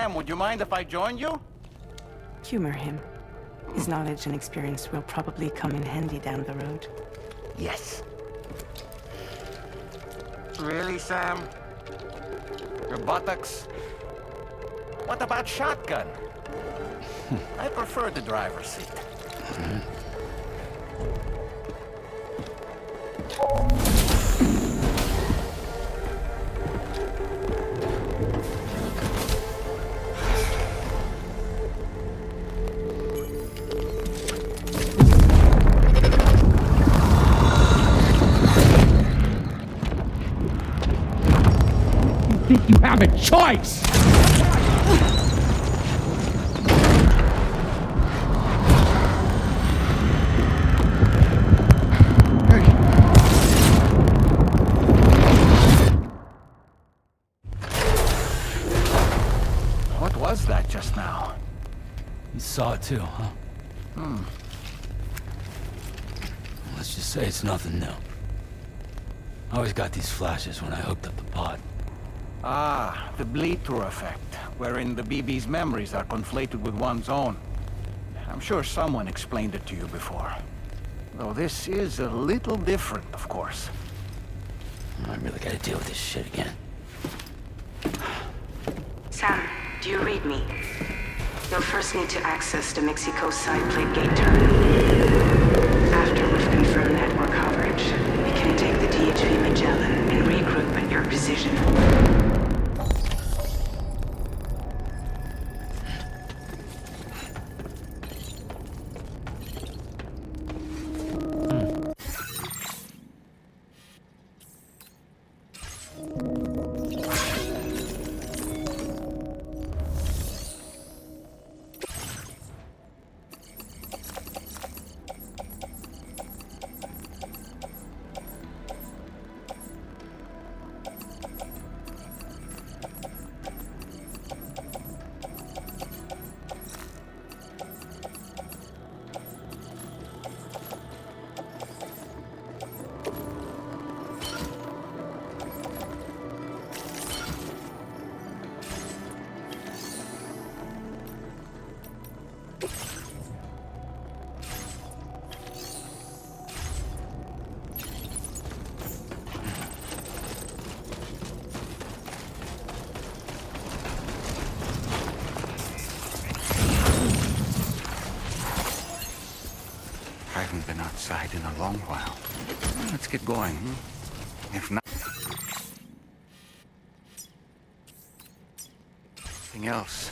Sam, would you mind if I joined you? Humor him. His knowledge and experience will probably come in handy down the road. Yes. Really, Sam? Your buttocks? What about shotgun? I prefer the driver's seat. You have a choice! What was that just now? You saw it too, huh? Let's just say it's nothing new. I always got these flashes when I hooked up the pod. Ah, the bleed-through effect, wherein the BB's memories are conflated with one's own. I'm sure someone explained it to you before. Though this is a little different, of course. I really gotta deal with this shit again. Sam, do you read me? You'll first need to access the Mexico side plate gate terminal. After we've confirmed network coverage, we can take the DHV Magellan and regroup at your position. I haven't been outside in a long while. Let's get going, If not... Anything else,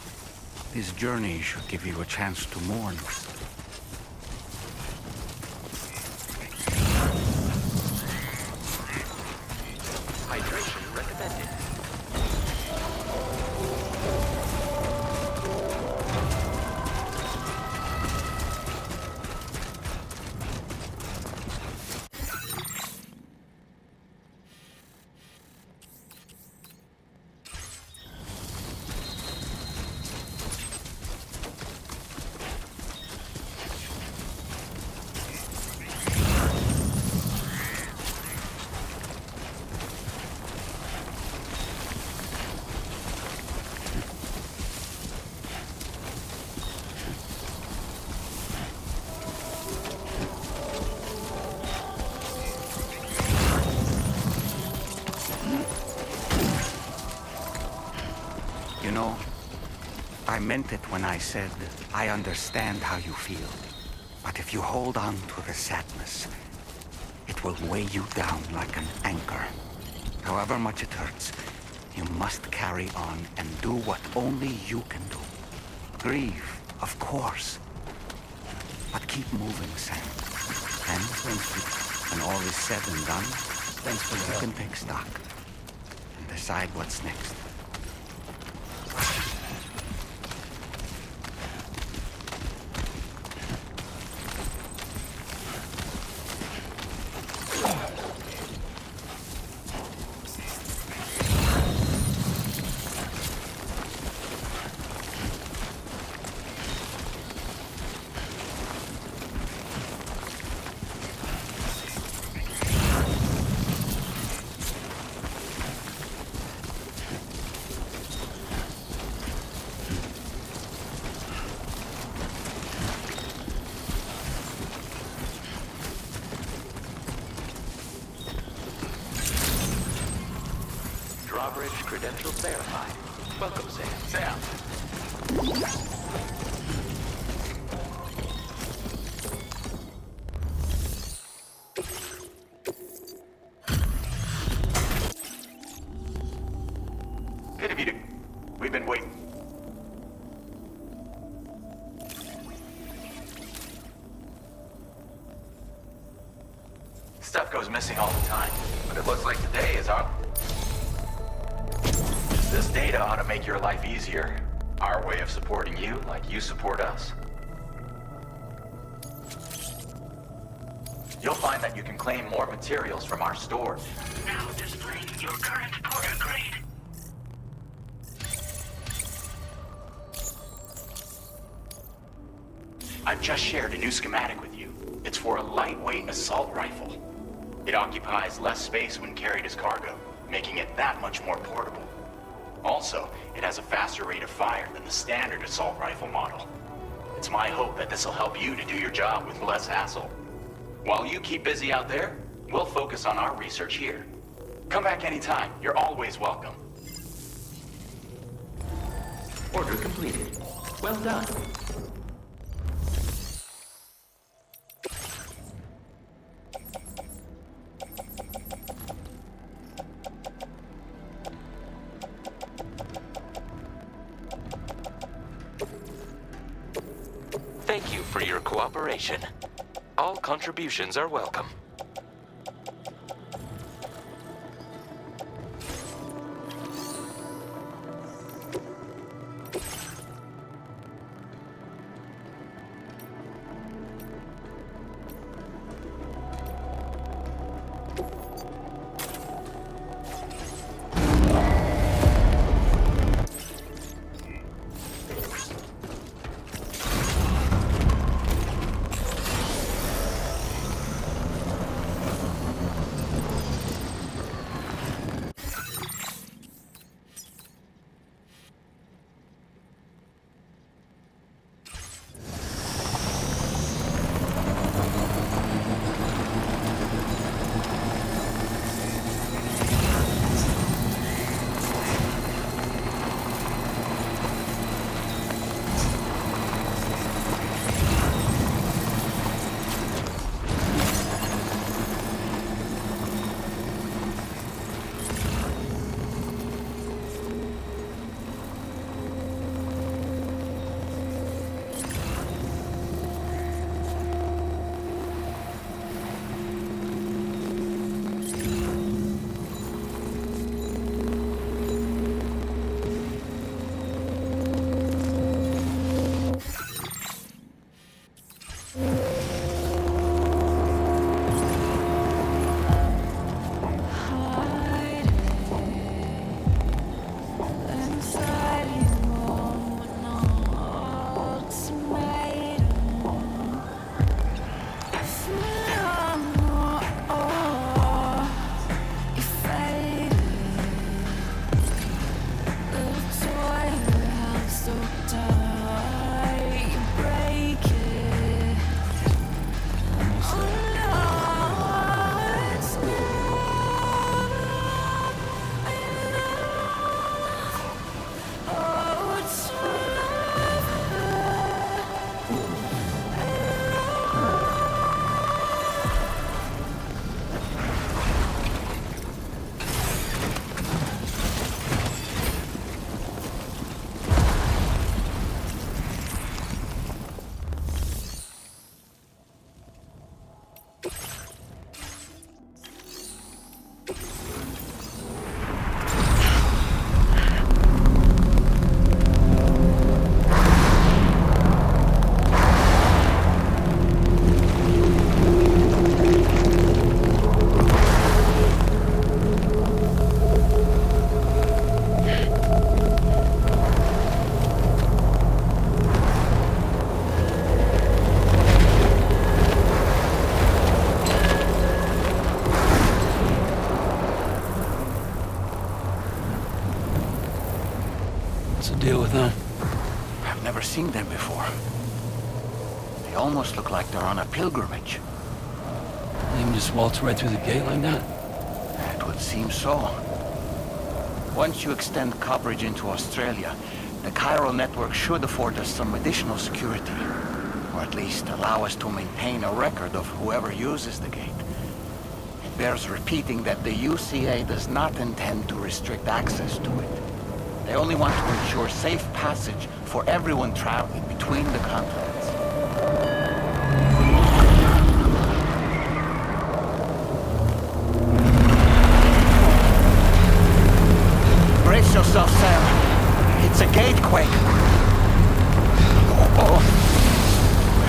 this journey should give you a chance to mourn. Hydration recommended. You know, I meant it when I said, I understand how you feel. But if you hold on to the sadness, it will weigh you down like an anchor. However much it hurts, you must carry on and do what only you can do. Grieve, of course. But keep moving, Sam. And when all is said and done, Thanks for the you help. can take stock and decide what's next. coverage credentials verified. Welcome, Sam. Sam. Good of you to... We've been waiting. Stuff goes missing all the time, but it looks like today is our... This data ought to make your life easier. Our way of supporting you like you support us. You'll find that you can claim more materials from our stores. Now displaying your current portal grade. I've just shared a new schematic with you. It's for a lightweight assault rifle. It occupies less space when carried as cargo, making it that much more portable. Also, it has a faster rate of fire than the standard assault rifle model. It's my hope that this will help you to do your job with less hassle. While you keep busy out there, we'll focus on our research here. Come back anytime. You're always welcome. Order completed. Well done. Thank you for your cooperation. All contributions are welcome. deal with them? I've never seen them before. They almost look like they're on a pilgrimage. They can just waltz right through the gate like that? It would seem so. Once you extend coverage into Australia, the chiral network should afford us some additional security. Or at least allow us to maintain a record of whoever uses the gate. It bears repeating that the UCA does not intend to restrict access to it. They only want to ensure safe passage for everyone traveling between the continents. Brace yourself, Sam. It's a gatequake. Oh,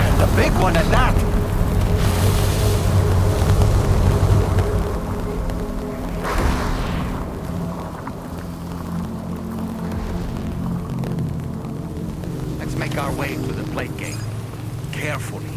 and a big one at that. Let's make our way to the plate gate. Carefully.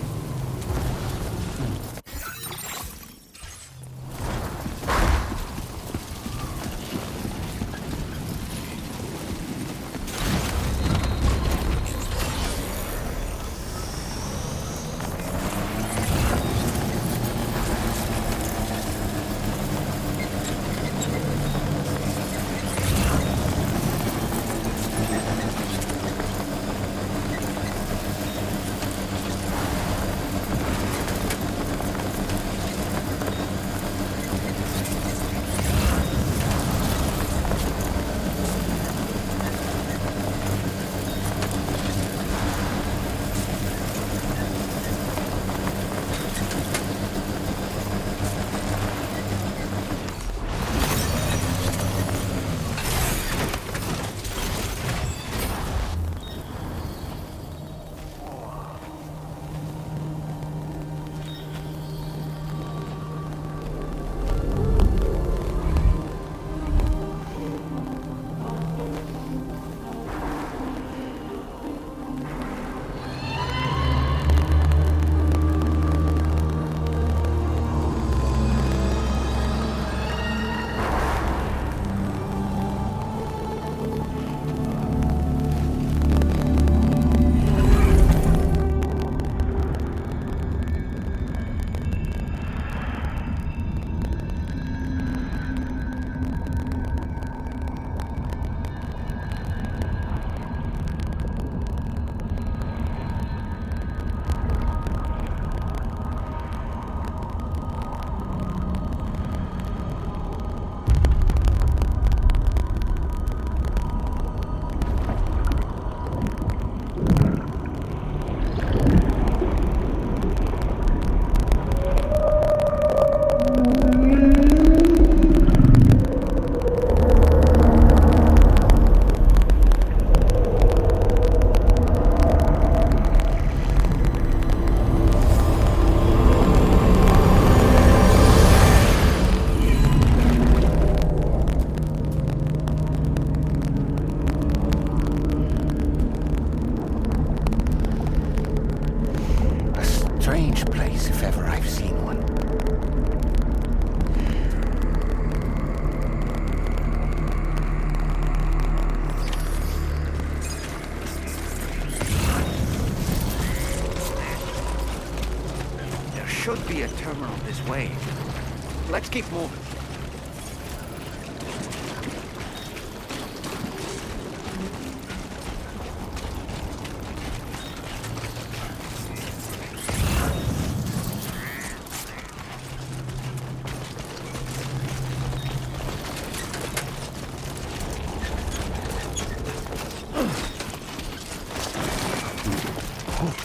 Strange place, if ever I've seen one. There should be a terminal this way. Let's keep moving.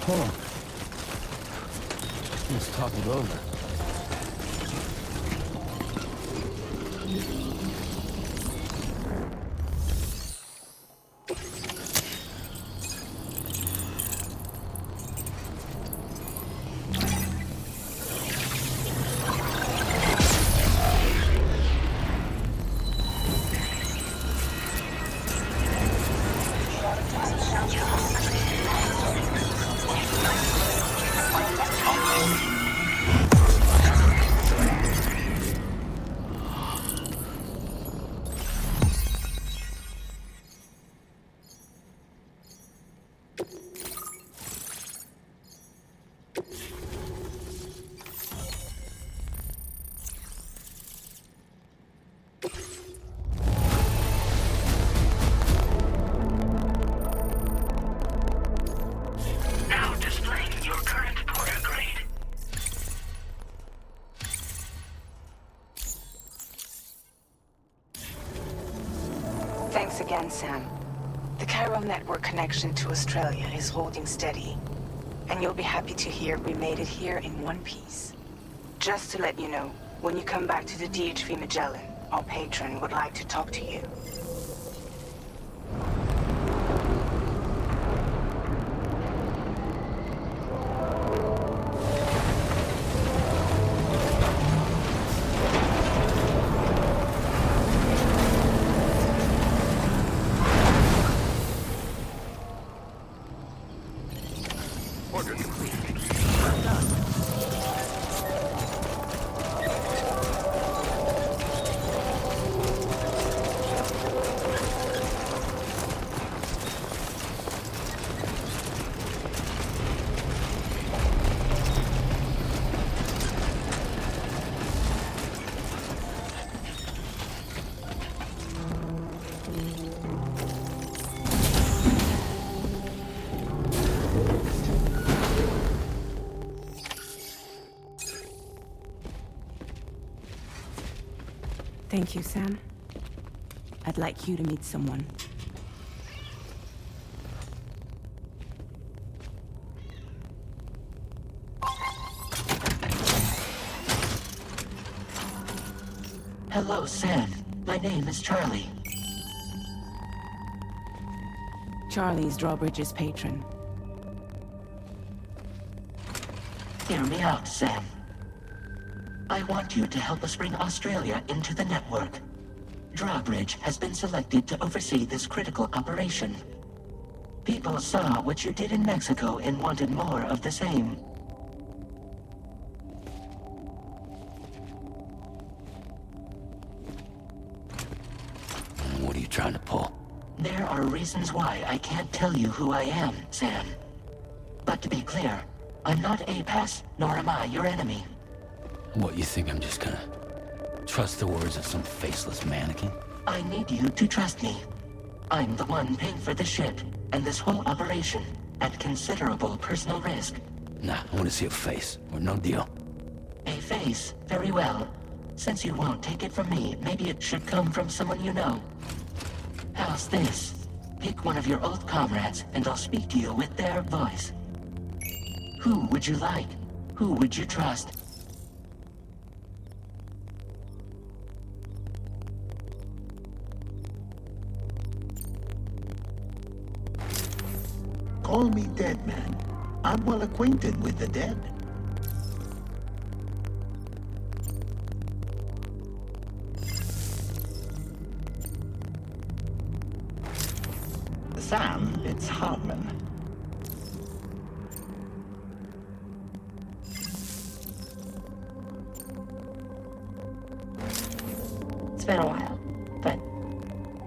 Hold on. Let's talk it over. Sam. The Chiral network connection to Australia is holding steady. And you'll be happy to hear we made it here in one piece. Just to let you know, when you come back to the DHV Magellan, our patron would like to talk to you. Order complete. Thank you, Sam. I'd like you to meet someone. Hello, Sam. My name is Charlie. Charlie's Drawbridge's patron. Hear me out, Sam. I want you to help us bring Australia into the network. Drawbridge has been selected to oversee this critical operation. People saw what you did in Mexico and wanted more of the same. What are you trying to pull? There are reasons why I can't tell you who I am, Sam. But to be clear, I'm not APAS, nor am I your enemy. What, you think I'm just gonna trust the words of some faceless mannequin? I need you to trust me. I'm the one paying for the ship and this whole operation at considerable personal risk. Nah, I want to see a face, or no deal. A face, very well. Since you won't take it from me, maybe it should come from someone you know. How's this? Pick one of your old comrades, and I'll speak to you with their voice. Who would you like? Who would you trust? Call me dead, man. I'm well acquainted with the dead. Sam, it's Hartman. It's been a while, but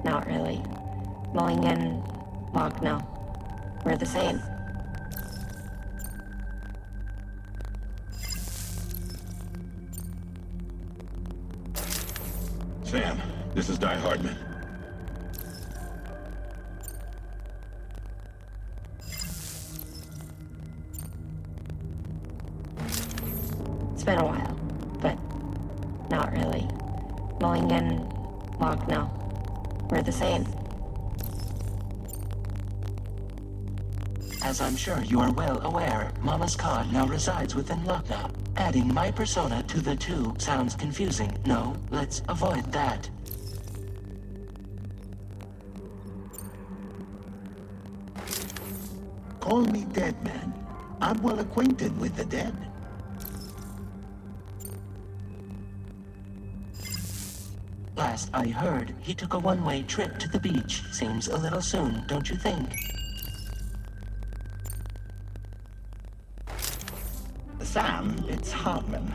not really. Mulligan, Locke, no. We're the same. Sam, this is Die Hardman. It's been a while, but not really. Mulligan, Locke, no. We're the same. As I'm sure you are well aware, Mama's Khan now resides within Lucknow. Adding my persona to the two sounds confusing. No, let's avoid that. Call me dead, man. I'm well acquainted with the dead. Last I heard, he took a one-way trip to the beach. Seems a little soon, don't you think? Sam, it's Hartman.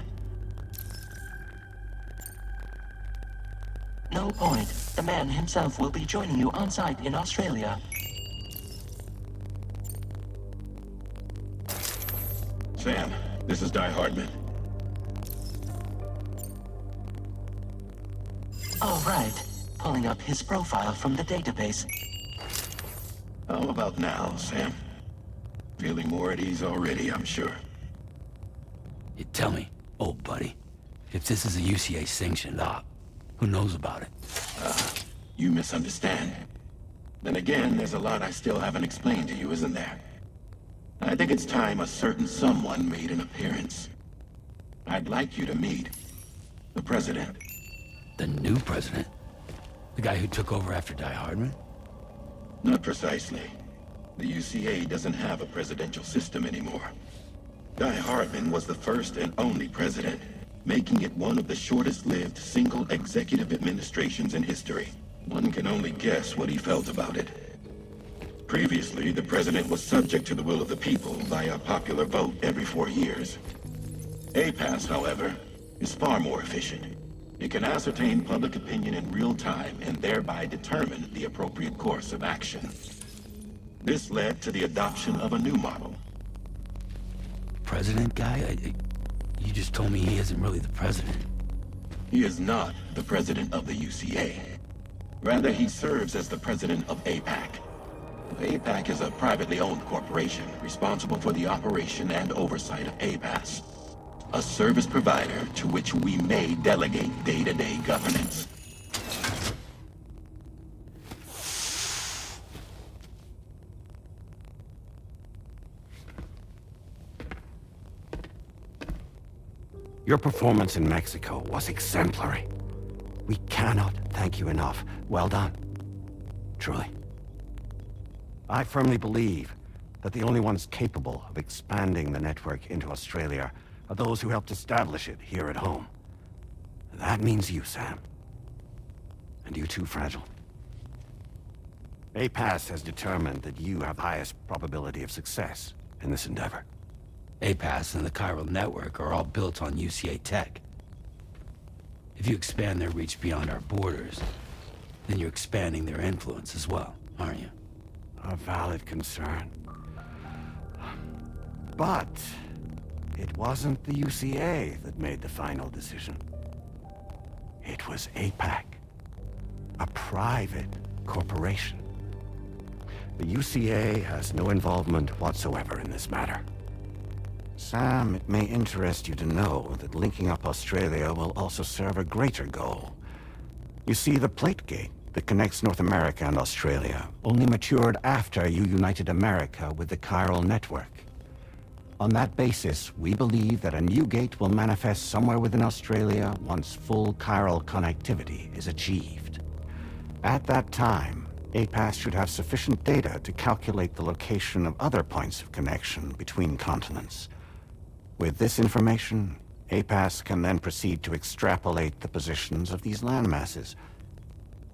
No point. The man himself will be joining you on site in Australia. Sam, this is Die Hardman. All right. Pulling up his profile from the database. How about now, Sam? Feeling more at ease already, I'm sure. You tell me, old buddy, if this is a UCA sanctioned op, who knows about it? You misunderstand. Then again, there's a lot I still haven't explained to you, isn't there? I think it's time a certain someone made an appearance. I'd like you to meet the President. The new president? The guy who took over after Die Hardman? Not precisely. The UCA doesn't have a presidential system anymore. Die Hardman was the first and only president, making it one of the shortest-lived single executive administrations in history. One can only guess what he felt about it. Previously, the president was subject to the will of the people via a popular vote every 4 years. APAS, however, is far more efficient. It can ascertain public opinion in real time and thereby determine the appropriate course of action. This led to the adoption of a new model. President guy? You just told me he isn't really the president. He is not the president of the UCA. Rather, he serves as the president of APAC. APAC is a privately owned corporation responsible for the operation and oversight of APAS, a service provider to which we may delegate day-to-day governance. Your performance in Mexico was exemplary. We cannot thank you enough. Well done. Truly. I firmly believe that the only ones capable of expanding the network into Australia are those who helped establish it here at home. That means you, Sam. And you too, Fragile. APAS has determined that you have the highest probability of success in this endeavor. APAS and the chiral network are all built on UCA tech. If you expand their reach beyond our borders, then you're expanding their influence as well, aren't you? A valid concern. But it wasn't the UCA that made the final decision. It was APAC, a private corporation. The UCA has no involvement whatsoever in this matter. Sam, it may interest you to know that linking up Australia will also serve a greater goal. You see, the plate gate that connects North America and Australia only matured after you united America with the chiral network. On that basis, we believe that a new gate will manifest somewhere within Australia once full chiral connectivity is achieved. At that time, APAS should have sufficient data to calculate the location of other points of connection between continents. With this information, APAS can then proceed to extrapolate the positions of these landmasses.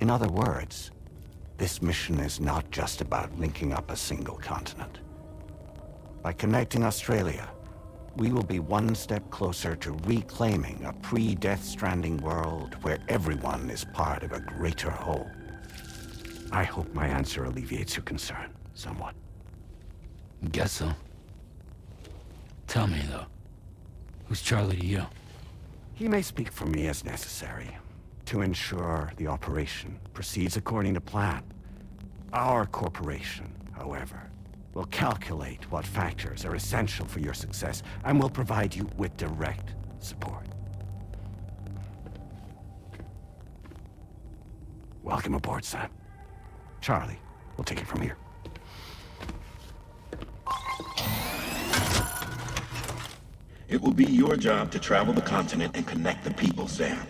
In other words, this mission is not just about linking up a single continent. By connecting Australia, we will be one step closer to reclaiming a pre-Death Stranding world where everyone is part of a greater whole. I hope my answer alleviates your concern somewhat. Guess so. Tell me, though, who's Charlie to you? He may speak for me as necessary to ensure the operation proceeds according to plan. Our corporation, however, will calculate what factors are essential for your success and will provide you with direct support. Welcome aboard, Sam. Charlie, we'll take it from here. It will be your job to travel the continent and connect the people, Sam.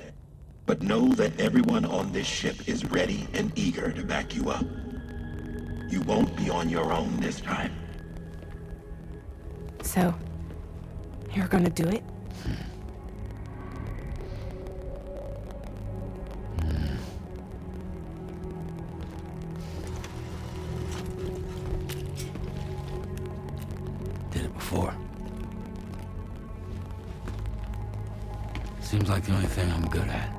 But know that everyone on this ship is ready and eager to back you up. You won't be on your own this time. So, you're gonna do it? Did it before. Seems like the only thing I'm good at.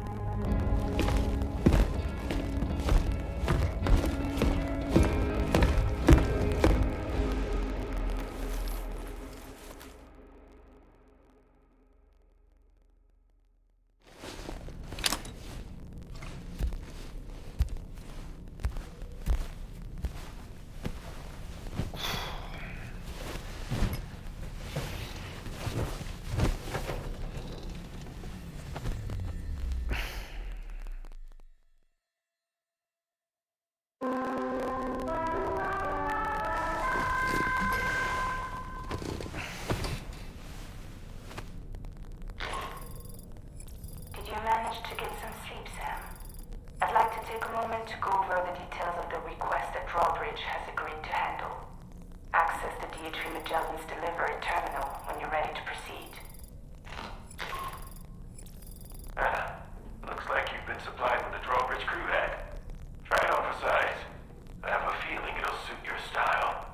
Magellan's delivery terminal when you're ready to proceed. Looks like you've been supplied with the drawbridge crew hack. Try it on for size. I have a feeling it'll suit your style.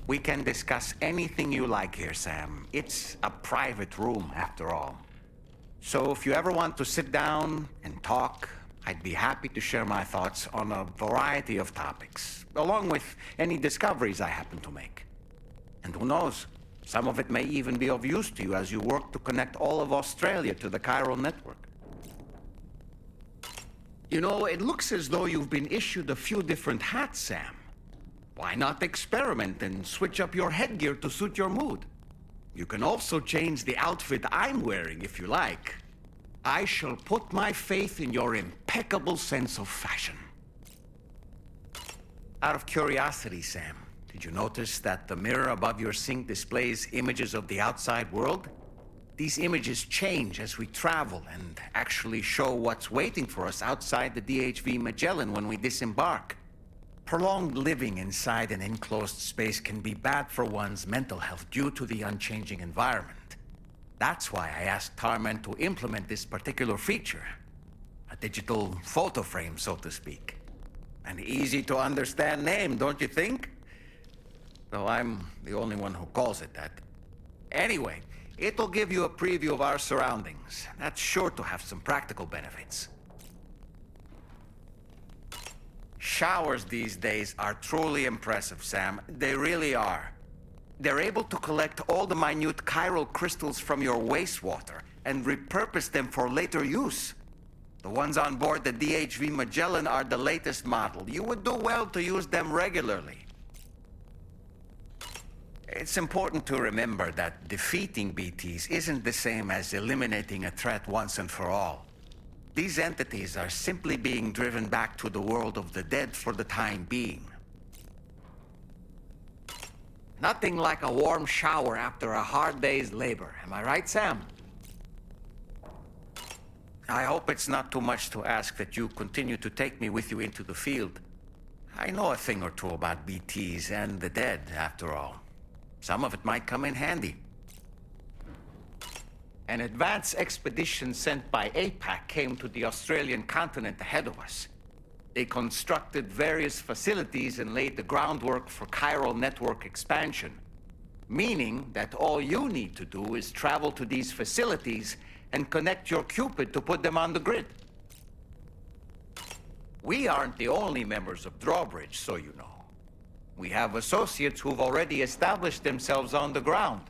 We can discuss anything you like here, Sam. It's a private room, after all. So if you ever want to sit down and talk, I'd be happy to share my thoughts on a variety of topics, along with any discoveries I happen to make. And who knows, some of it may even be of use to you as you work to connect all of Australia to the chiral network. You know, it looks as though you've been issued a few different hats, Sam. Why not experiment and switch up your headgear to suit your mood? You can also change the outfit I'm wearing if you like. I shall put my faith in your impeccable sense of fashion. Out of curiosity, Sam, did you notice that the mirror above your sink displays images of the outside world? These images change as we travel and actually show what's waiting for us outside the DHV Magellan when we disembark. Prolonged living inside an enclosed space can be bad for one's mental health due to the unchanging environment. That's why I asked Tarman to implement this particular feature. A digital photo frame, so to speak. An easy to understand name, don't you think? Though I'm the only one who calls it that. Anyway, it'll give you a preview of our surroundings. That's sure to have some practical benefits. Showers these days are truly impressive, Sam. They really are. They're able to collect all the minute chiral crystals from your wastewater and repurpose them for later use. The ones on board the DHV Magellan are the latest model. You would do well to use them regularly. It's important to remember that defeating BTs isn't the same as eliminating a threat once and for all. These entities are simply being driven back to the world of the dead for the time being. Nothing like a warm shower after a hard day's labor. Am I right, Sam? I hope it's not too much to ask that you continue to take me with you into the field. I know a thing or two about BTs and the dead, after all. Some of it might come in handy. An advance expedition sent by APAC came to the Australian continent ahead of us. They constructed various facilities and laid the groundwork for chiral network expansion, meaning that all you need to do is travel to these facilities and connect your Cupid to put them on the grid. We aren't the only members of Drawbridge, so you know. We have associates who've already established themselves on the ground.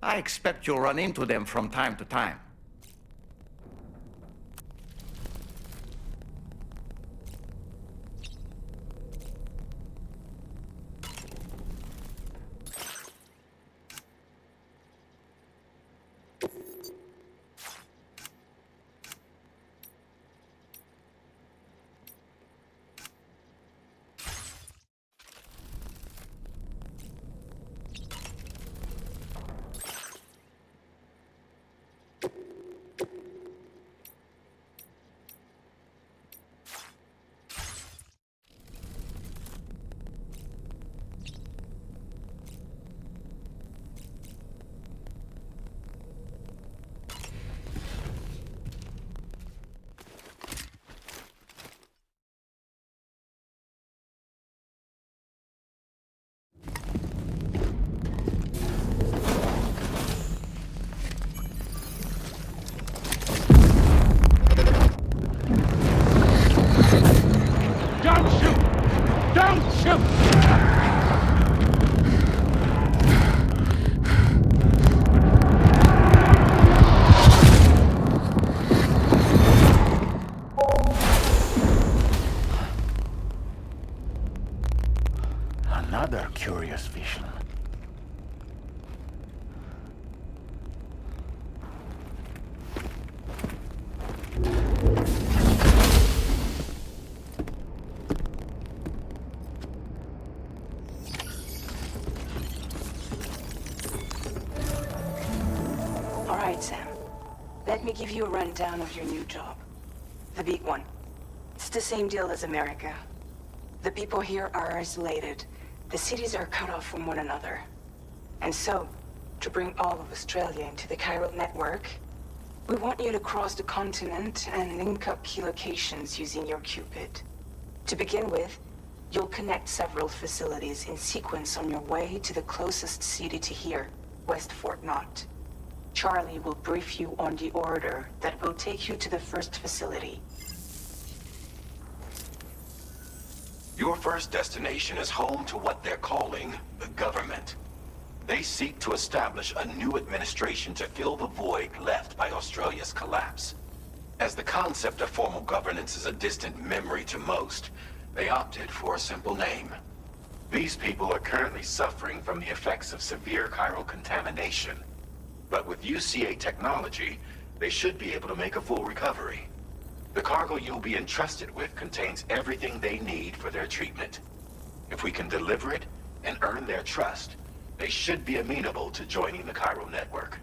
I expect you'll run into them from time to time. Alright, Sam. Let me give you a rundown of your new job. The big one. It's the same deal as America. The people here are isolated. The cities are cut off from one another. And so, to bring all of Australia into the chiral network, we want you to cross the continent and link up key locations using your Cupid. To begin with, you'll connect several facilities in sequence on your way to the closest city to here, West Fort Knott. Charlie will brief you on the order that will take you to the first facility. Your first destination is home to what they're calling the government. They seek to establish a new administration to fill the void left by Australia's collapse. As the concept of formal governance is a distant memory to most, they opted for a simple name. These people are currently suffering from the effects of severe chiral contamination. But with UCA technology, they should be able to make a full recovery. The cargo you'll be entrusted with contains everything they need for their treatment. If we can deliver it and earn their trust, they should be amenable to joining the chiral network.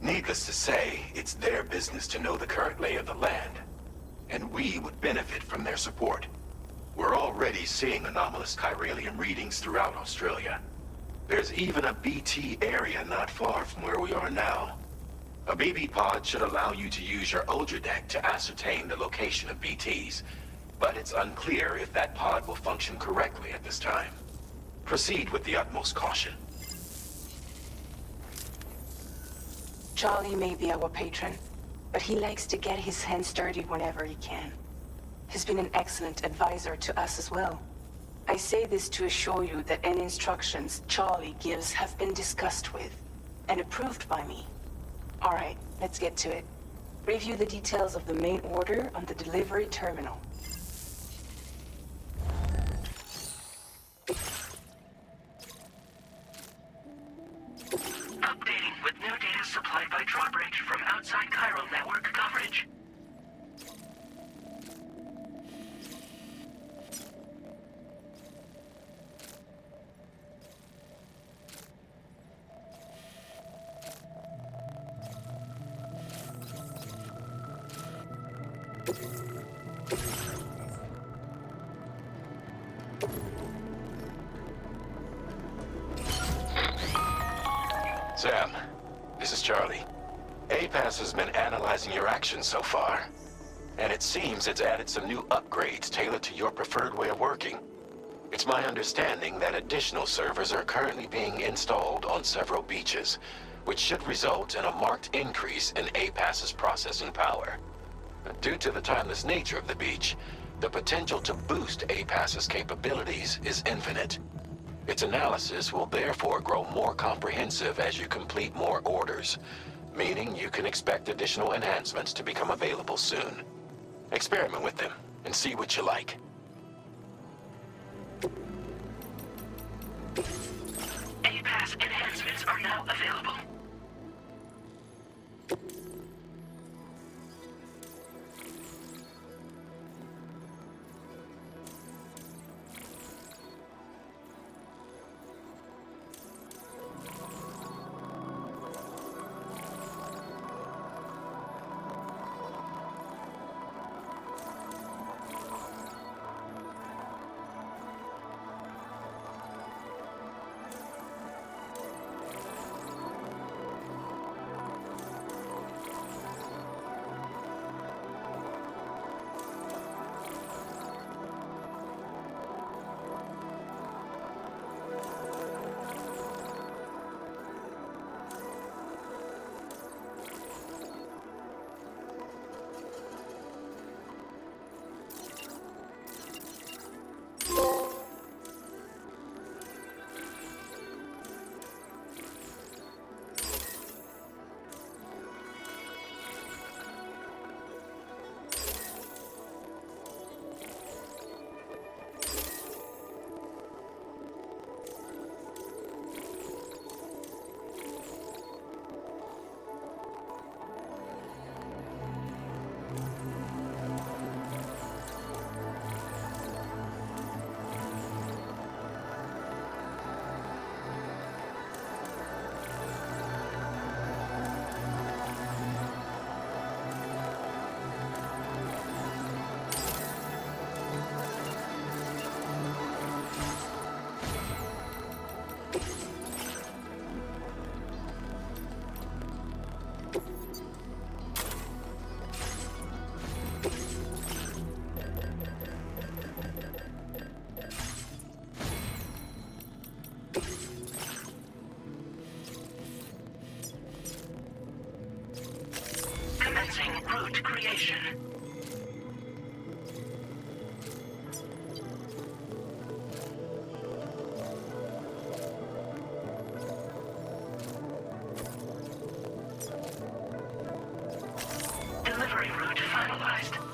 Needless to say, it's their business to know the current lay of the land, and we would benefit from their support. We're already seeing anomalous chiralium readings throughout Australia. There's even a BT area not far from where we are now. A BB pod should allow you to use your Ultra deck to ascertain the location of BTs, but it's unclear if that pod will function correctly at this time. Proceed with the utmost caution. Charlie may be our patron, but he likes to get his hands dirty whenever he can. He's been an excellent advisor to us as well. I say this to assure you that any instructions Charlie gives have been discussed with and approved by me. All right, let's get to it. Review the details of the main order on the delivery terminal. Updating with new data supplied by Drawbridge from outside chiral network coverage. Sam, this is Charlie. APAS has been analyzing your actions so far, and it seems it's added some new upgrades tailored to your preferred way of working. It's my understanding that additional servers are currently being installed on several beaches, which should result in a marked increase in APAS's processing power. Due to the timeless nature of the beach, the potential to boost APAS's capabilities is infinite. Its analysis will therefore grow more comprehensive as you complete more orders, meaning you can expect additional enhancements to become available soon. Experiment with them and see what you like. APAS enhancements are now available. into creation. Delivery route finalized.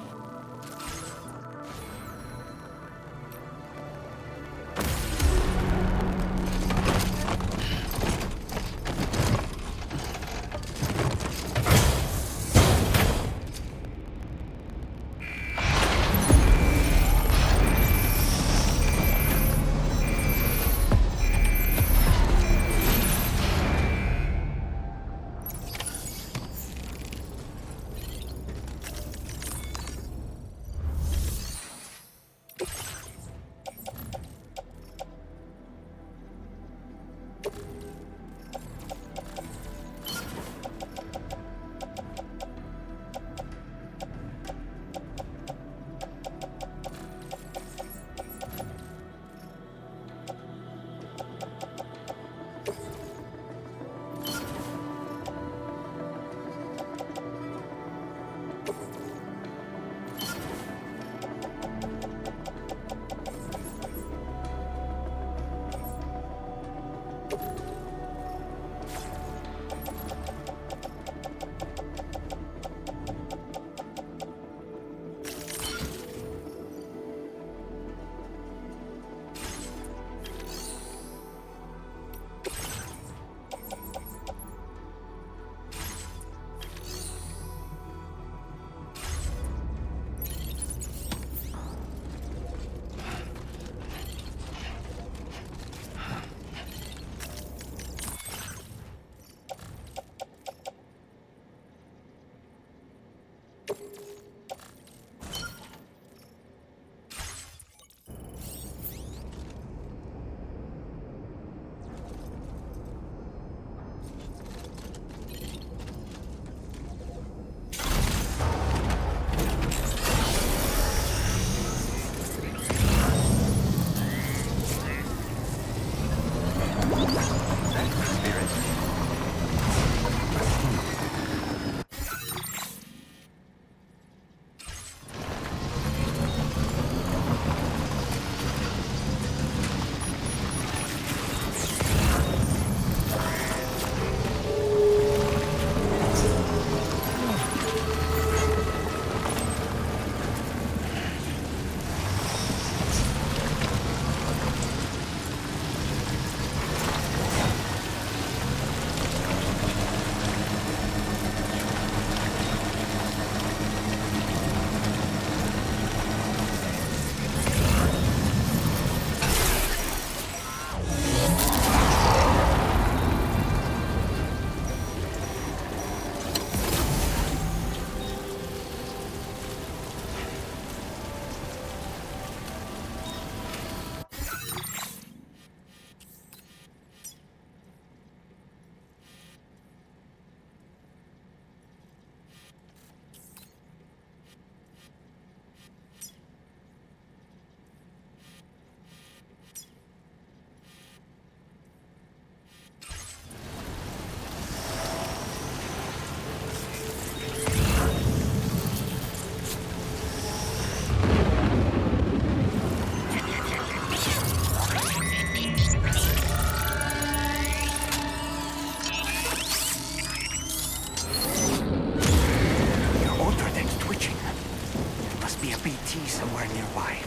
somewhere nearby.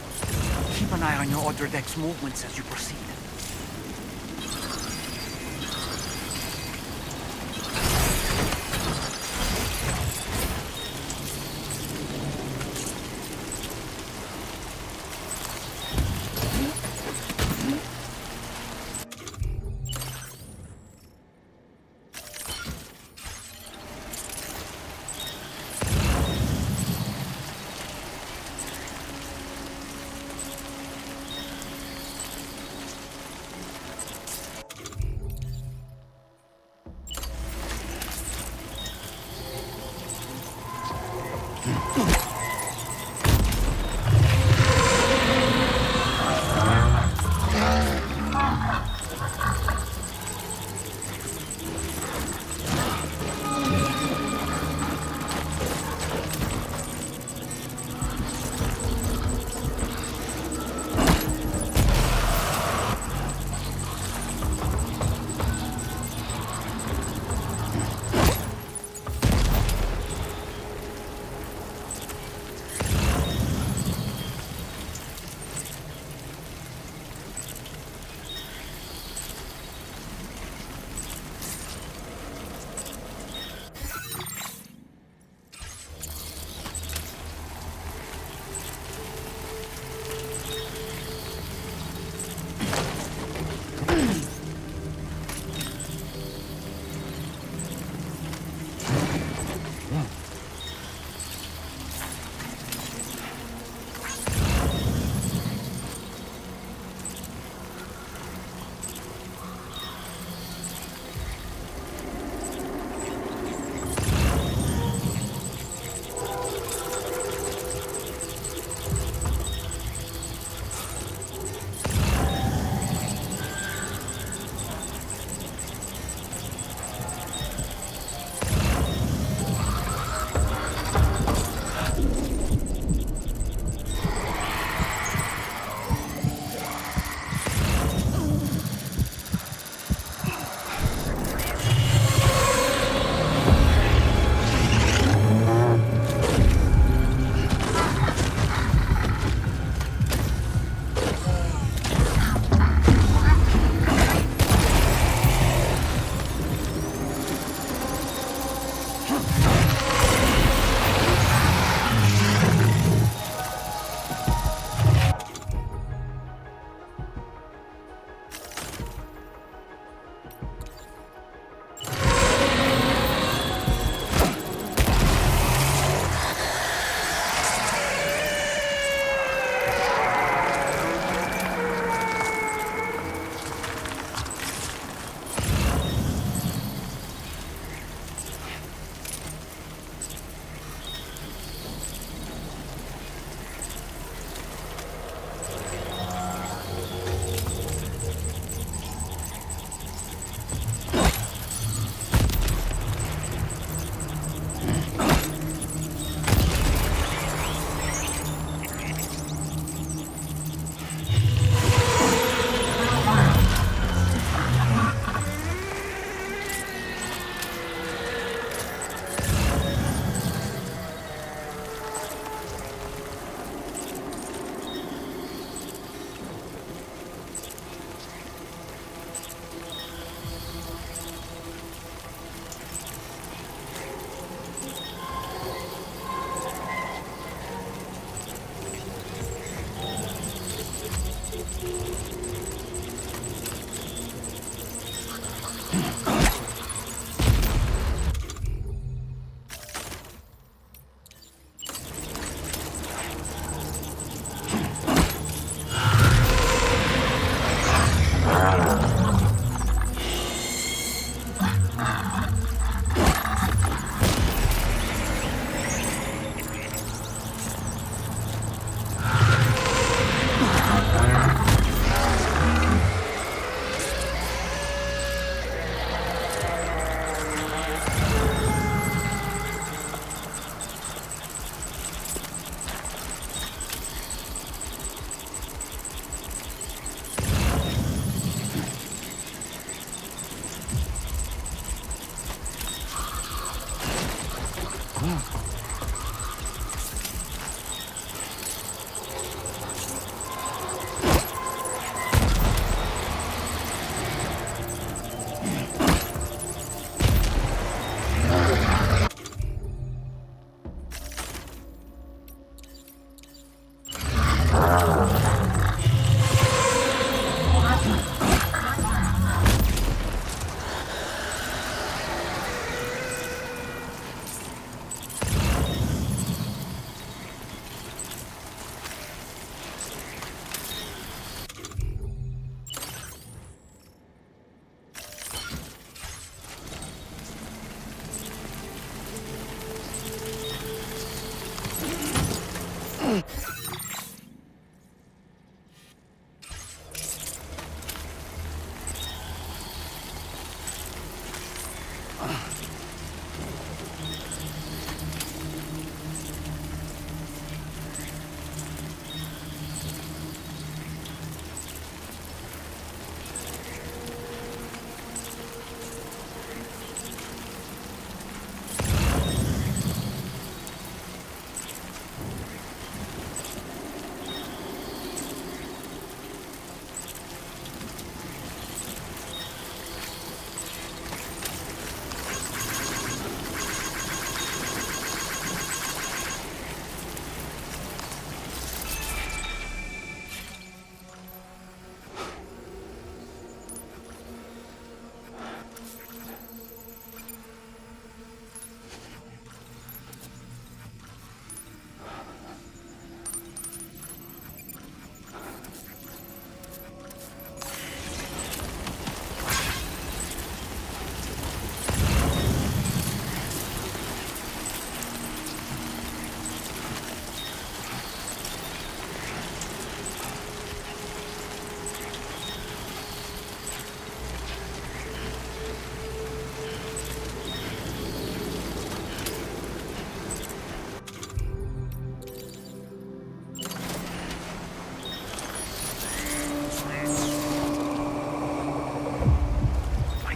Keep an eye on your other deck's movements as you proceed.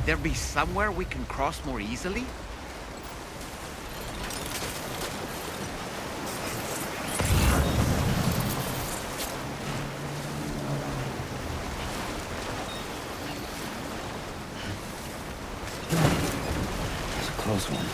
Might there be somewhere we can cross more easily? It's a close one.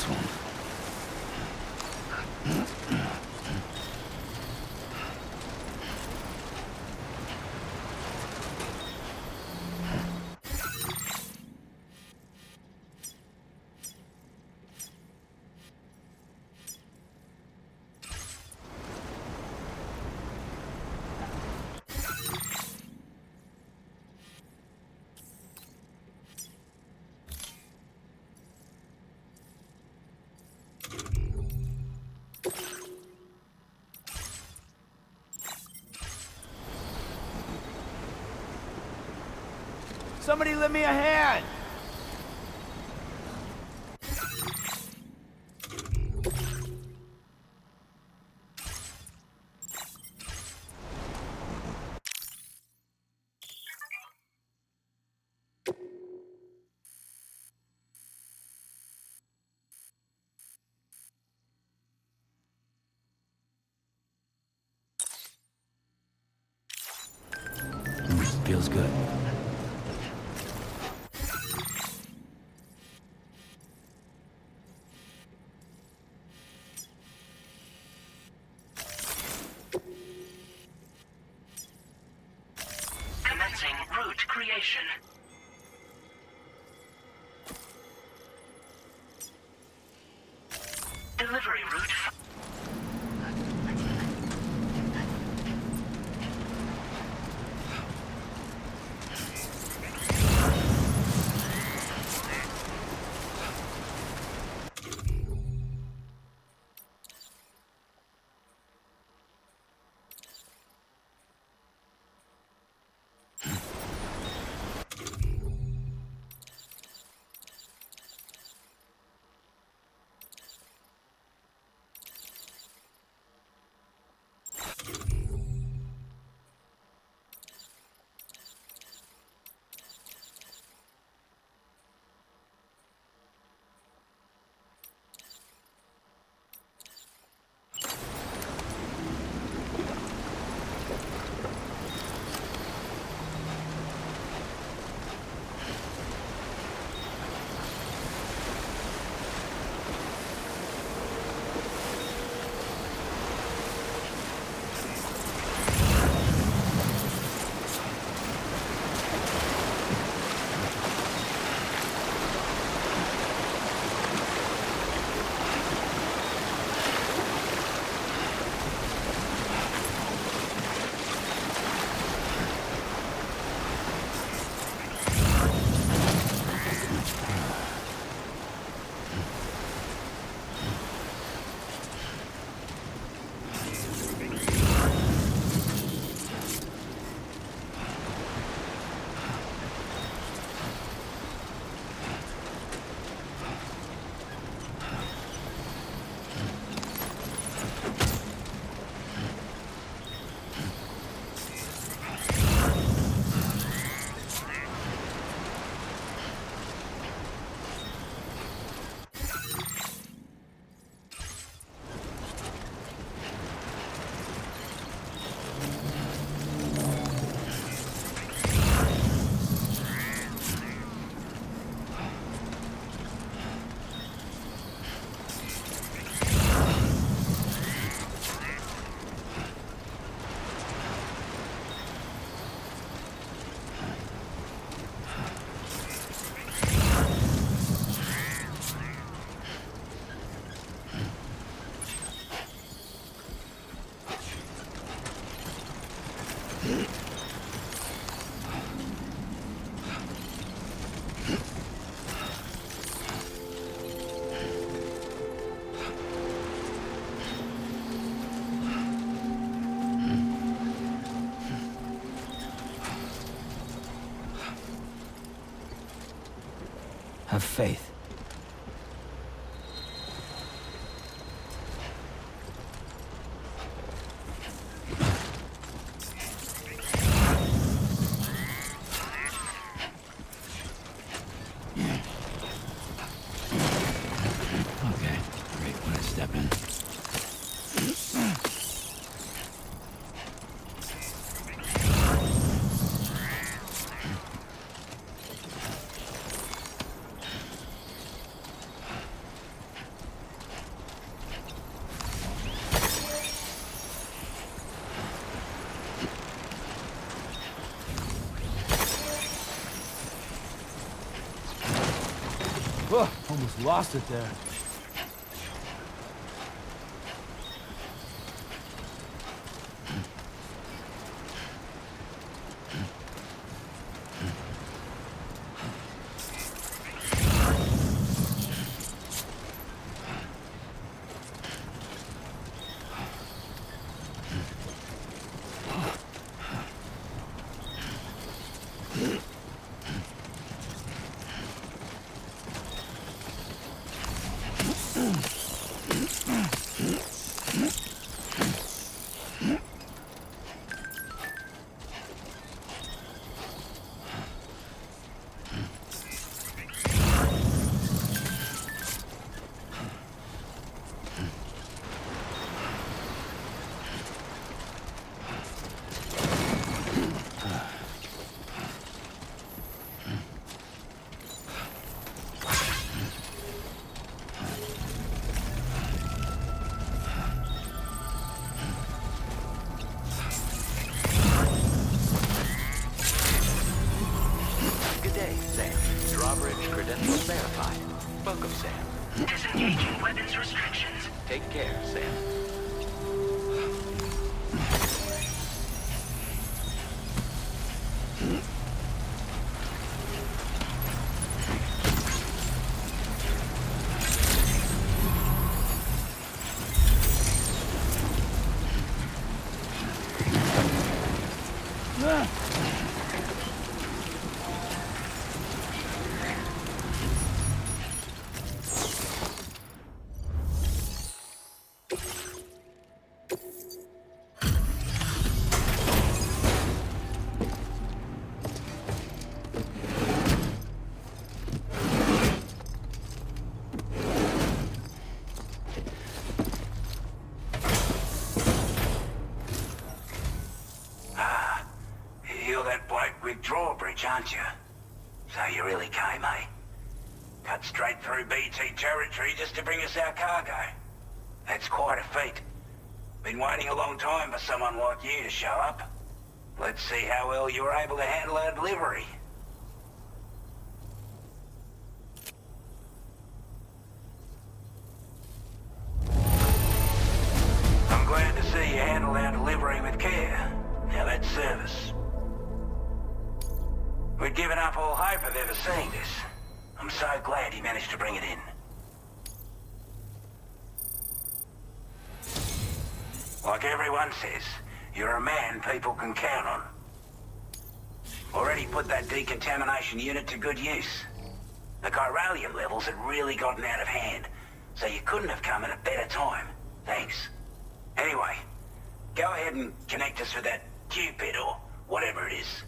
this one. Somebody lend me a hand! Feels good. Commencing route creation. Delivery route. Have faith. Okay, great when I step in. Almost lost it there. Good day, Sam. Drawbridge credentials verified. Welcome, Sam. Disengaging weapons restrictions. Take care, Sam. You're that bloke with drawbridge, aren't you? So you really came, eh? Cut straight through BT territory just to bring us our cargo. That's quite a feat. Been waiting a long time for someone like you to show up. Let's see how well you were able to handle our delivery. I'm glad to see you handled our delivery with care. Now that's service. We'd given up all hope of ever seeing this. I'm so glad you managed to bring it in. Like everyone says, you're a man people can count on. Already put that decontamination unit to good use. The chiralium levels had really gotten out of hand, so you couldn't have come at a better time. Thanks. Anyway, go ahead and connect us with that Cupid or whatever it is.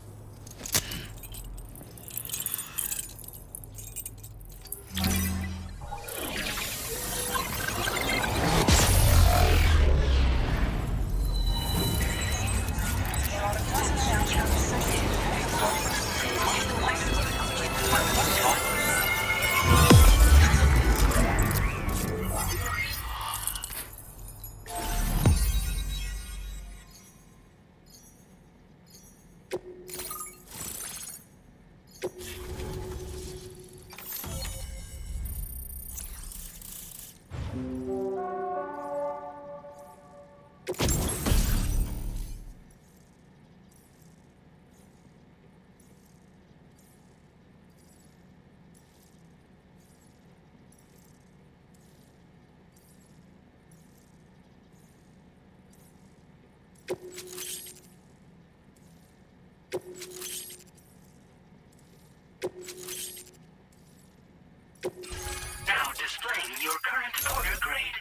Now displaying your current order grade.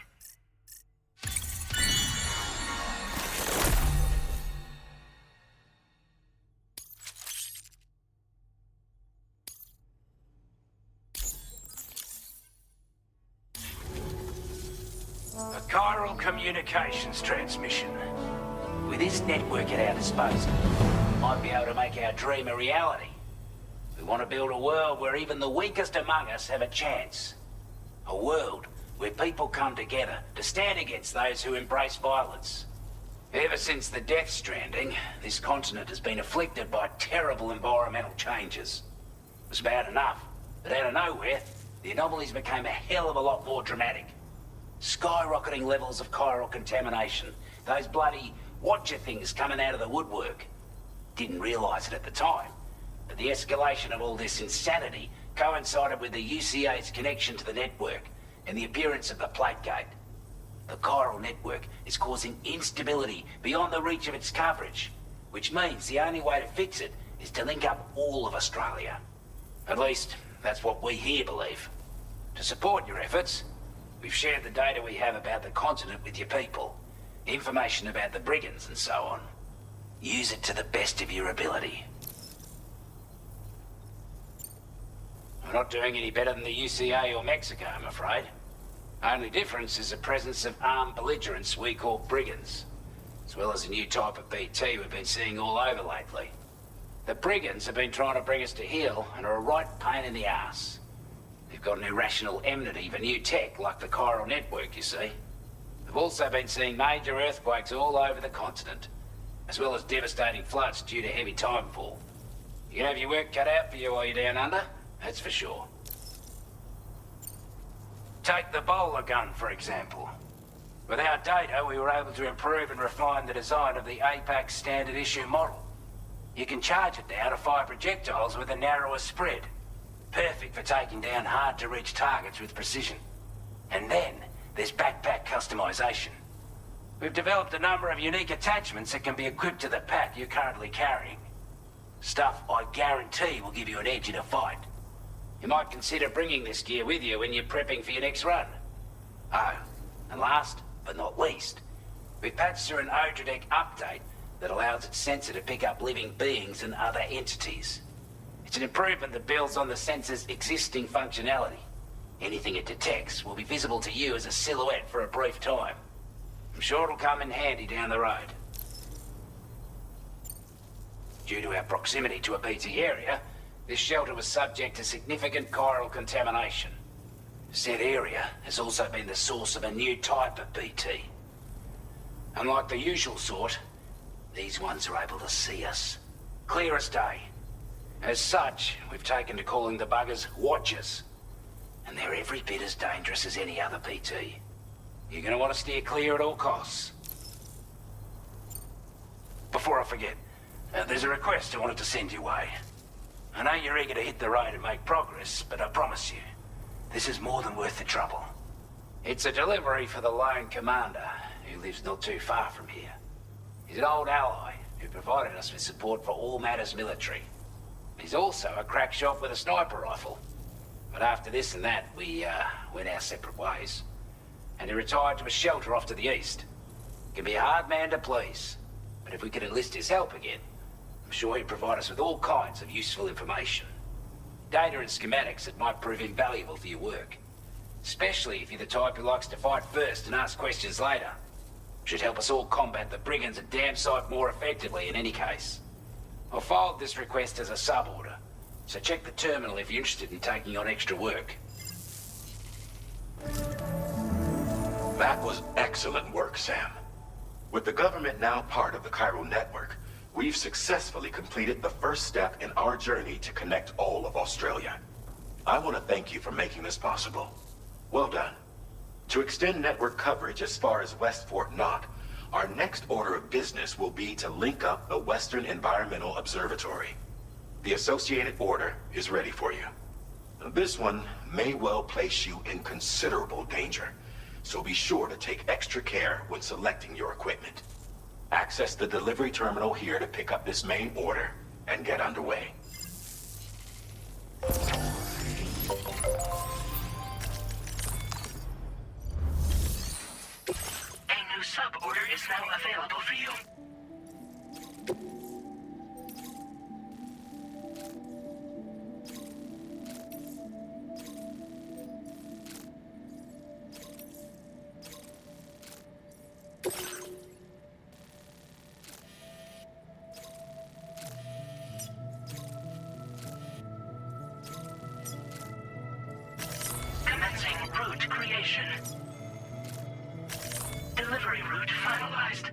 A chiral communications transmission. With this network at our disposal, we might be able to make our dream a reality. We want to build a world where even the weakest among us have a chance. A world where people come together to stand against those who embrace violence. Ever since the Death Stranding, this continent has been afflicted by terrible environmental changes. It was bad enough, but out of nowhere, the anomalies became a hell of a lot more dramatic. Skyrocketing levels of chiral contamination. Those bloody watcher things coming out of the woodwork. Didn't realise it at the time, but the escalation of all this insanity coincided with the UCA's connection to the network and the appearance of the plate gate. The chiral network is causing instability beyond the reach of its coverage, which means the only way to fix it is to link up all of Australia. At least, that's what we here believe. To support your efforts, we've shared the data we have about the continent with your people, information about the brigands and so on. Use it to the best of your ability. We're not doing any better than the UCA or Mexico, I'm afraid. Only difference is the presence of armed belligerents we call brigands, as well as a new type of BT we've been seeing all over lately. The brigands have been trying to bring us to heel and are a right pain in the ass. They've got an irrational enmity for new tech like the chiral network, you see. We've also been seeing major earthquakes all over the continent, as well as devastating floods due to heavy timefall. You can have your work cut out for you while you're down under, that's for sure. Take the bowler gun, for example. With our data, we were able to improve and refine the design of the APAC standard issue model. You can charge it now to fire projectiles with a narrower spread. Perfect for taking down hard-to-reach targets with precision. And then, there's backpack customization. We've developed a number of unique attachments that can be equipped to the pack you're currently carrying. Stuff I guarantee will give you an edge in a fight. You might consider bringing this gear with you when you're prepping for your next run. Oh, and last but not least, we've patched through an Odradek update that allows its sensor to pick up living beings and other entities. It's an improvement that builds on the sensor's existing functionality. Anything it detects will be visible to you as a silhouette for a brief time. I'm sure it'll come in handy down the road. Due to our proximity to a BT area, this shelter was subject to significant chiral contamination. Said area has also been the source of a new type of BT. Unlike the usual sort, these ones are able to see us. Clear as day. As such, we've taken to calling the buggers Watchers. And they're every bit as dangerous as any other BT. You're gonna want to steer clear at all costs. Before I forget, there's a request I wanted to send your way. I know you're eager to hit the road and make progress, but I promise you, this is more than worth the trouble. It's a delivery for the lone commander, who lives not too far from here. He's an old ally who provided us with support for all matters military. He's also a crack shot with a sniper rifle. But after this and that, we went our separate ways. And he retired to a shelter off to the east. Can be a hard man to please, but if we could enlist his help again, I'm sure he'd provide us with all kinds of useful information. Data and schematics that might prove invaluable for your work. Especially if you're the type who likes to fight first and ask questions later. Should help us all combat the brigands a damn sight more effectively in any case. I'll filed this request as a sub-order, so check the terminal if you're interested in taking on extra work. That was excellent work, Sam. With the government now part of the chiral network, we've successfully completed the first step in our journey to connect all of Australia. I want to thank you for making this possible. Well done. To extend network coverage as far as West Fort Knott, our next order of business will be to link up the Western Environmental Observatory. The associated order is ready for you. This one may well place you in considerable danger, so be sure to take extra care when selecting your equipment. Access the delivery terminal here to pick up this main order and get underway. A new sub-order is now available for you. Commencing route creation. Delivery route finalized.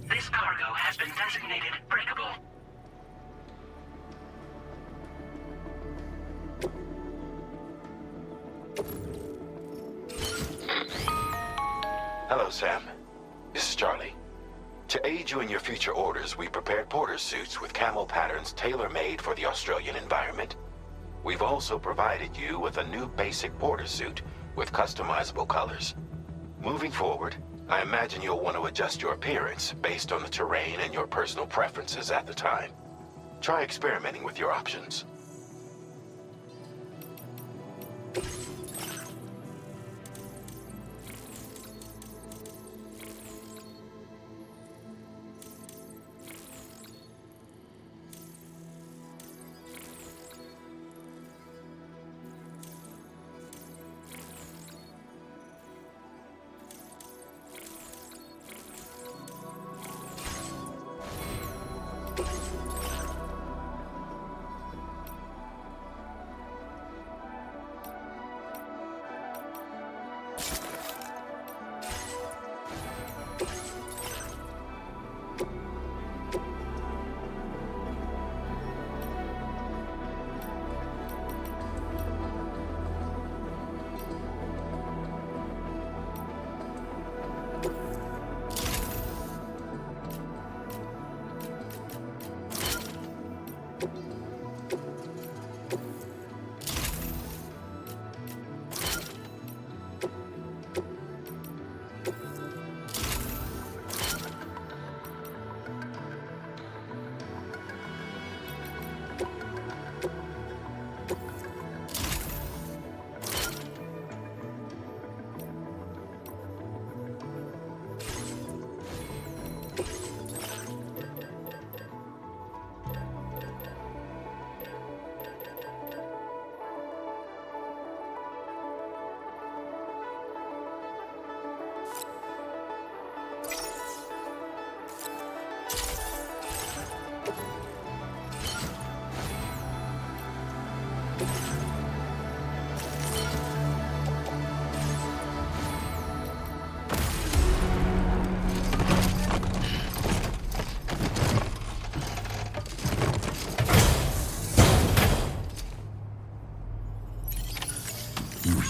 This cargo has been designated breakable. Hello, Sam. This is Charlie. To aid you in your future orders, we prepared porter suits with camel patterns tailor-made for the Australian environment. We've also provided you with a new basic porter suit with customizable colors. Moving forward, I imagine you'll want to adjust your appearance based on the terrain and your personal preferences at the time. Try experimenting with your options.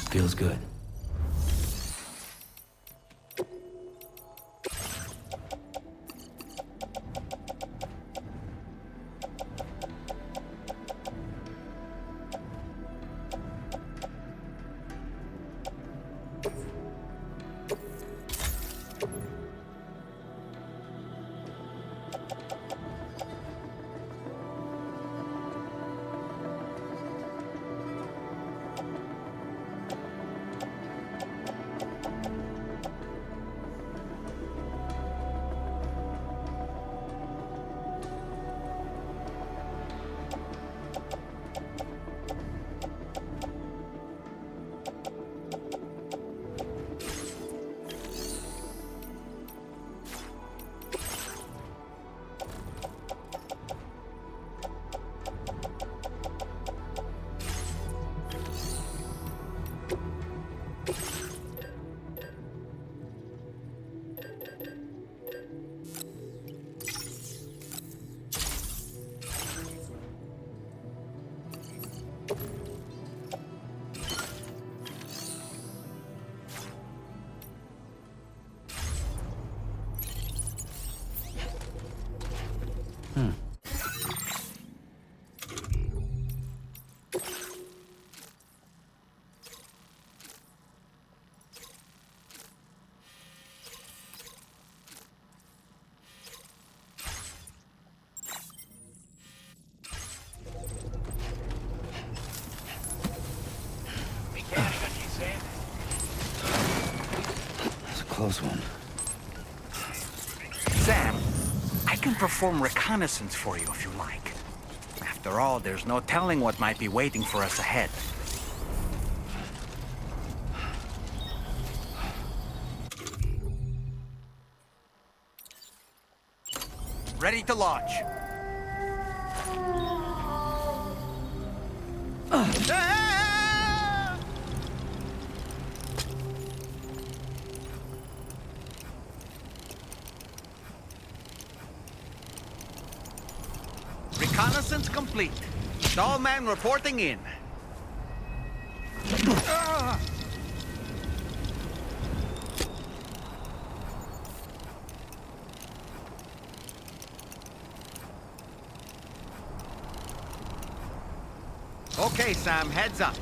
Feels good. Close one. Sam, I can perform reconnaissance for you if you like. After all, there's no telling what might be waiting for us ahead. Ready to launch. Reconnaissance complete. Stallman reporting in. Okay, Sam, heads up.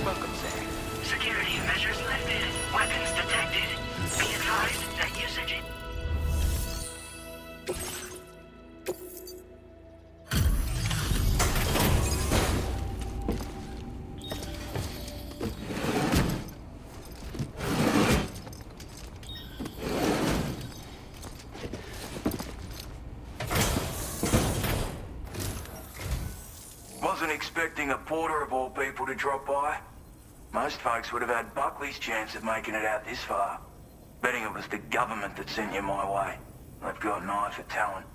Welcome, sir. Security measures lifted. Weapons detected. Be advised that usage... Wasn't expecting a porter of all people to drop by. Most folks would have had Buckley's chance of making it out this far. Betting it was the government that sent you my way. They've got an eye for talent.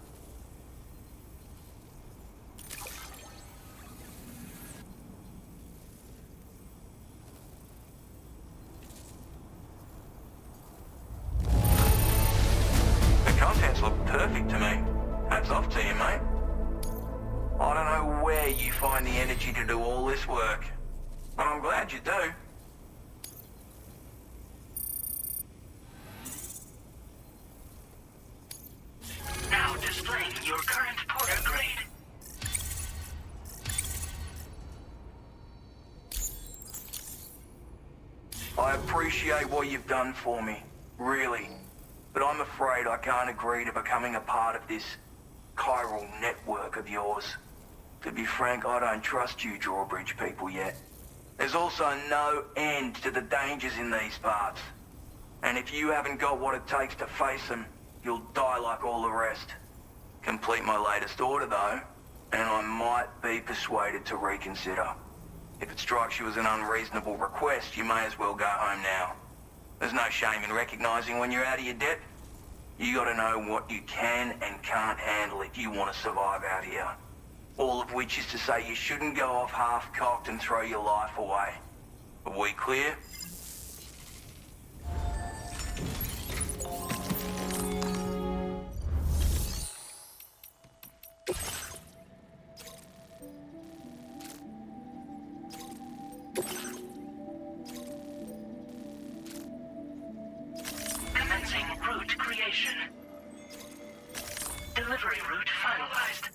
The contents look perfect to me. Hats off to you, mate. I don't know where you find the energy to do all this work, but I'm glad you do. Now displaying your current porter grade. I appreciate what you've done for me, really. But I'm afraid I can't agree to becoming a part of this chiral network of yours. To be frank, I don't trust you drawbridge people yet. There's also no end to the dangers in these parts. And if you haven't got what it takes to face them, you'll die like all the rest. Complete my latest order though, and I might be persuaded to reconsider. If it strikes you as an unreasonable request, you may as well go home now. There's no shame in recognizing when you're out of your depth. You gotta know what you can and can't handle if you want to survive out here. All of which is to say you shouldn't go off half-cocked and throw your life away. Are we clear? Commencing route creation. Delivery route finalized.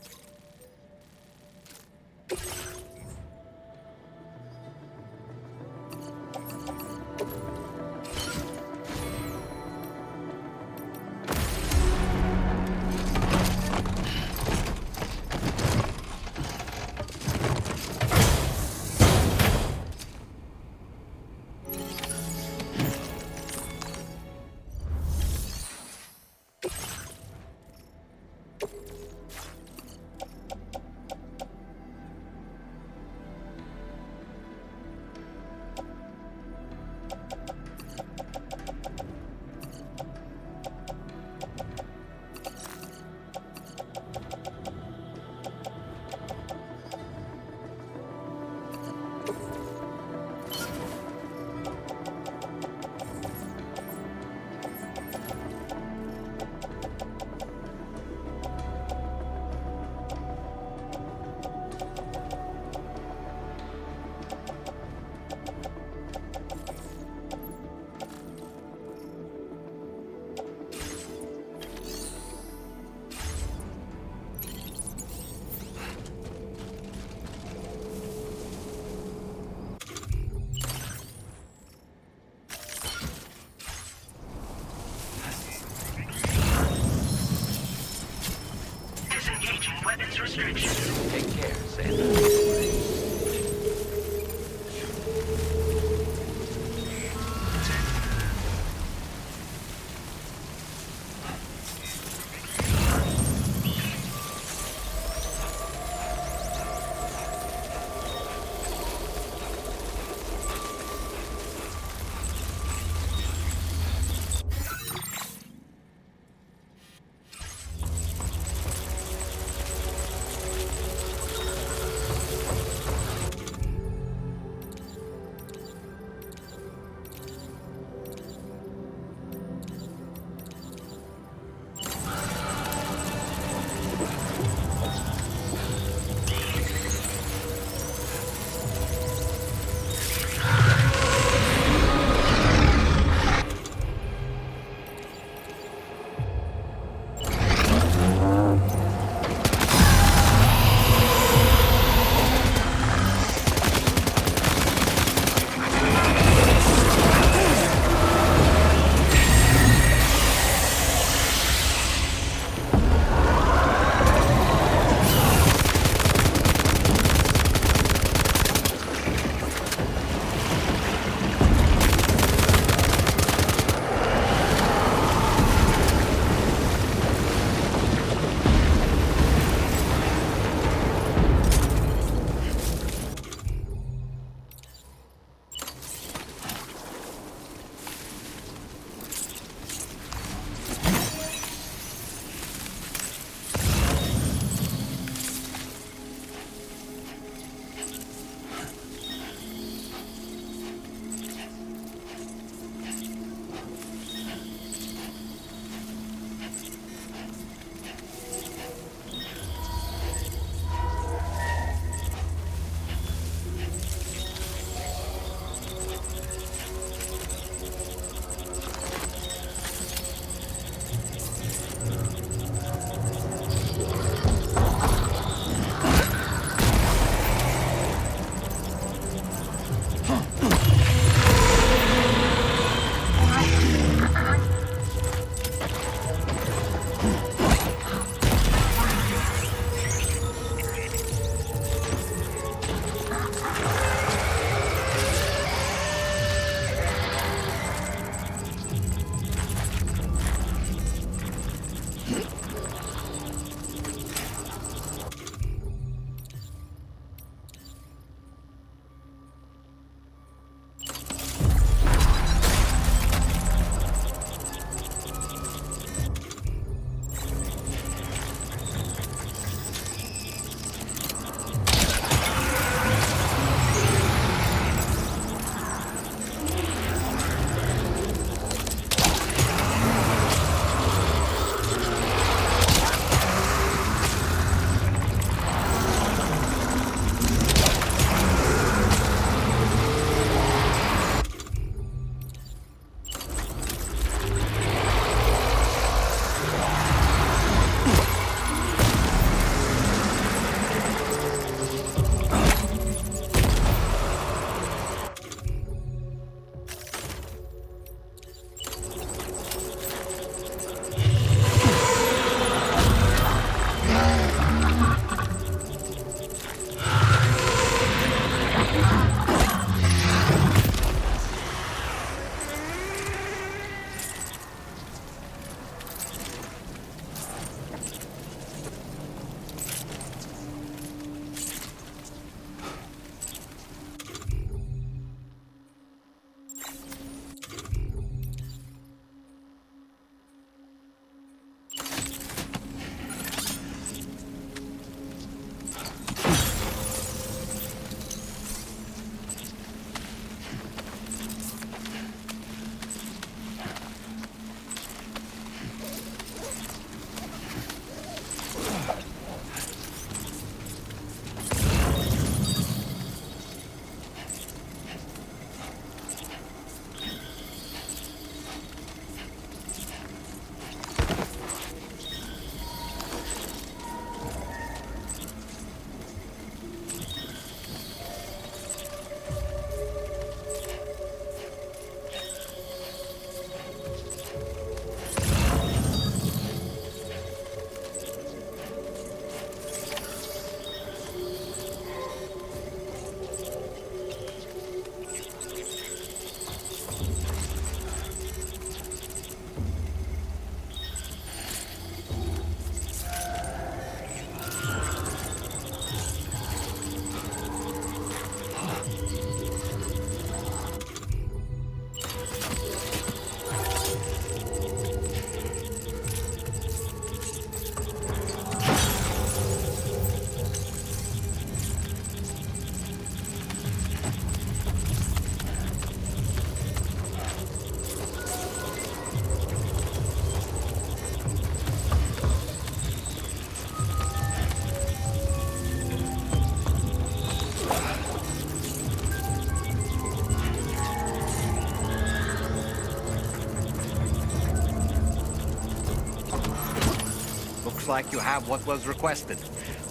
Looks like you have what was requested.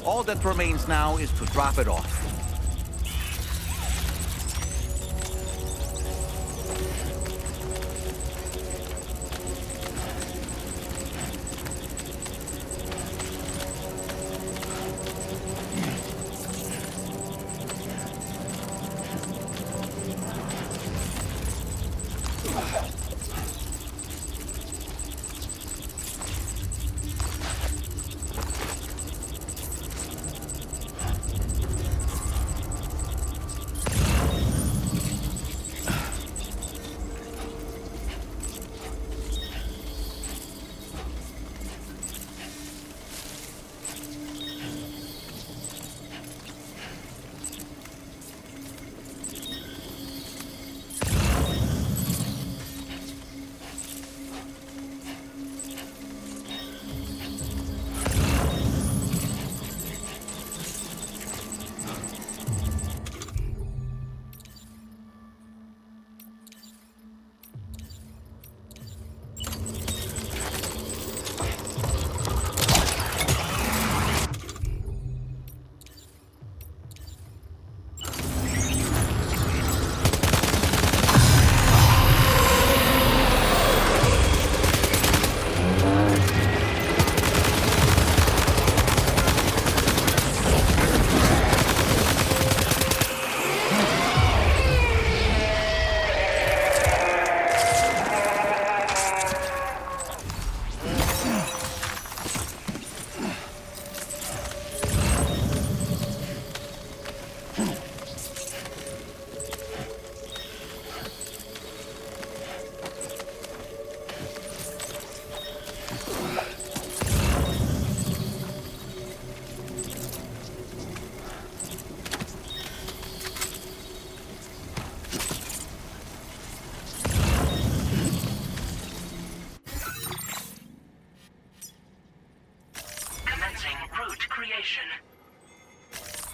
All that remains now is to drop it off.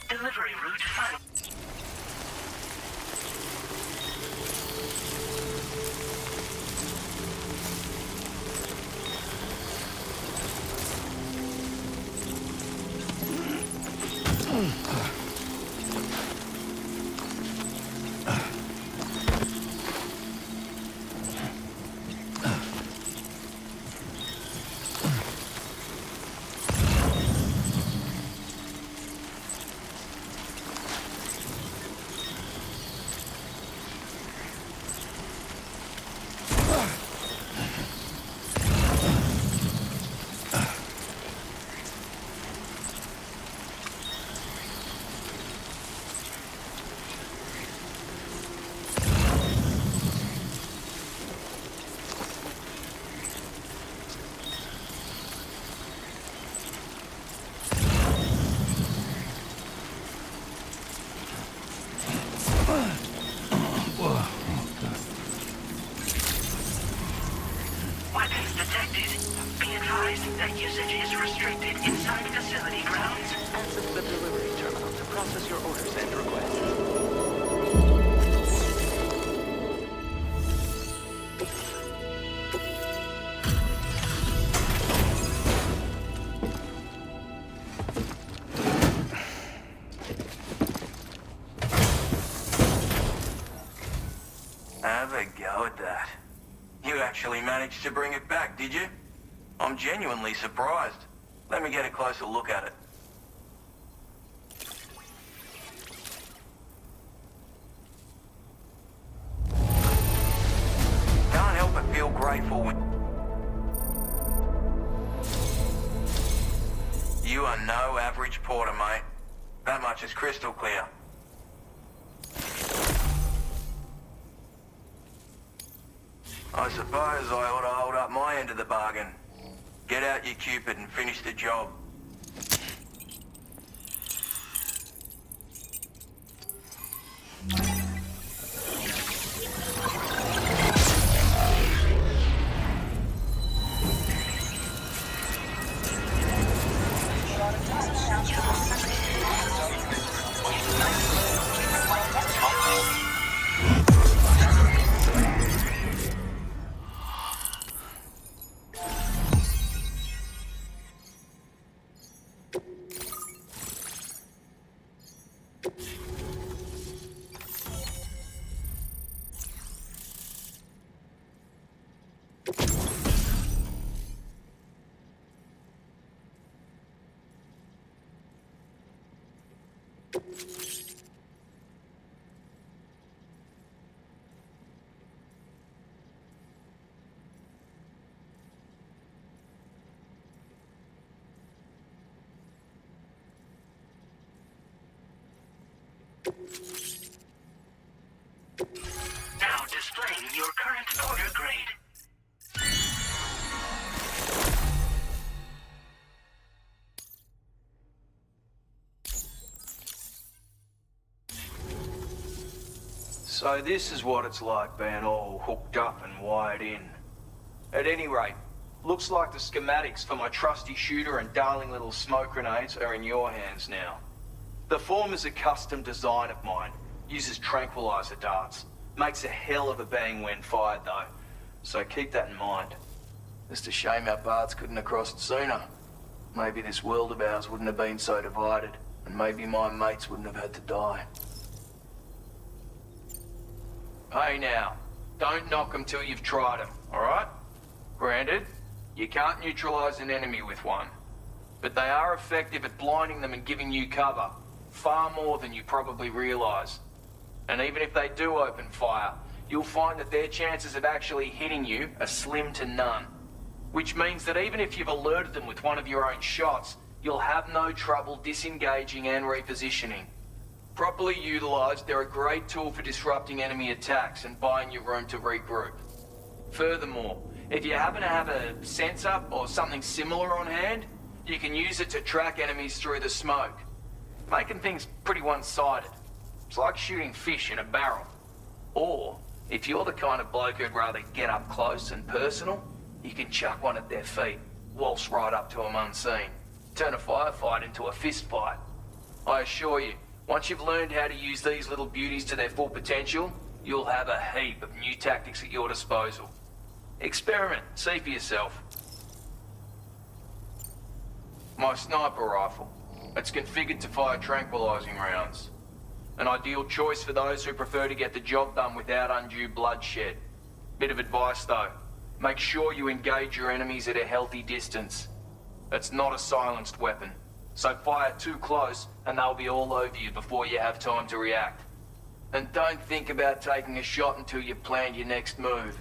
Delivery route found. Weapons detected. Be advised that usage is restricted inside facility grounds. Access the delivery terminal to process your orders and requests. Have a go at that. You actually managed to bring it back, did you? I'm genuinely surprised. Let me get a closer look at it. Can't help but feel grateful when... You are no average porter, mate. That much is crystal clear. I suppose I ought to hold up my end of the bargain. Get out your Cupid and finish the job. Now displaying your current order grade. So this is what it's like being all hooked up and wired in. At any rate, looks like the schematics for my trusty shooter and darling little smoke grenades are in your hands now. The form is a custom design of mine, uses tranquilizer darts. Makes a hell of a bang when fired though, so keep that in mind. Just a shame our paths couldn't have crossed sooner. Maybe this world of ours wouldn't have been so divided, and maybe my mates wouldn't have had to die. Hey now, don't knock them till you've tried them, alright? Granted, you can't neutralize an enemy with one, but they are effective at blinding them and giving you cover, far more than you probably realize. And even if they do open fire, you'll find that their chances of actually hitting you are slim to none. Which means that even if you've alerted them with one of your own shots, you'll have no trouble disengaging and repositioning. Properly utilized, they're a great tool for disrupting enemy attacks and buying you room to regroup. Furthermore, if you happen to have a sensor or something similar on hand, you can use it to track enemies through the smoke, making things pretty one-sided. It's like shooting fish in a barrel. Or, if you're the kind of bloke who'd rather get up close and personal, you can chuck one at their feet, waltz right up to them unseen, turn a firefight into a fist fight. I assure you, once you've learned how to use these little beauties to their full potential, you'll have a heap of new tactics at your disposal. Experiment, see for yourself. My sniper rifle. It's configured to fire tranquilizing rounds. An ideal choice for those who prefer to get the job done without undue bloodshed. Bit of advice though, make sure you engage your enemies at a healthy distance. It's not a silenced weapon, so fire too close and they'll be all over you before you have time to react. And don't think about taking a shot until you've planned your next move.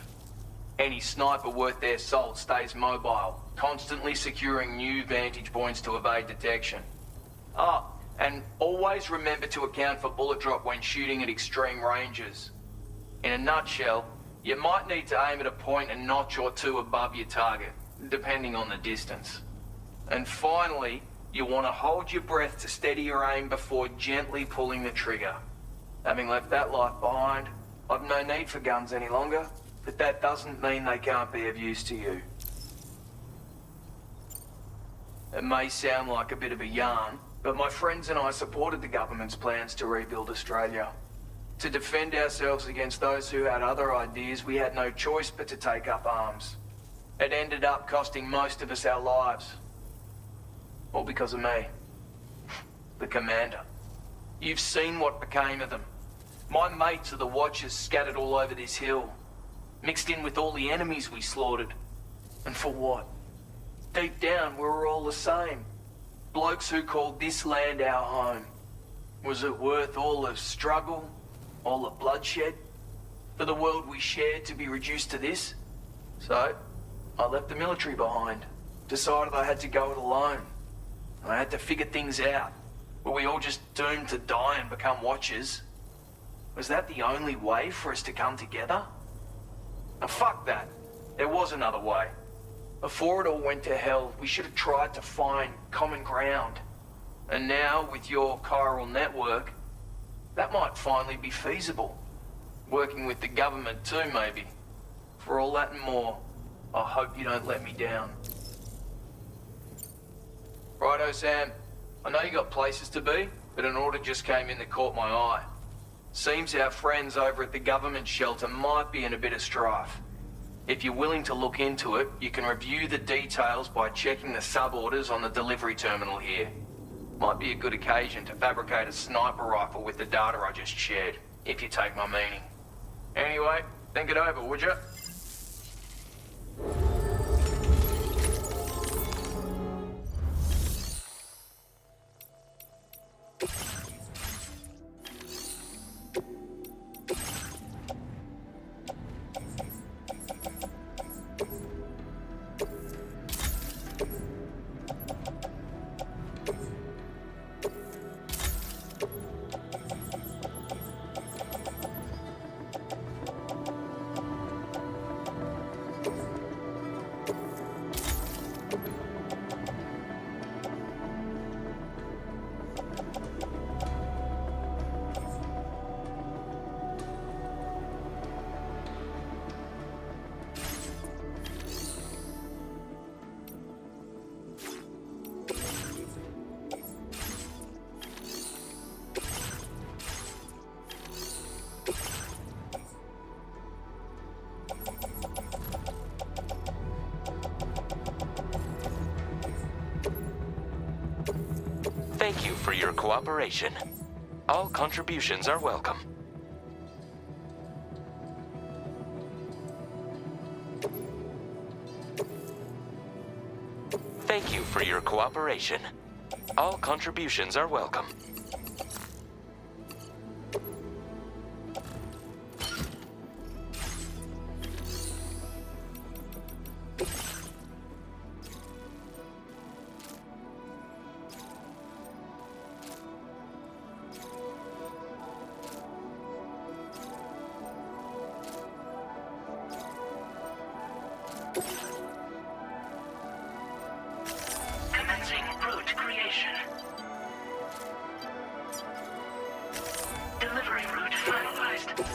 Any sniper worth their salt stays mobile, constantly securing new vantage points to evade detection. And always remember to account for bullet drop when shooting at extreme ranges. In a nutshell, you might need to aim at a point a notch or two above your target, depending on the distance. And finally, you want to hold your breath to steady your aim before gently pulling the trigger. Having left that life behind, I've no need for guns any longer, but that doesn't mean they can't be of use to you. It may sound like a bit of a yarn, but my friends and I supported the government's plans to rebuild Australia. To defend ourselves against those who had other ideas, we had no choice but to take up arms. It ended up costing most of us our lives. All because of me. The commander. You've seen what became of them. My mates are the Watchers scattered all over this hill, mixed in with all the enemies we slaughtered. And for what? Deep down, we were all the same. Blokes who called this land our home. Was it worth all the struggle, all the bloodshed, for the world we shared to be reduced to this? So, I left the military behind. Decided I had to go it alone. I had to figure things out. Were we all just doomed to die and become Watchers? Was that the only way for us to come together? Now fuck that. There was another way. Before it all went to hell, we should have tried to find common ground. And now, with your chiral network, that might finally be feasible. Working with the government too, maybe. For all that and more, I hope you don't let me down. Righto, Sam. I know you got places to be, but an order just came in that caught my eye. Seems our friends over at the government shelter might be in a bit of strife. If you're willing to look into it, you can review the details by checking the sub-orders on the delivery terminal here. Might be a good occasion to fabricate a sniper rifle with the data I just shared, if you take my meaning. Anyway, think it over, would you? Thank you for your cooperation. All contributions are welcome. Thank you for your cooperation. All contributions are welcome. Commencing route creation. Delivery route finalized.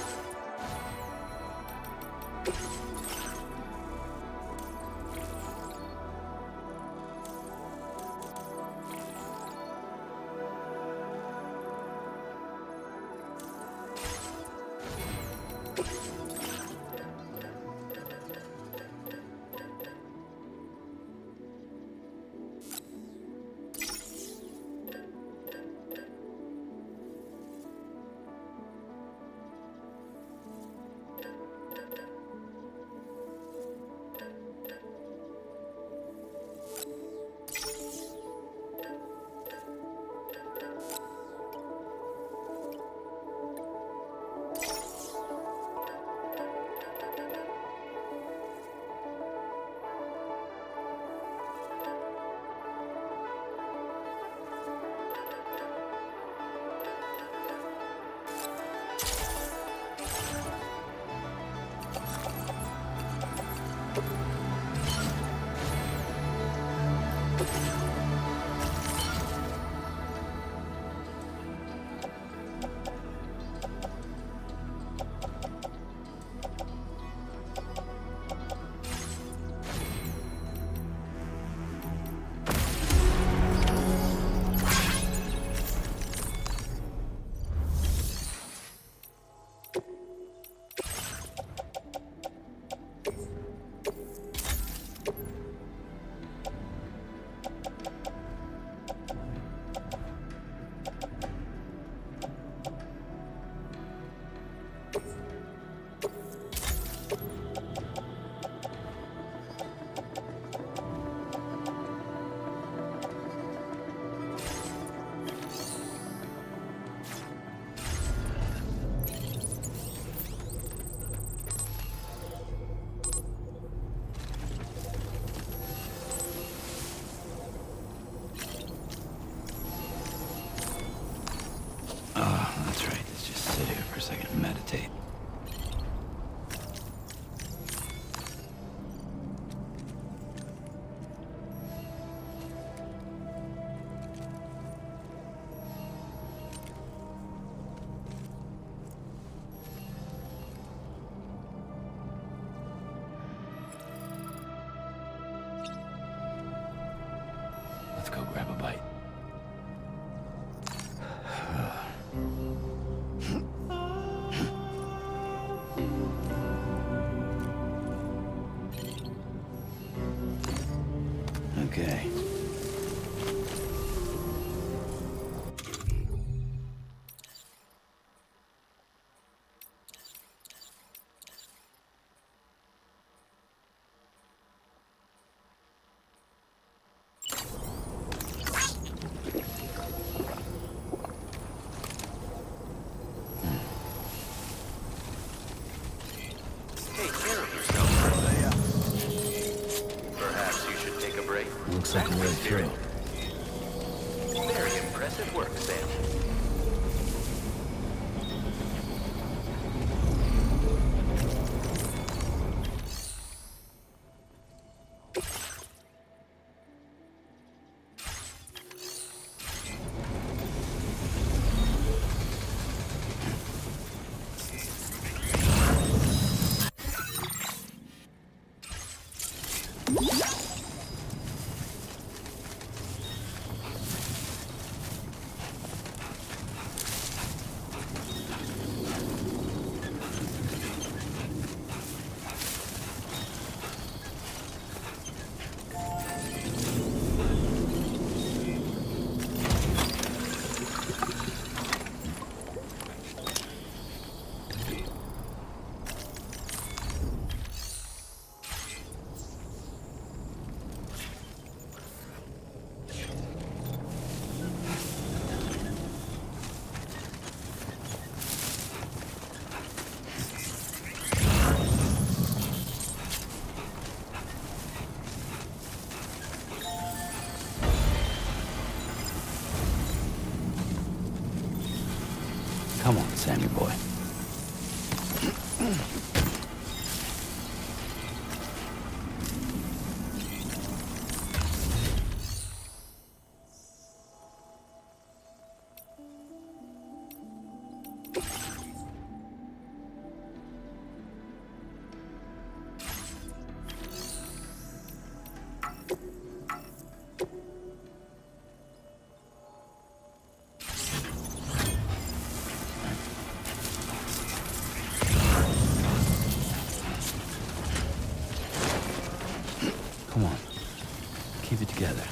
That's right. Let's just sit here for a second and meditate. Let's go grab a bite. Okay. Take care of yourself, Isaiah. Perhaps you should take a break. Looks like a way through. Very impressive work, Sam. Come on. Keep it together.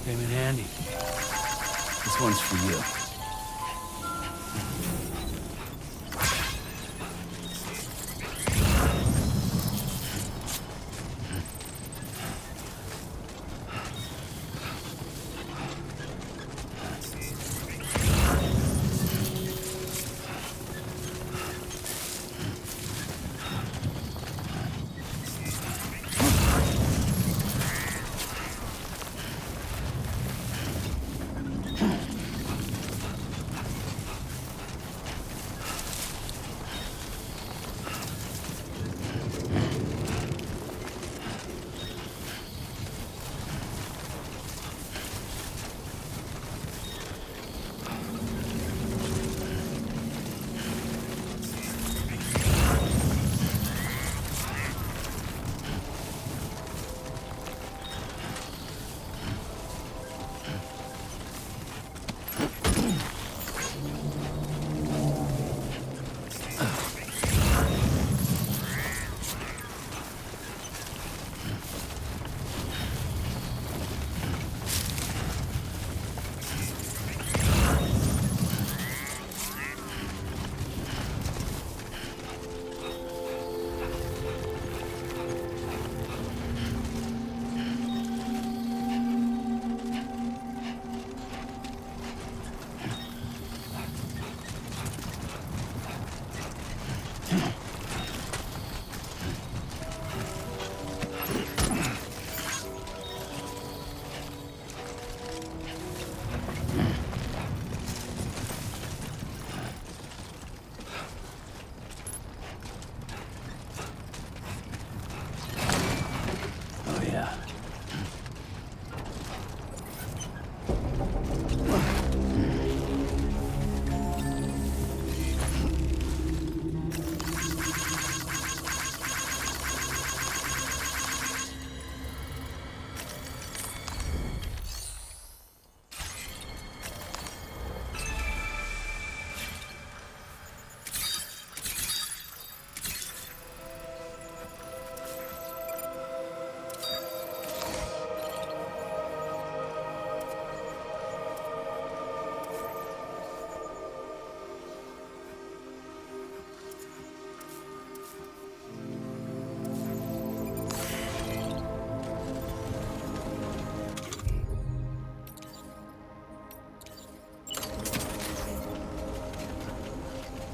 Came in handy. This one's for you.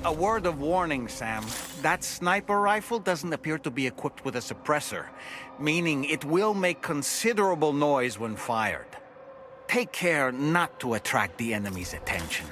A word of warning, Sam. That sniper rifle doesn't appear to be equipped with a suppressor, meaning it will make considerable noise when fired. Take care not to attract the enemy's attention.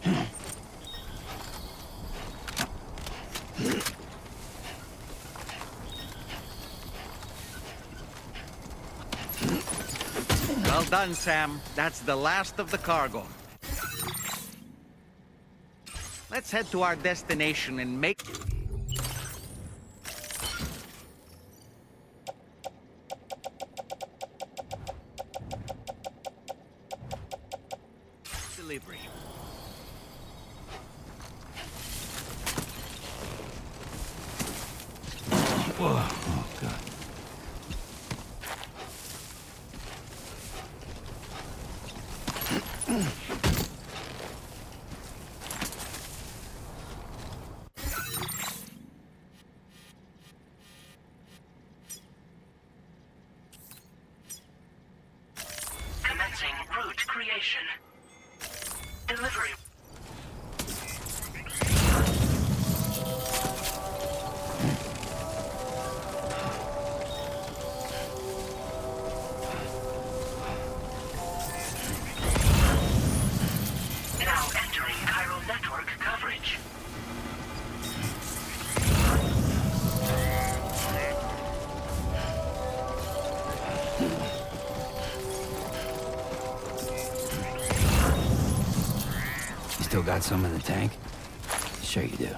Well done, Sam. That's the last of the cargo. Let's head to our destination and make... delivery. Whoa, oh God. Commencing route creation. Delivery. Now entering chiral network coverage. You still got some in the tank? Sure you do.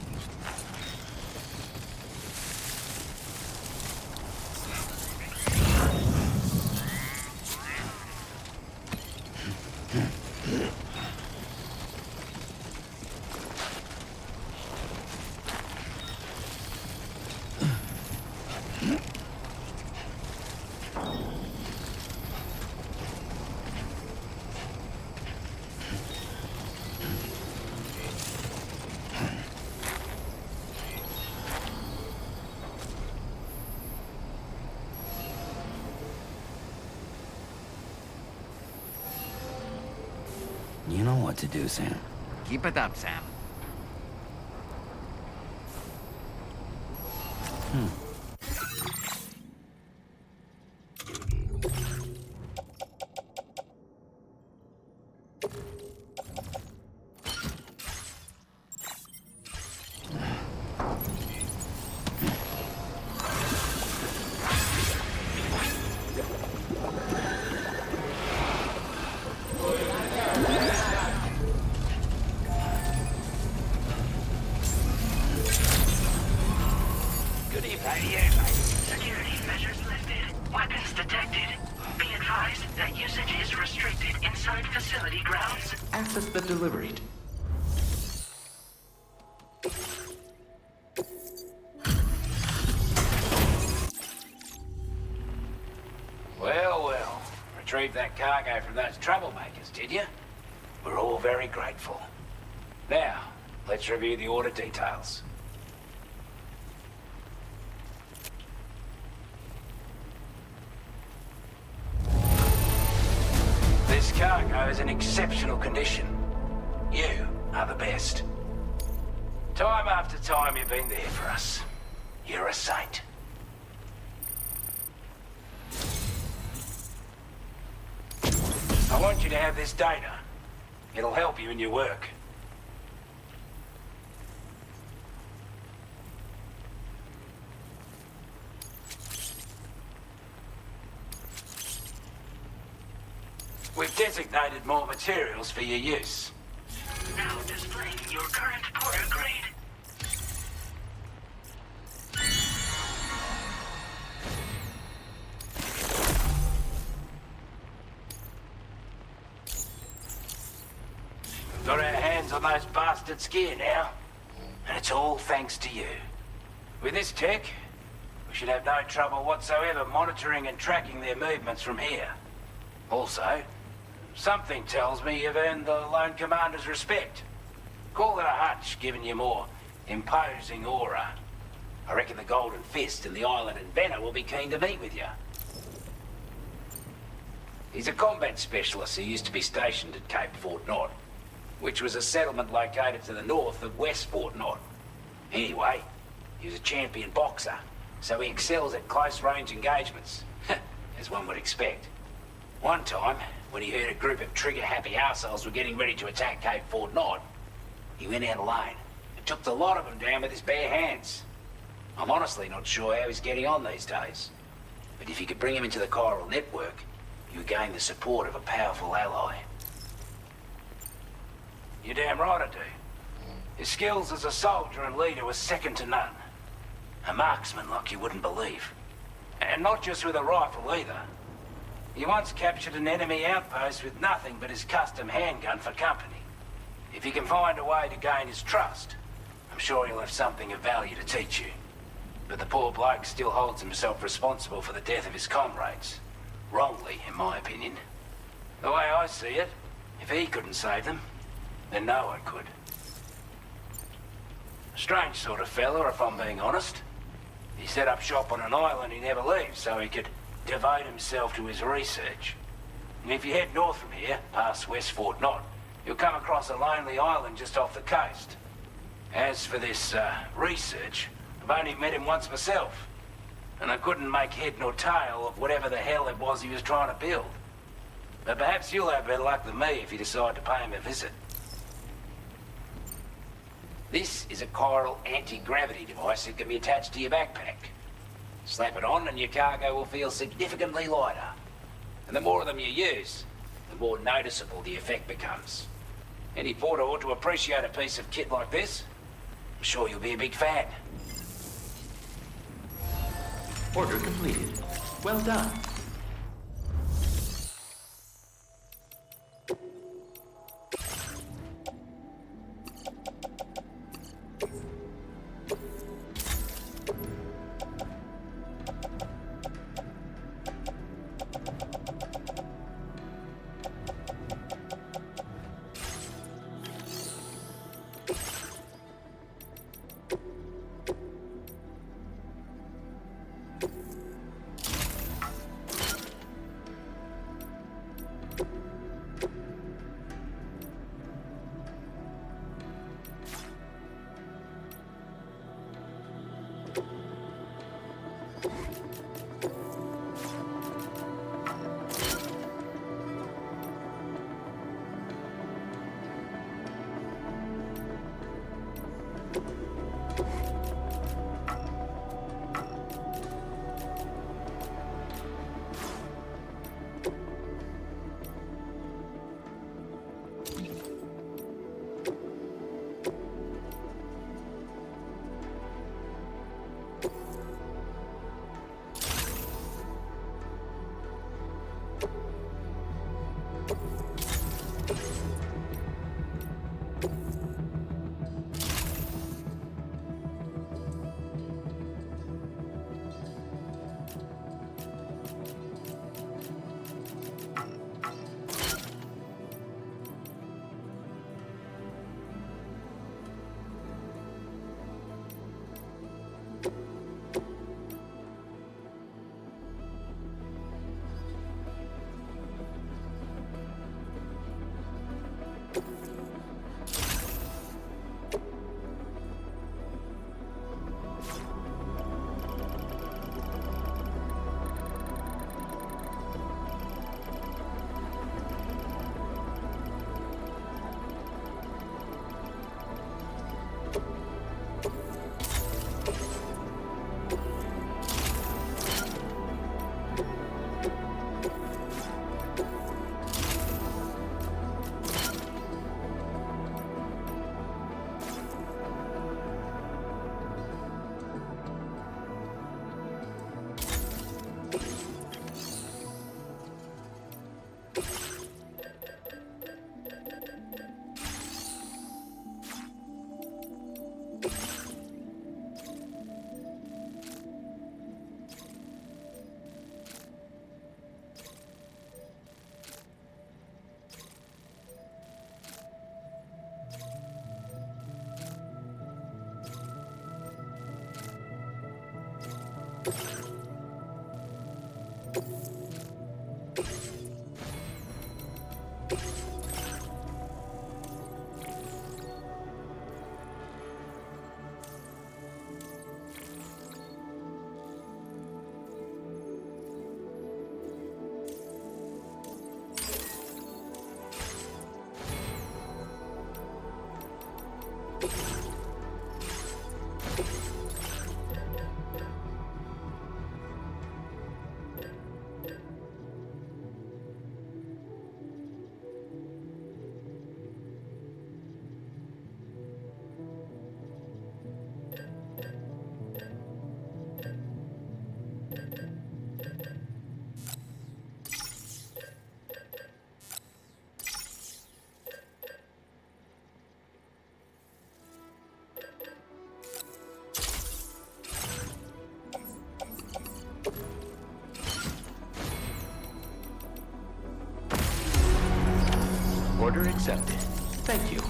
You know what to do, Sam. Keep it up, Sam. Good evening. Security measures lifted. Weapons detected. Be advised that usage is restricted inside facility grounds. Access the delivery. Well, well. Retrieved that cargo from those troublemakers, did you? We're all very grateful. Now, let's review the order details. This cargo is in exceptional condition. You are the best. Time after time you've been there for us. You're a saint. I want you to have this data. It'll help you in your work. We've designated more materials for your use. Now displaying your current porter grade. Got our hands on those bastards' gear now. And it's all thanks to you. With this tech, we should have no trouble whatsoever monitoring and tracking their movements from here. Also, something tells me you've earned the Lone Commander's respect. Call it a hunch, giving you more imposing aura. I reckon the Golden Fist and the Island Inventor will be keen to meet with you. He's a combat specialist who used to be stationed at Cape Fort Knot, which was a settlement located to the north of West Fort Knot. Anyway, he was a champion boxer, so he excels at close-range engagements, as one would expect. One time, when he heard a group of trigger-happy arseholes were getting ready to attack Cape Fort Knot, He went out alone and took the lot of them down with his bare hands. I'm honestly not sure how he's getting on these days. But if you could bring him into the chiral network, you gain the support of a powerful ally. You're damn right I do. His skills as a soldier and leader were second to none. A marksman like you wouldn't believe. And not just with a rifle either. He once captured an enemy outpost with nothing but his custom handgun for company. If you can find a way to gain his trust, I'm sure he'll have something of value to teach you. But the poor bloke still holds himself responsible for the death of his comrades. Wrongly, in my opinion. The way I see it, if he couldn't save them, then no one could. Strange sort of fella, if I'm being honest. He set up shop on an island he never leaves so he could devote himself to his research. And if you head north from here, past West Fort Knot, you'll come across a lonely island just off the coast. As for this, research, I've only met him once myself. And I couldn't make head nor tail of whatever the hell it was he was trying to build. But perhaps you'll have better luck than me if you decide to pay him a visit. This is a chiral anti-gravity device that can be attached to your backpack. Slap it on and your cargo will feel significantly lighter. And the more of them you use, the more noticeable the effect becomes. Any porter ought to appreciate a piece of kit like this. I'm sure you'll be a big fan. Order completed. Well done. accepted. Thank you.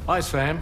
Hi, Sam.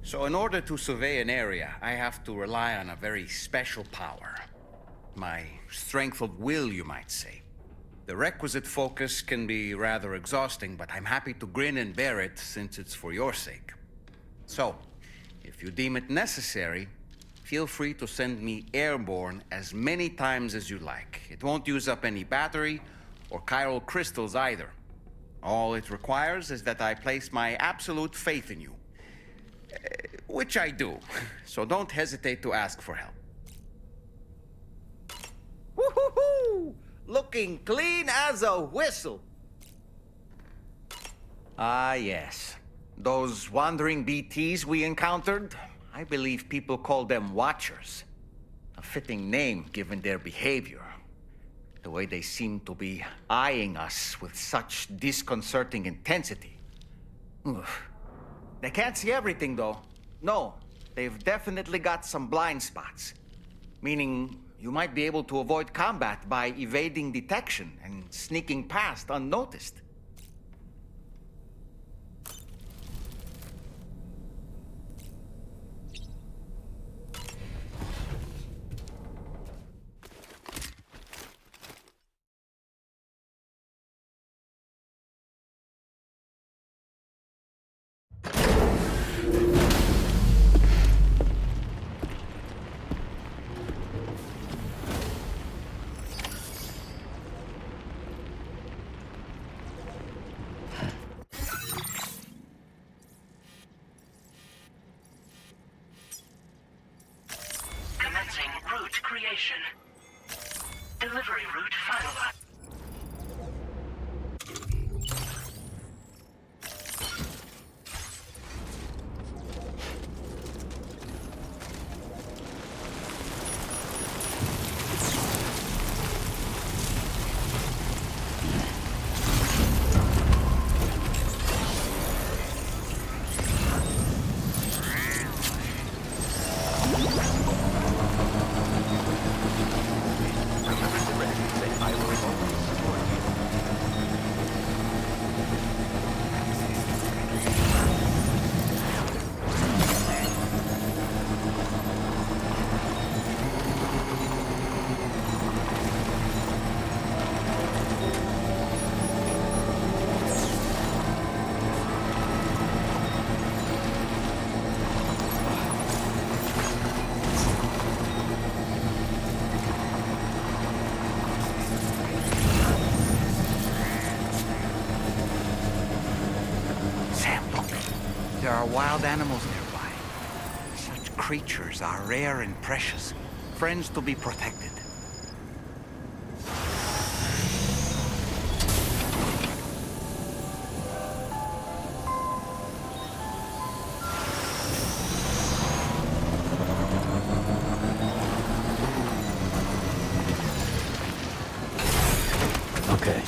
So in order to survey an area, I have to rely on a very special power. My strength of will, you might say. The requisite focus can be rather exhausting, but I'm happy to grin and bear it since it's for your sake. So, if you deem it necessary, feel free to send me airborne as many times as you like. It won't use up any battery or chiral crystals either. All it requires is that I place my absolute faith in you. Which I do, so don't hesitate to ask for help. Woo-hoo-hoo! Looking clean as a whistle. Ah, yes. Those wandering BTs we encountered, I believe people call them Watchers. A fitting name given their behavior. The way they seem to be eyeing us with such disconcerting intensity. Oof. They can't see everything, though. No, they've definitely got some blind spots. Meaning, you might be able to avoid combat by evading detection and sneaking past unnoticed. Commencing route creation. Delivery route finalized. wild animals nearby. Such creatures are rare and precious, friends to be protected. Okay.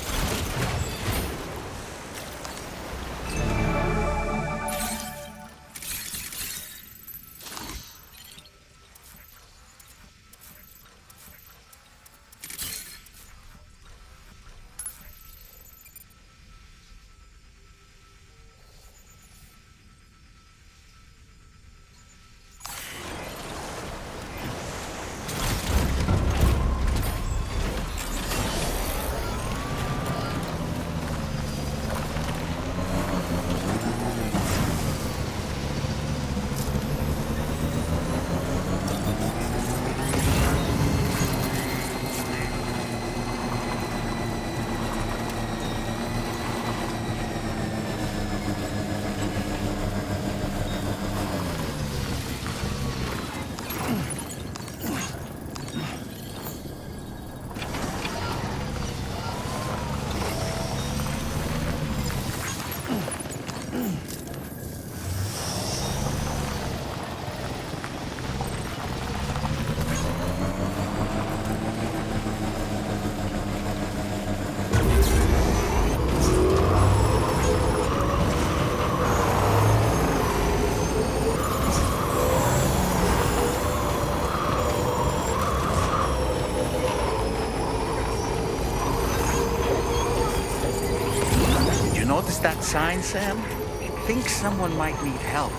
Notice that sign, Sam? It thinks someone might need help.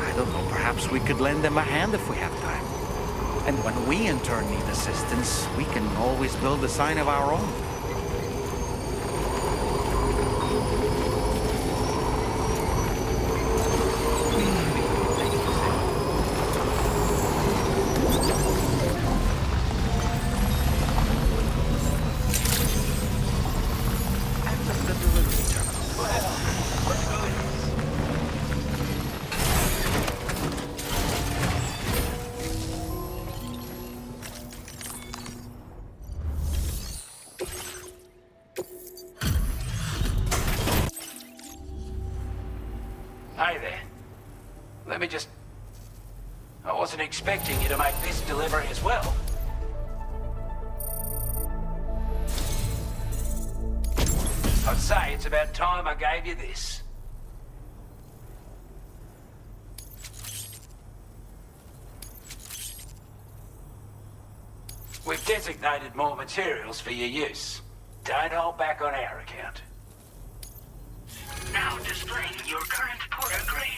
I don't know, perhaps we could lend them a hand if we have time. And when we in turn need assistance, we can always build a sign of our own. Hey there. Let me just... I wasn't expecting you to make this delivery as well. I'd say it's about time I gave you this. We've designated more materials for your use. Don't hold back on our account. Now displaying your current porter grade.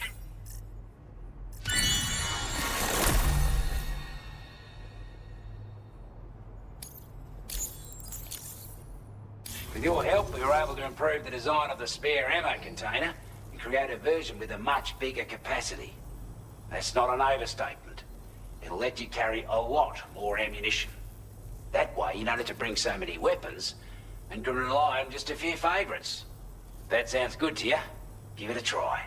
With your help, we were able to improve the design of the spare ammo container and create a version with a much bigger capacity. That's not an overstatement. It'll let you carry a lot more ammunition. That way, you don't have to bring so many weapons and can rely on just a few favorites. That sounds good to you? Give it a try.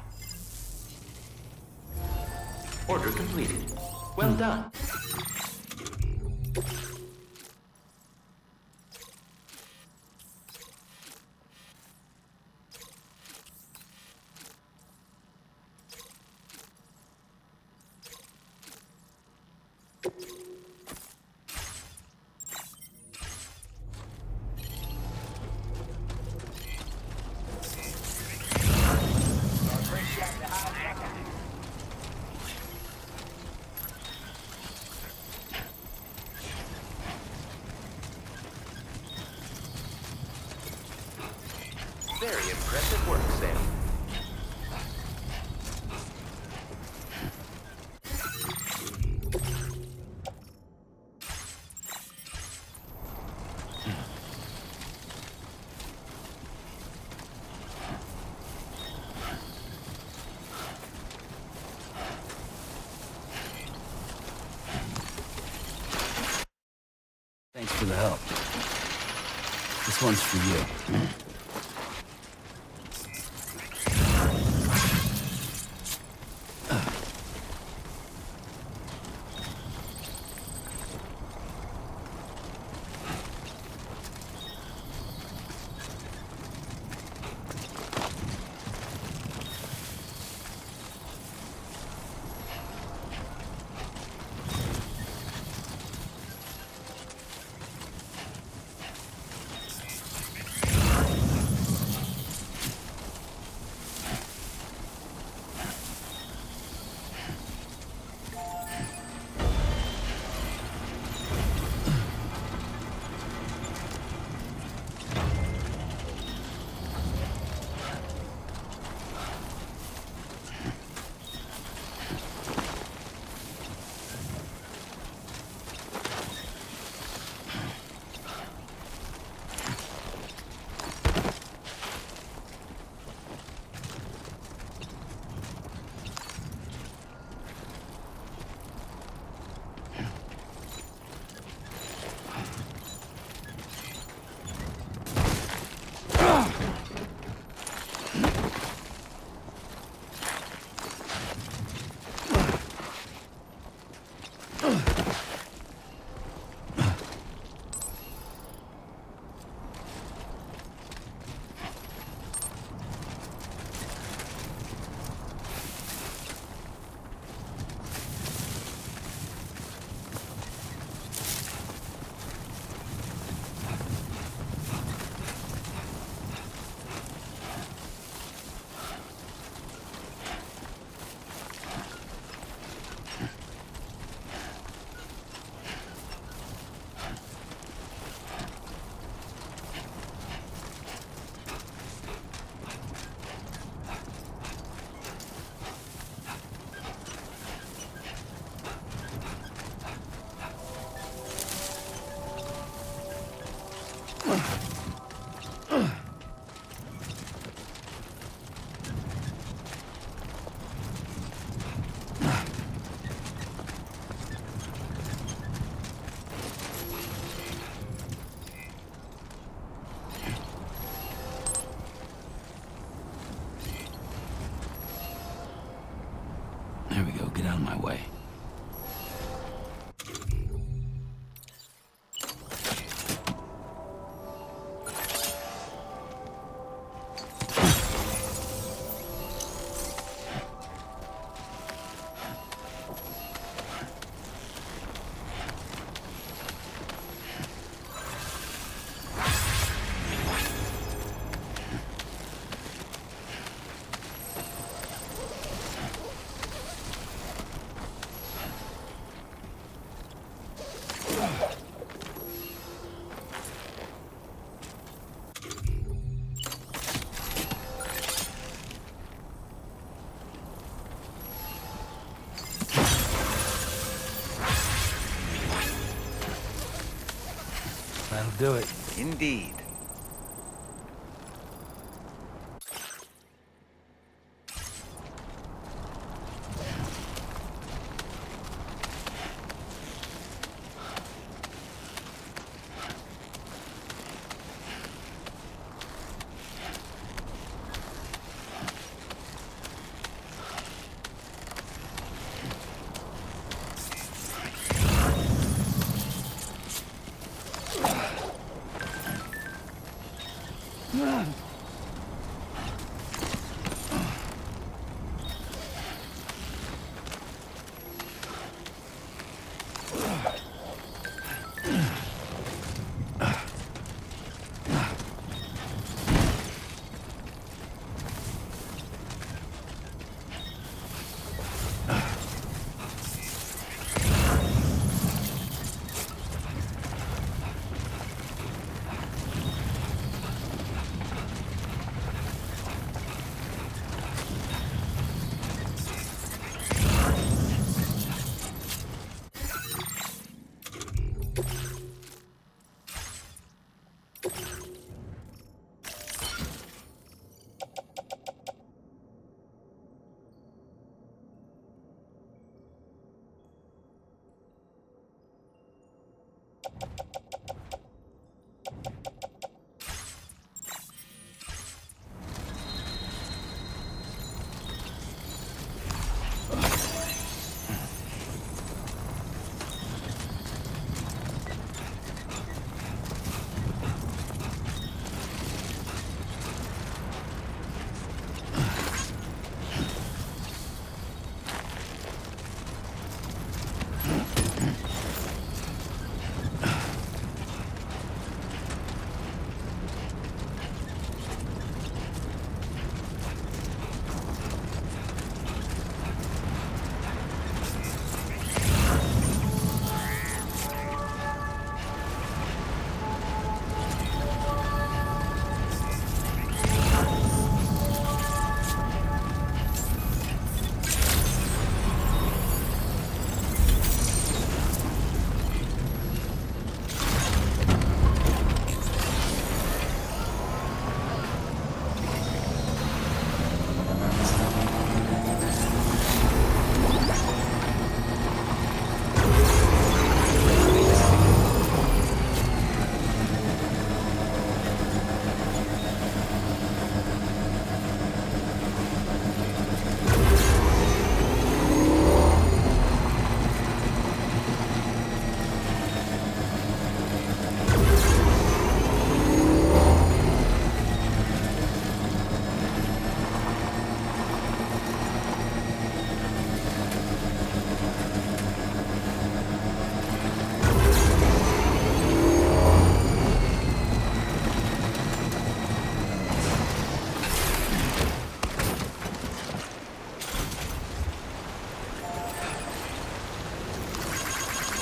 Order completed. Well done. Very impressive work, Sam. Thanks for the help. This one's for you. That'll do it. Indeed.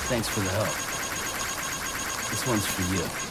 Thanks for the help. This one's for you.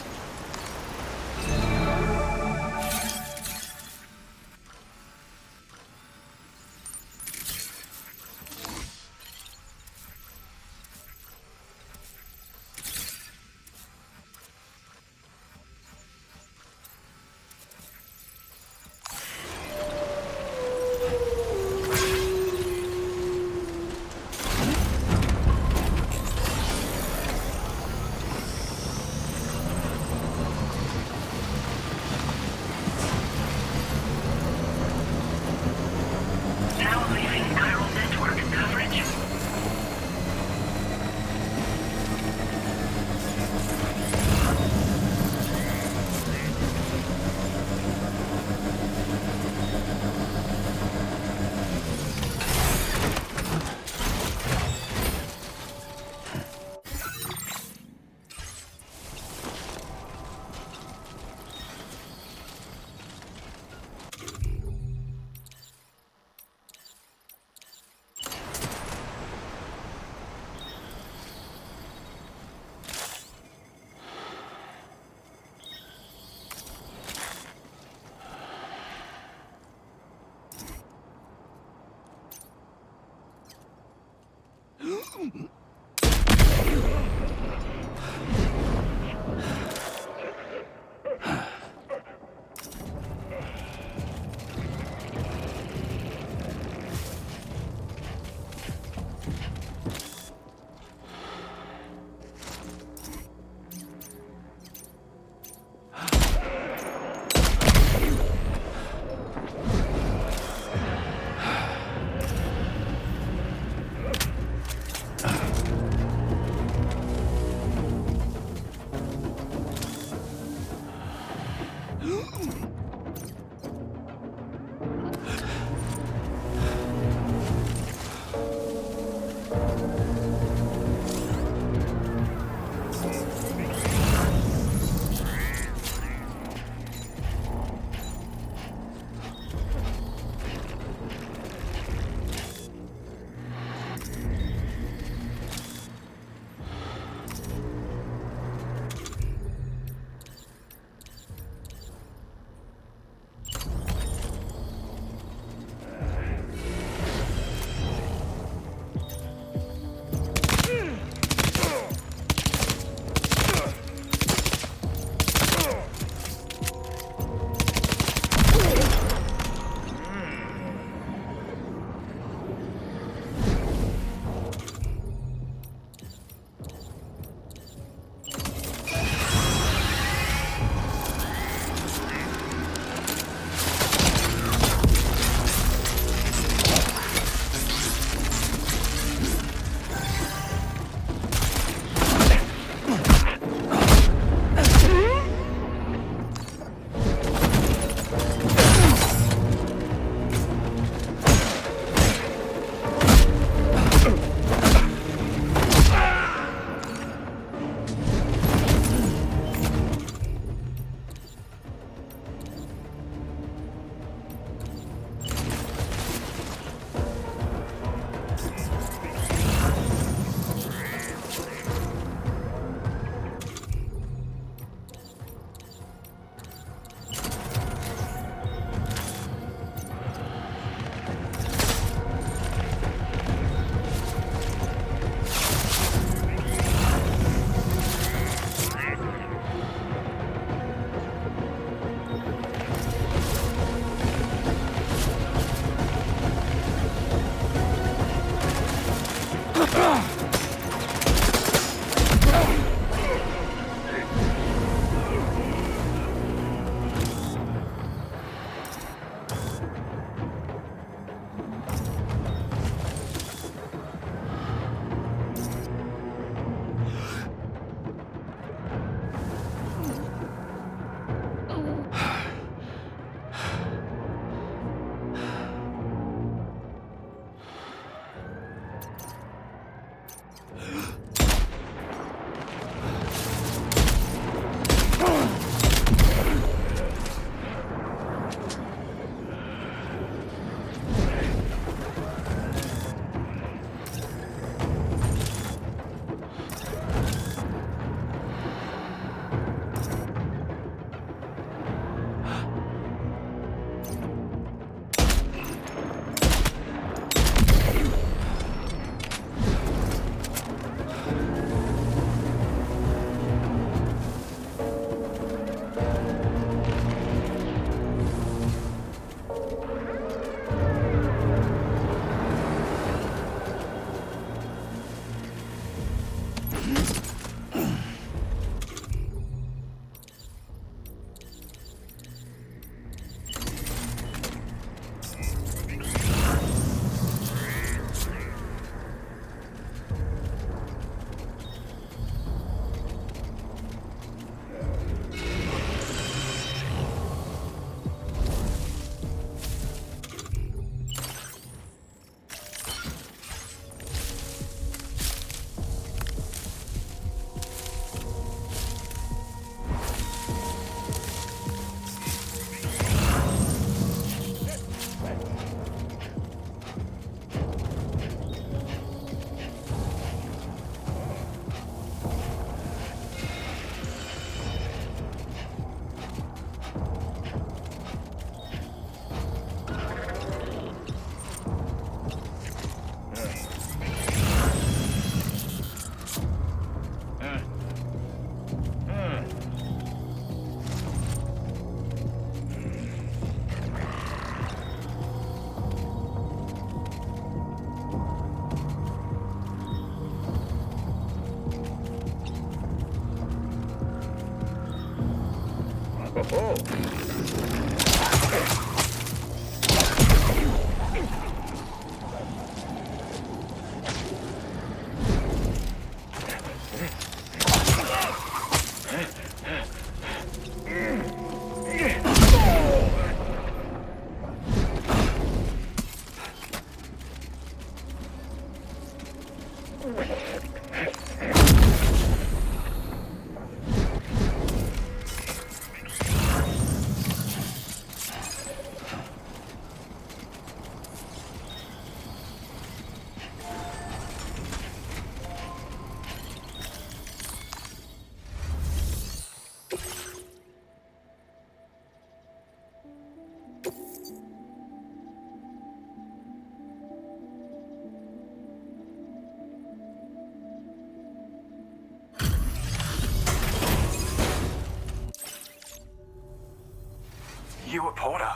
You a Porter?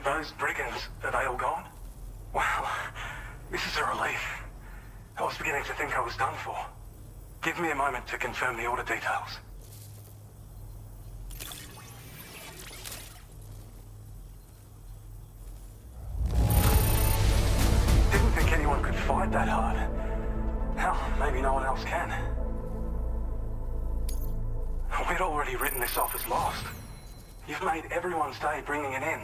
Those brigands, are they all gone? Well, this is a relief. I was beginning to think I was done for. Give me a moment to confirm the order details. Didn't think anyone could fight that hard. Hell, maybe no one else can. We'd already written this off as lost. You've made everyone's day bringing it in.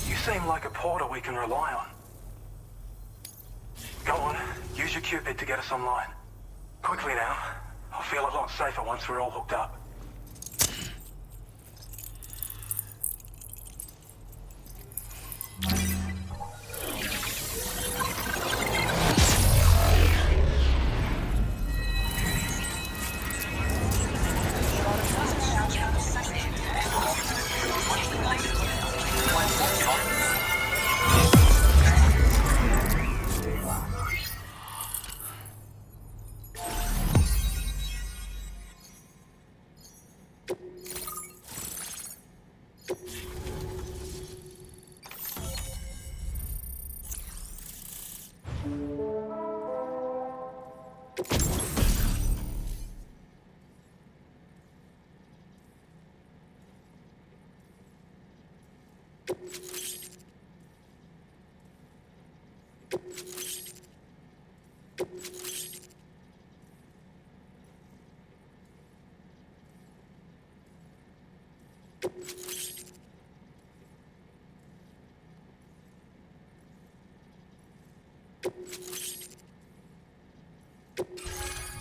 You seem like a porter we can rely on. Go on, use your Cupid to get us online. Quickly now. I'll feel a lot safer once we're all hooked up.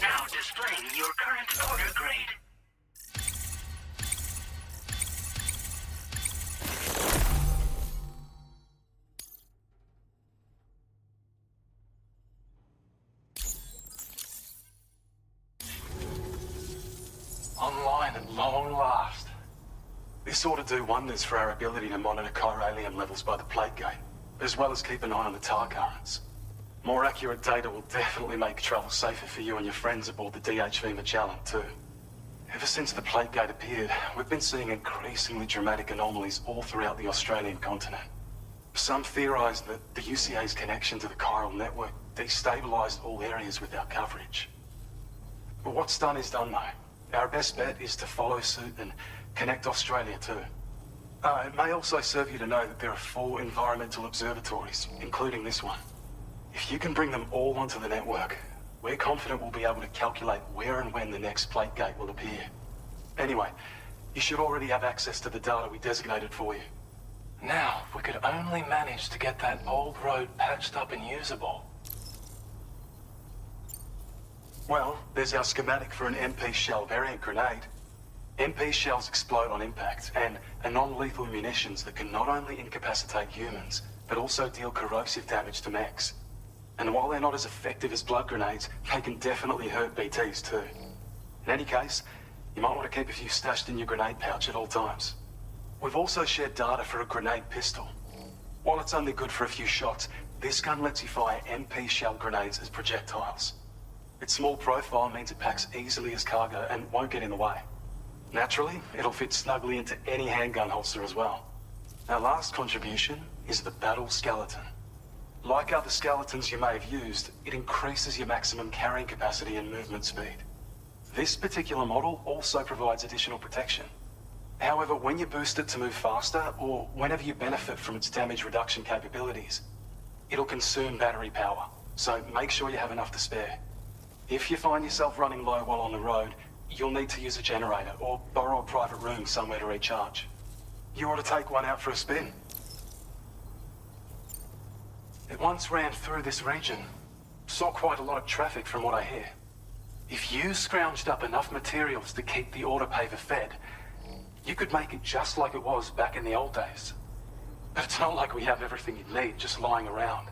Now displaying your current order grade. Online at long last. This ought to do wonders for our ability to monitor chiralium levels by the plate gate, as well as keep an eye on the tar currents. More accurate data will definitely make travel safer for you and your friends aboard the DHV Magellan, too. Ever since the plate gate appeared, we've been seeing increasingly dramatic anomalies all throughout the Australian continent. Some theorize that the UCA's connection to the chiral network destabilized all areas with our coverage. But what's done is done, though. Our best bet is to follow suit and connect Australia too. It may also serve you to know that there are 4 environmental observatories, including this one. If you can bring them all onto the network, we're confident we'll be able to calculate where and when the next plate gate will appear. Anyway, you should already have access to the data we designated for you. Now, if we could only manage to get that old road patched up and usable. Well, there's our schematic for an MP shell variant grenade. MP shells explode on impact and are non-lethal munitions that can not only incapacitate humans, but also deal corrosive damage to mechs. And while they're not as effective as blood grenades, they can definitely hurt BTs too. In any case, you might want to keep a few stashed in your grenade pouch at all times. We've also shared data for a grenade pistol. While it's only good for a few shots, this gun lets you fire MP shell grenades as projectiles. Its small profile means it packs easily as cargo and won't get in the way. Naturally, it'll fit snugly into any handgun holster as well. Our last contribution is the Battle Skeleton. Like other skeletons you may have used, it increases your maximum carrying capacity and movement speed. This particular model also provides additional protection. However, when you boost it to move faster, or whenever you benefit from its damage reduction capabilities, it'll consume battery power, so make sure you have enough to spare. If you find yourself running low while on the road, you'll need to use a generator or borrow a private room somewhere to recharge. You ought to take one out for a spin. It once ran through this region. Saw quite a lot of traffic from what I hear. If you scrounged up enough materials to keep the autopaver fed, you could make it just like it was back in the old days. But it's not like we have everything you need just lying around.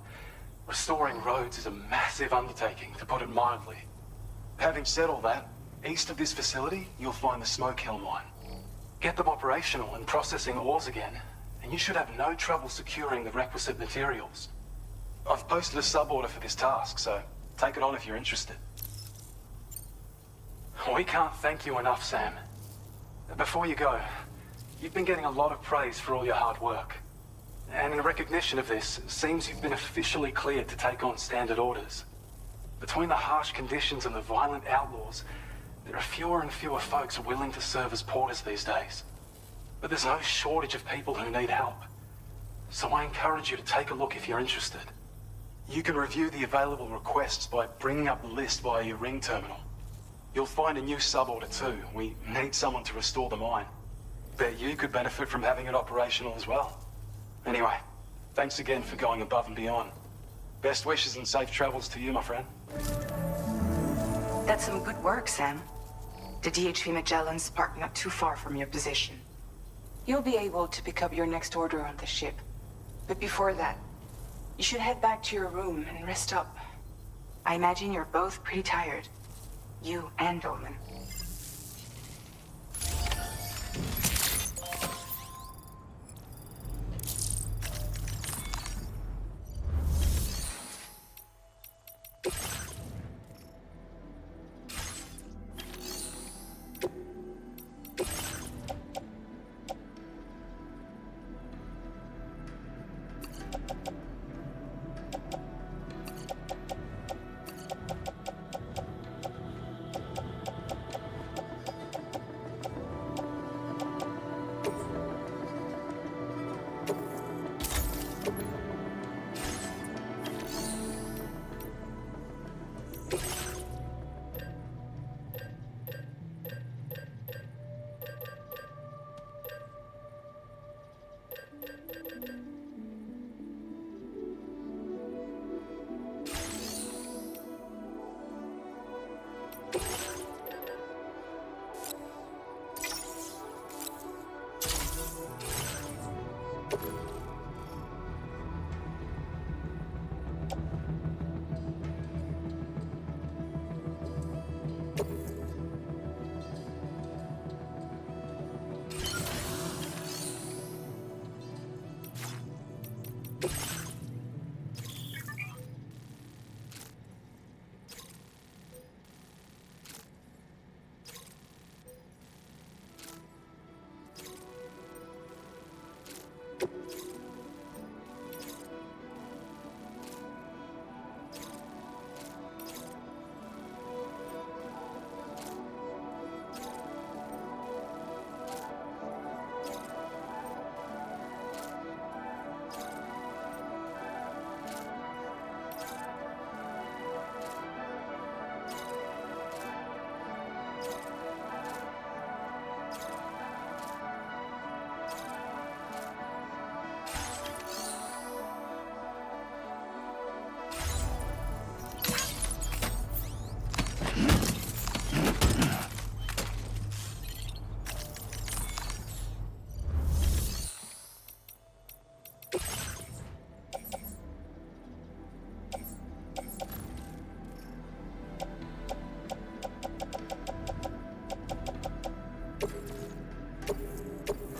Restoring roads is a massive undertaking, to put it mildly. Having said all that, east of this facility, you'll find the Smoke Hill mine. Get them operational and processing ores again, and you should have no trouble securing the requisite materials. I've posted a sub-order for this task, so take it on if you're interested. We can't thank you enough, Sam. Before you go, you've been getting a lot of praise for all your hard work. And in recognition of this, it seems you've been officially cleared to take on standard orders. Between the harsh conditions and the violent outlaws, there are fewer and fewer folks willing to serve as porters these days. But there's no shortage of people who need help. So I encourage you to take a look if you're interested. You can review the available requests by bringing up the list via your ring terminal. You'll find a new sub-order too. We need someone to restore the mine. Bet you could benefit from having it operational as well. Anyway, thanks again for going above and beyond. Best wishes and safe travels to you, my friend. That's some good work, Sam. The DHV Magellan's parked not too far from your position. You'll be able to pick up your next order on the ship. But before that, you should head back to your room and rest up. I imagine you're both pretty tired. You and Dolman.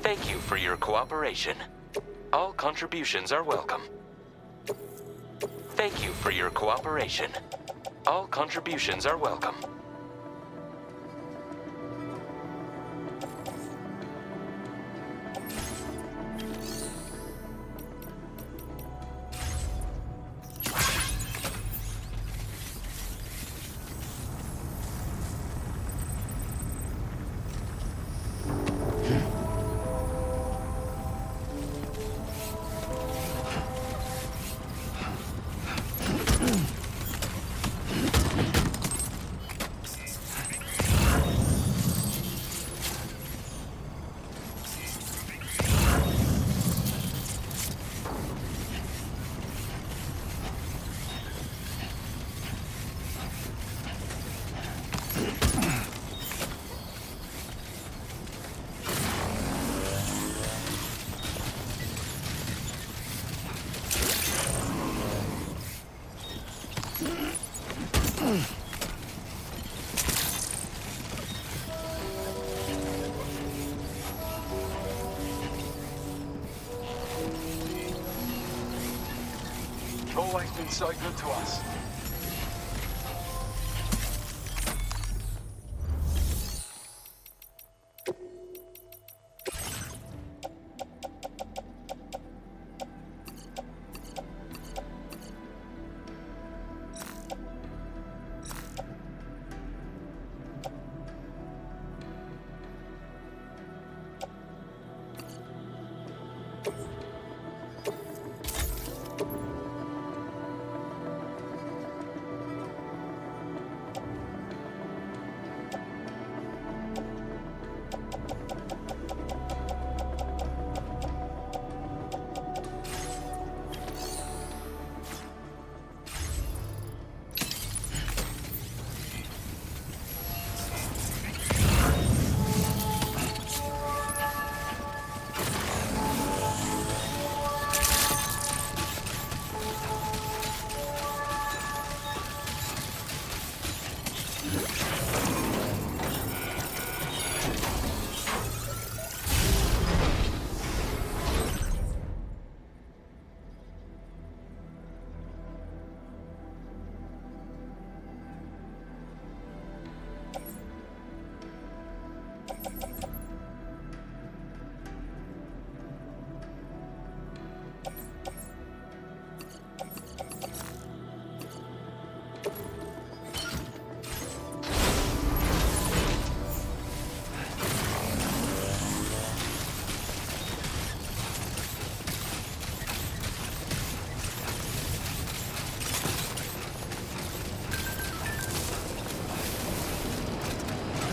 Thank you for your cooperation. All contributions are welcome. Thank you for your cooperation. All contributions are welcome. Always been so good to us.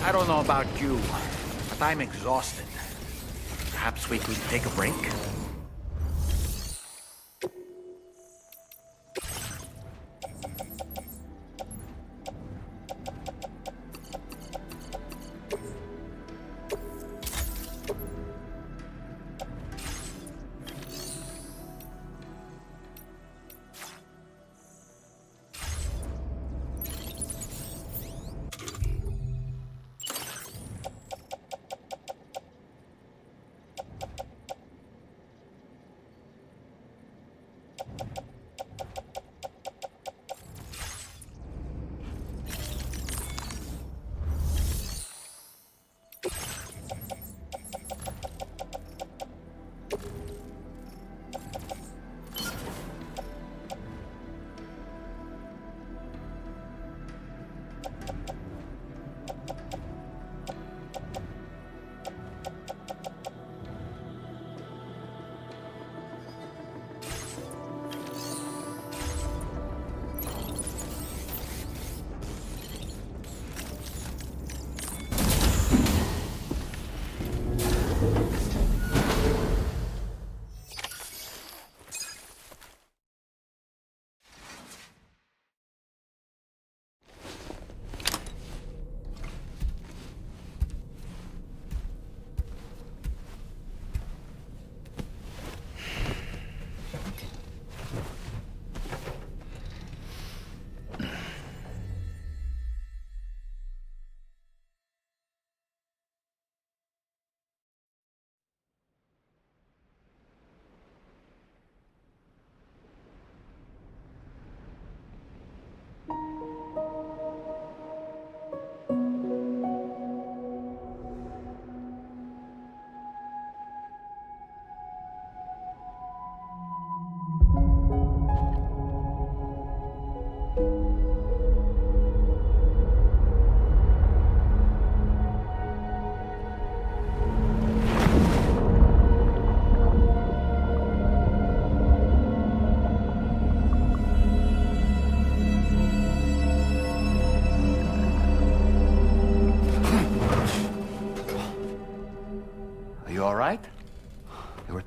I don't know about you, but I'm exhausted. Perhaps we could take a break?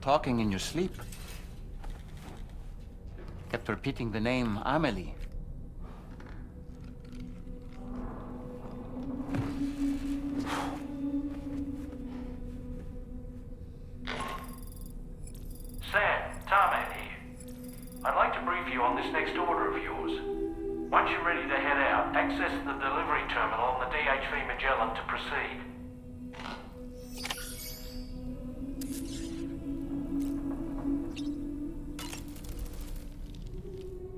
talking in your sleep. Kept repeating the name Amelie. Sam, Tarman here. I'd like to brief you on this next order of yours. Once you're ready to head out, access the delivery terminal on the DHV Magellan to proceed.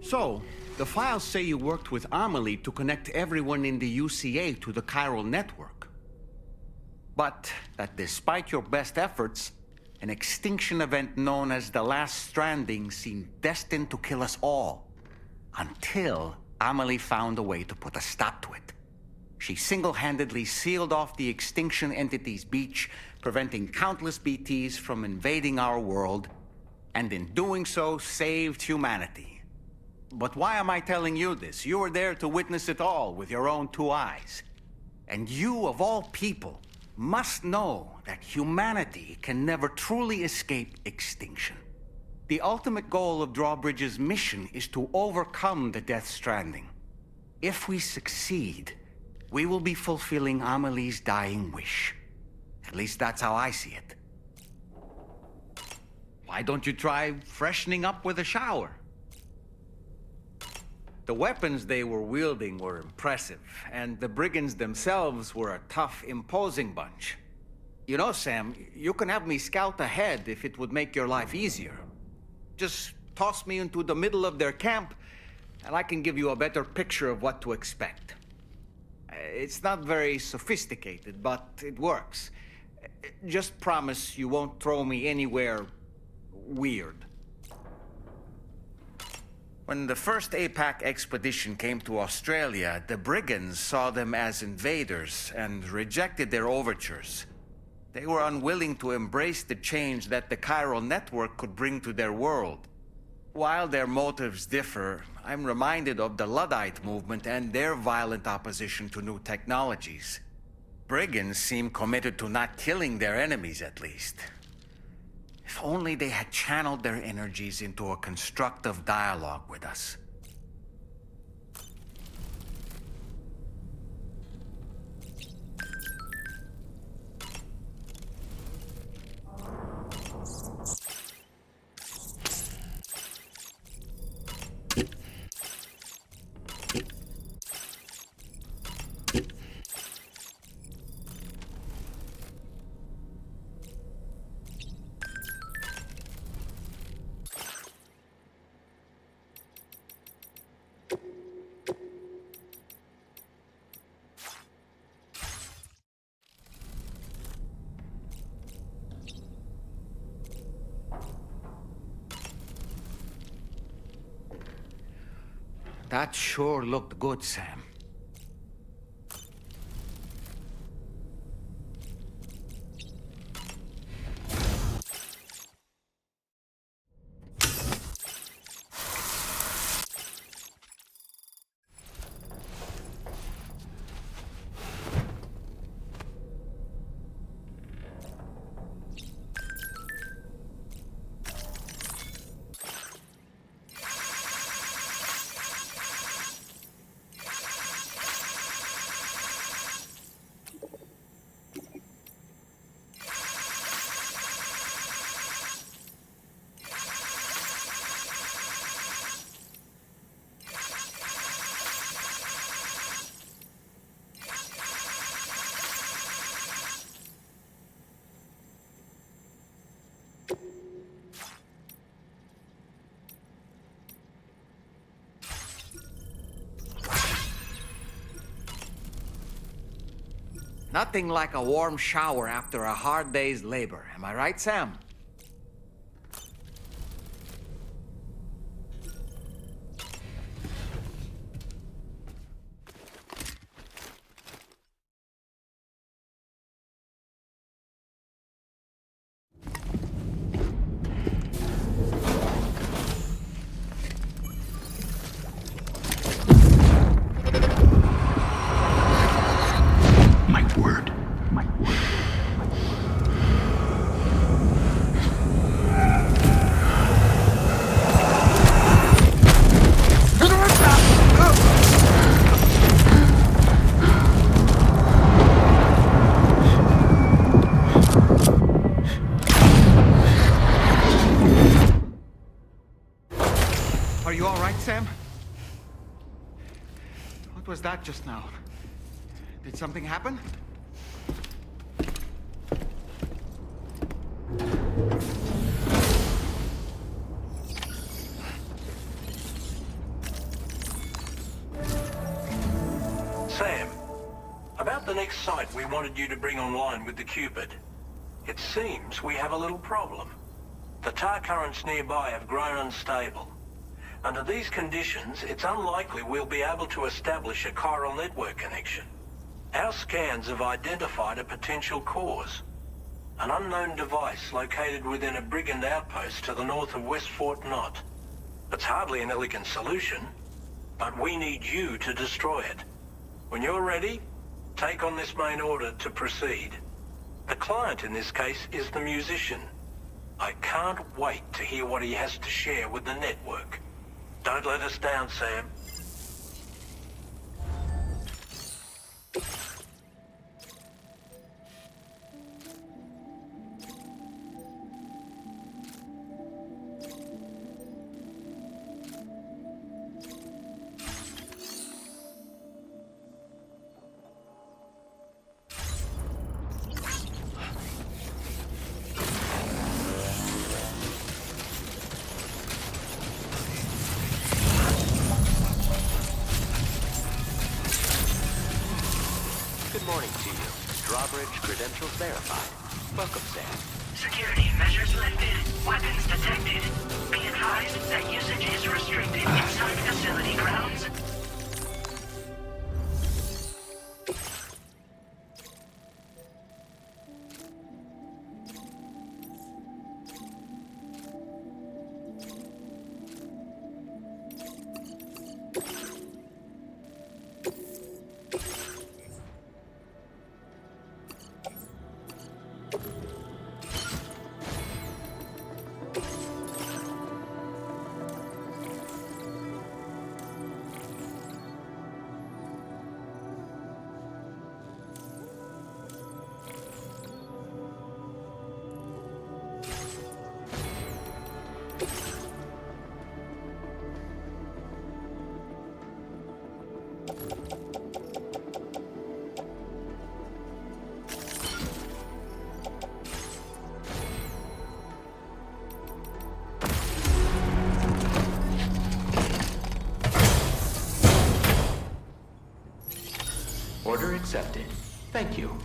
So, the files say you worked with Amelie to connect everyone in the UCA to the chiral network. But that despite your best efforts, an extinction event known as the Last Stranding seemed destined to kill us all. Until Amelie found a way to put a stop to it. She single-handedly sealed off the extinction entity's beach, preventing countless BTs from invading our world, and in doing so, saved humanity. But why am I telling you this? You were there to witness it all with your own two eyes. And you, of all people, must know that humanity can never truly escape extinction. The ultimate goal of Drawbridge's mission is to overcome the Death Stranding. If we succeed, we will be fulfilling Amelie's dying wish. At least that's how I see it. Why don't you try freshening up with a shower? The weapons they were wielding were impressive, and the brigands themselves were a tough, imposing bunch. You know, Sam, you can have me scout ahead if it would make your life easier. Just toss me into the middle of their camp, and I can give you a better picture of what to expect. It's not very sophisticated, but it works. Just promise you won't throw me anywhere weird. When the first APAC expedition came to Australia, the brigands saw them as invaders and rejected their overtures. They were unwilling to embrace the change that the chiral network could bring to their world. While their motives differ, I'm reminded of the Luddite movement and their violent opposition to new technologies. Brigands seem committed to not killing their enemies, at least. If only they had channeled their energies into a constructive dialogue with us. That sure looked good, Sam. Nothing like a warm shower after a hard day's labor. Am I right, Sam? What was that just now? Did something happen? Sam, about the next site we wanted you to bring online with the Cupid. It seems we have a little problem. The tar currents nearby have grown unstable. Under these conditions, it's unlikely we'll be able to establish a chiral network connection. Our scans have identified a potential cause. An unknown device located within a brigand outpost to the north of West Fort Knot. It's hardly an elegant solution, but we need you to destroy it. When you're ready, take on this main order to proceed. The client in this case is the musician. I can't wait to hear what he has to share with the network. Don't let us down, Sam. Good morning to you. Drawbridge credentials verified. Welcome, Sam. Security measures lifted. Weapons detected. Be advised that usage is restricted inside facility grounds. Order accepted. Thank you.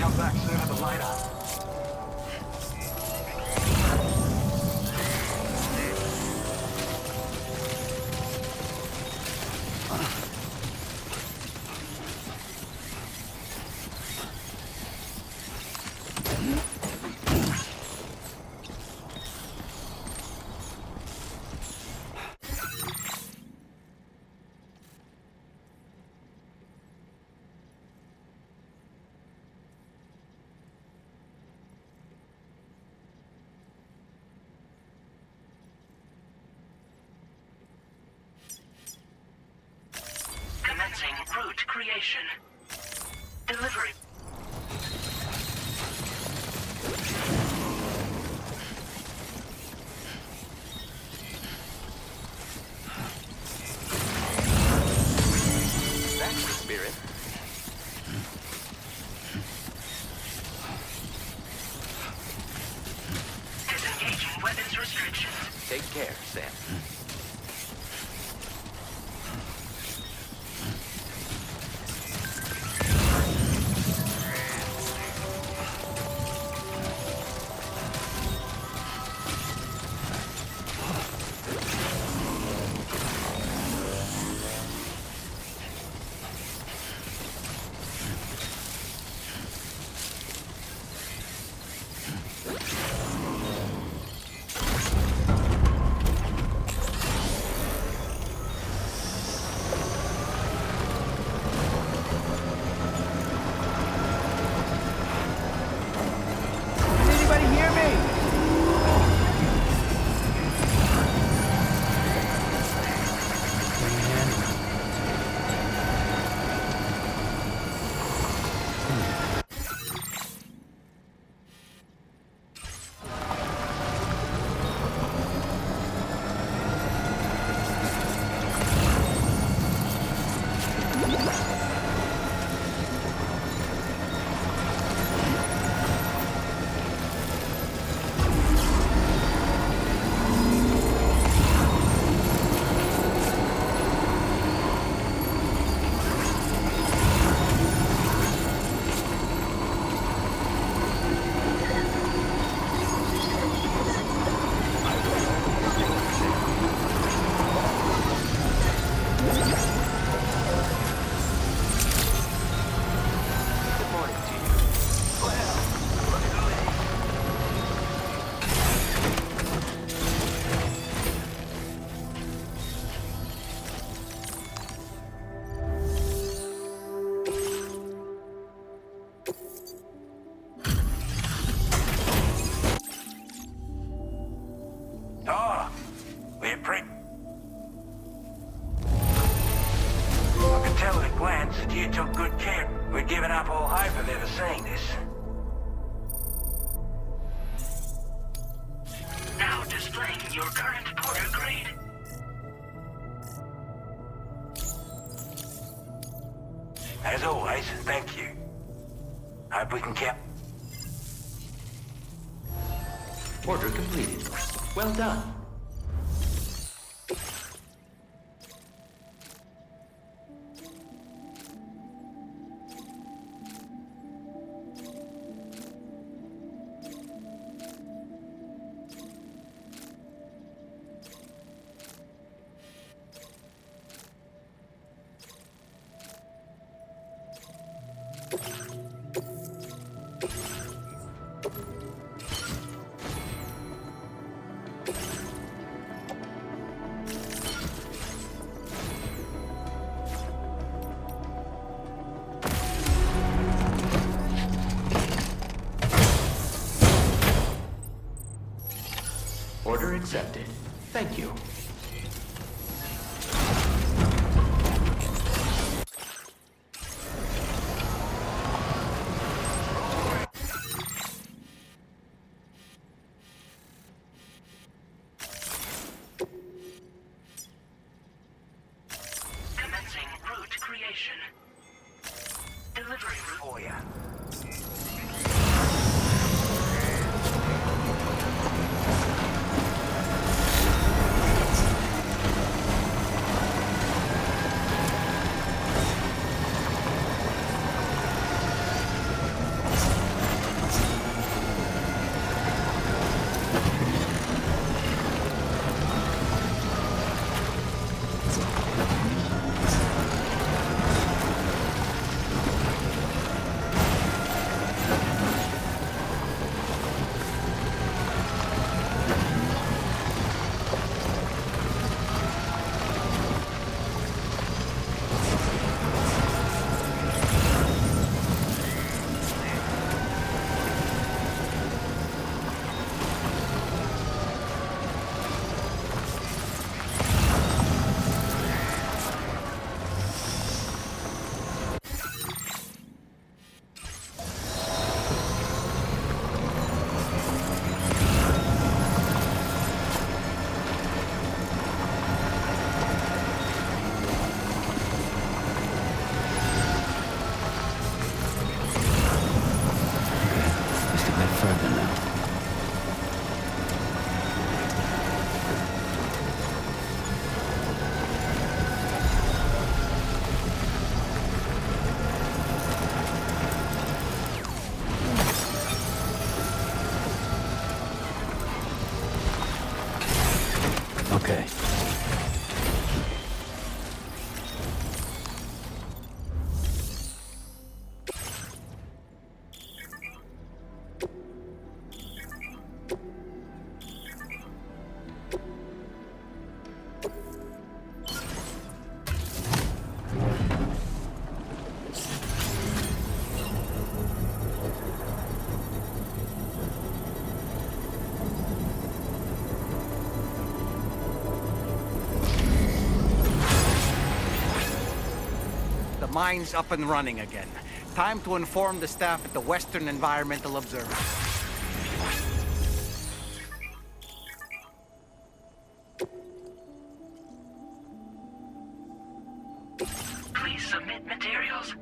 Come back sooner than later. Commencing route creation. Delivery. That's the spirit. Disengaging weapons restrictions. Take care, Sam. took good care. We'd given up all hope of ever seeing this. Now displaying your current porter grade. As always, thank you. Hope we can count. Order completed. Well done. Order accepted. Thank you. Commencing route creation. Delivery route. For ya. Okay. The mine's up and running again. Time to inform the staff at the Western Environmental Observatory. Please submit materials.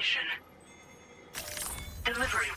operation. Delivery.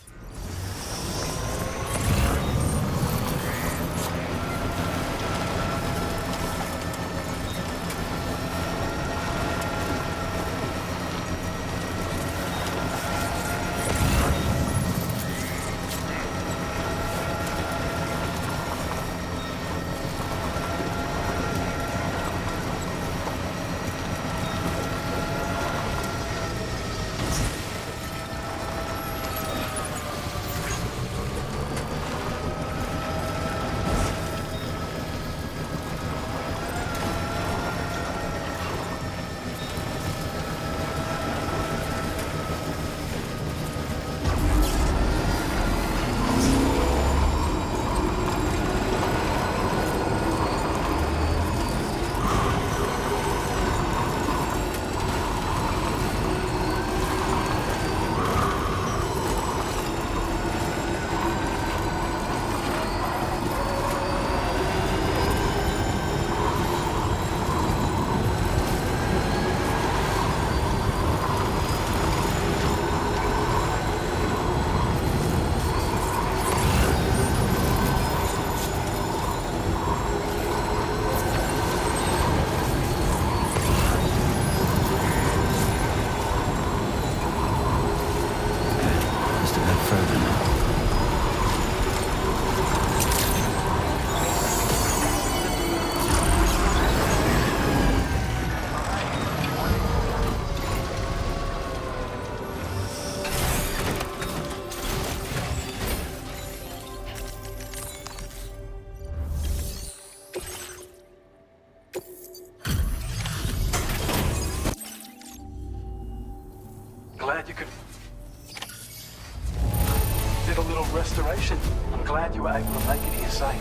Glad you could... Did a little restoration. I'm glad you were able to make it here safe.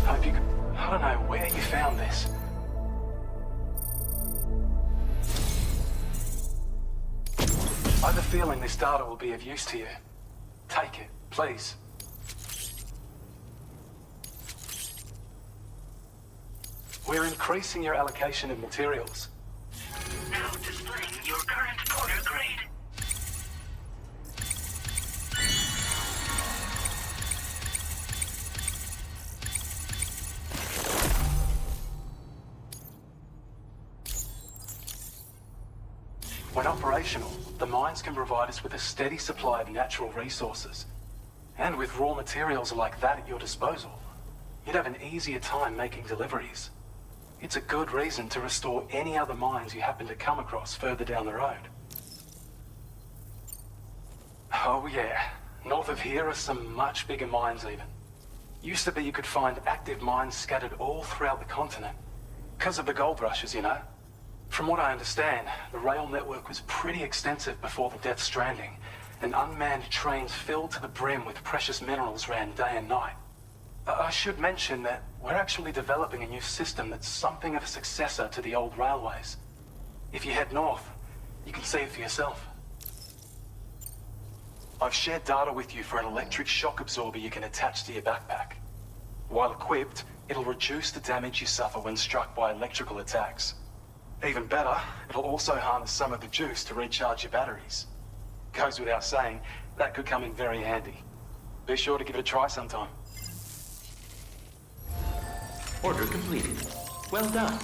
Hope you could... I don't know where you found this. I have a feeling this data will be of use to you. Take it, please. We're increasing your allocation of materials. Now displaying your current order grade. When operational, the mines can provide us with a steady supply of natural resources. And with raw materials like that at your disposal, you'd have an easier time making deliveries. It's a good reason to restore any other mines you happen to come across further down the road. Oh yeah, north of here are some much bigger mines even. Used to be you could find active mines scattered all throughout the continent. Because of the gold rushes, you know. From what I understand, the rail network was pretty extensive before the Death Stranding, and unmanned trains filled to the brim with precious minerals ran day and night. I should mention that we're actually developing a new system that's something of a successor to the old railways. If you head north, you can see it for yourself. I've shared data with you for an electric shock absorber you can attach to your backpack. While equipped, it'll reduce the damage you suffer when struck by electrical attacks. Even better, it'll also harness some of the juice to recharge your batteries. Goes without saying, that could come in very handy. Be sure to give it a try sometime. Order completed. Well done.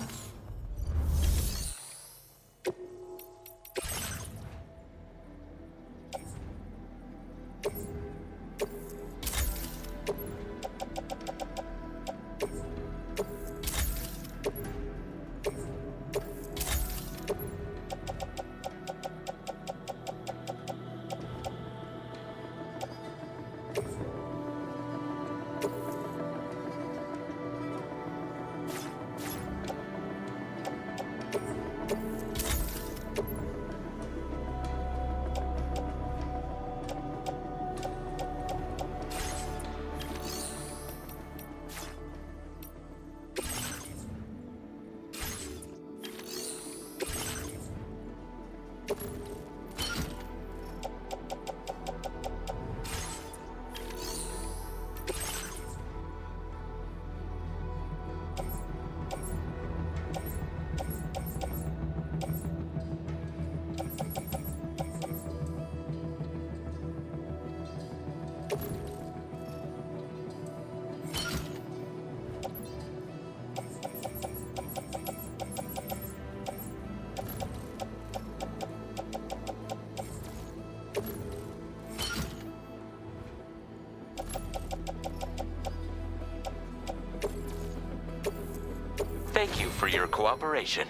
Thank you for your cooperation.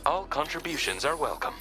All contributions are welcome.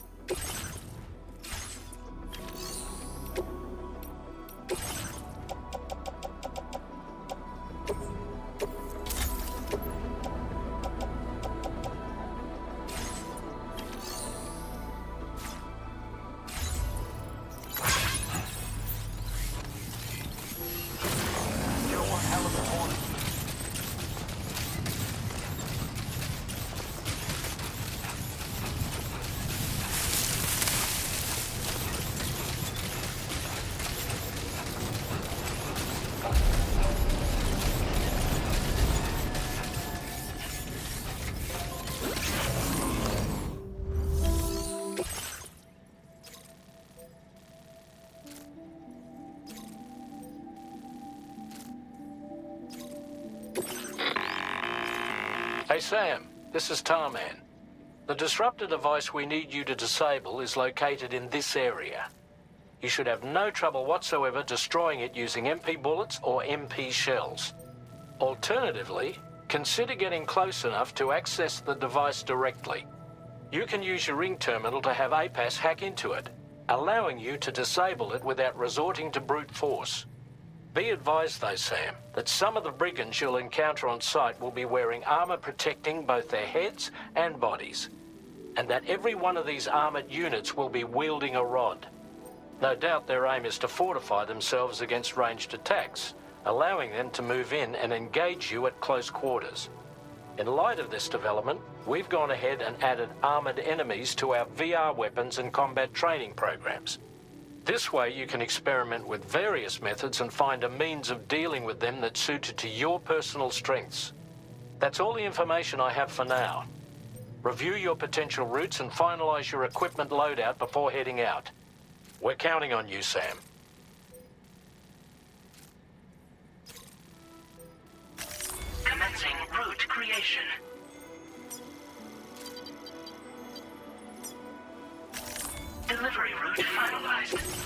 Hey Sam, this is Tarman. The disruptor device we need you to disable is located in this area. You should have no trouble whatsoever destroying it using MP bullets or MP shells. Alternatively, consider getting close enough to access the device directly. You can use your ring terminal to have APAS hack into it, allowing you to disable it without resorting to brute force. Be advised though, Sam, that some of the brigands you'll encounter on site will be wearing armor protecting both their heads and bodies, and that every one of these armored units will be wielding a rod. No doubt their aim is to fortify themselves against ranged attacks, allowing them to move in and engage you at close quarters. In light of this development, we've gone ahead and added armored enemies to our VR weapons and combat training programs. This way you can experiment with various methods and find a means of dealing with them that's suited to your personal strengths. That's all the information I have for now. Review your potential routes and finalize your equipment loadout before heading out. We're counting on you, Sam. Commencing route creation. Delivery route finalized.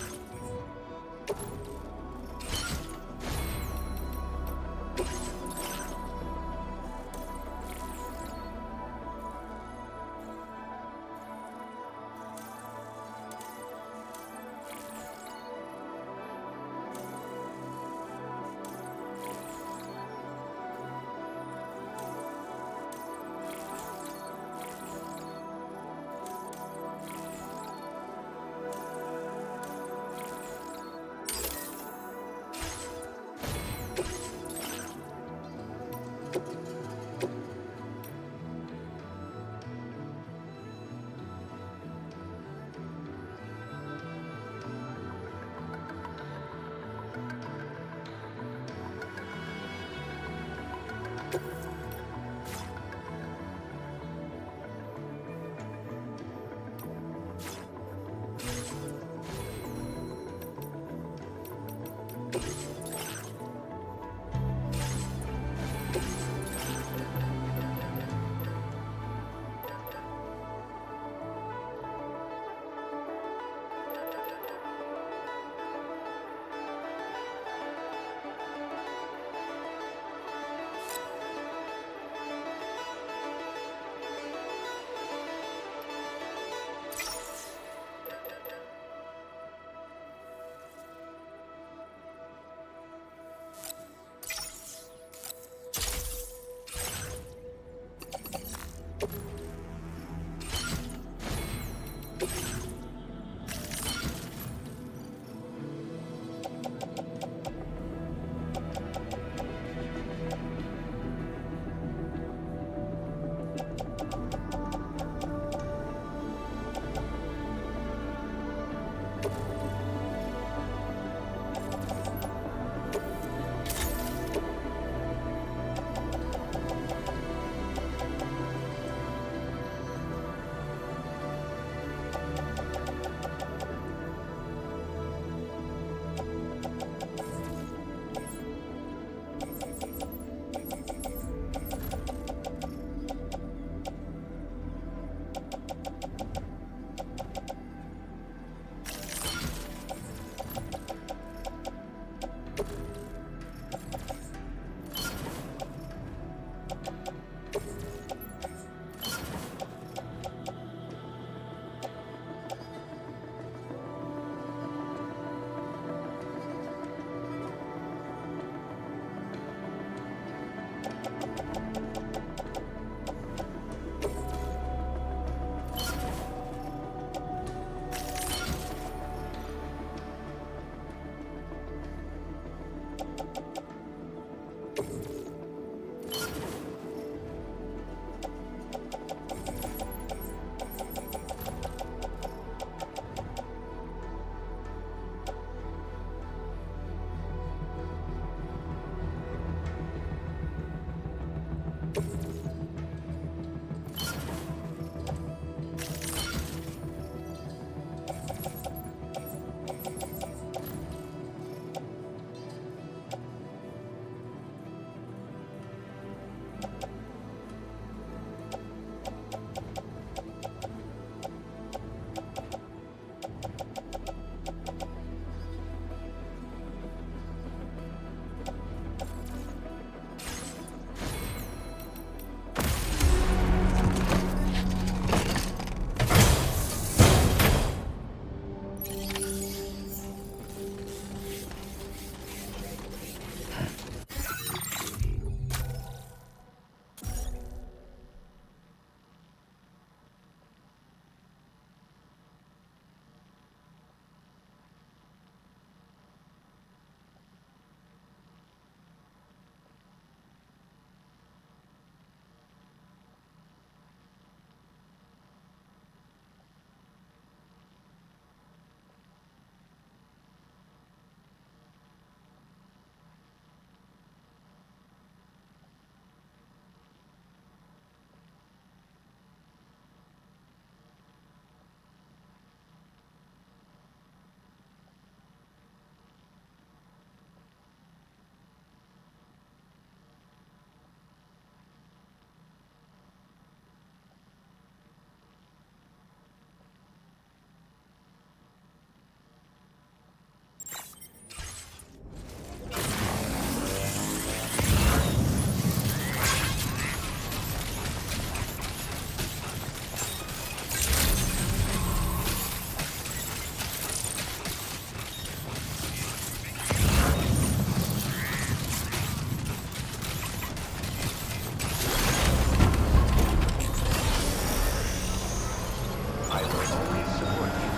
will always support you.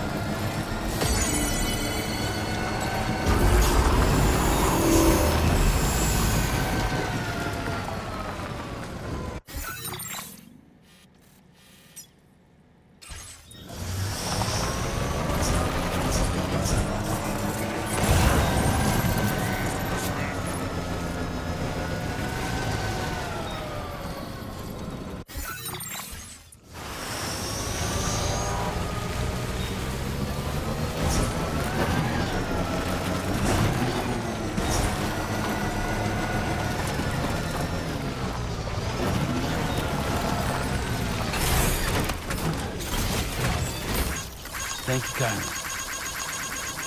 Thank you kindly.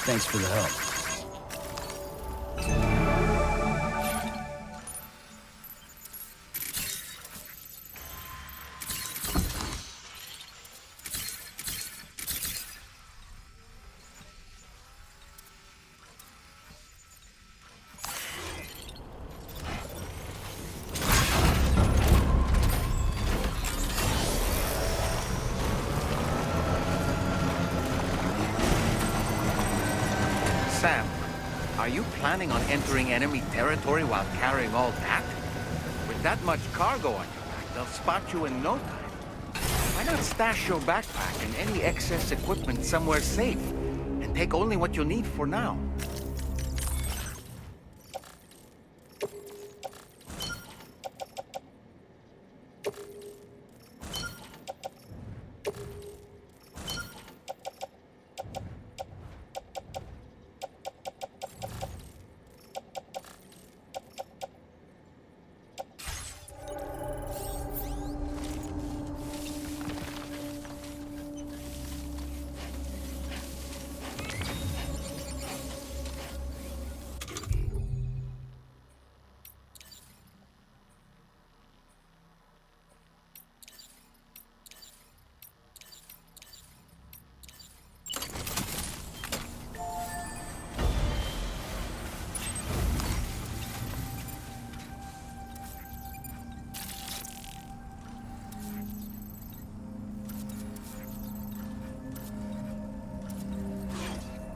Thanks for the help. Sam, are you planning on entering enemy territory while carrying all that? With that much cargo on your back, they'll spot you in no time. Why not stash your backpack and any excess equipment somewhere safe, and take only what you need for now?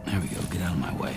There we go, get out of my way.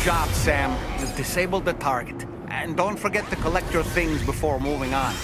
job, Sam. You've disabled the target. And don't forget to collect your things before moving on.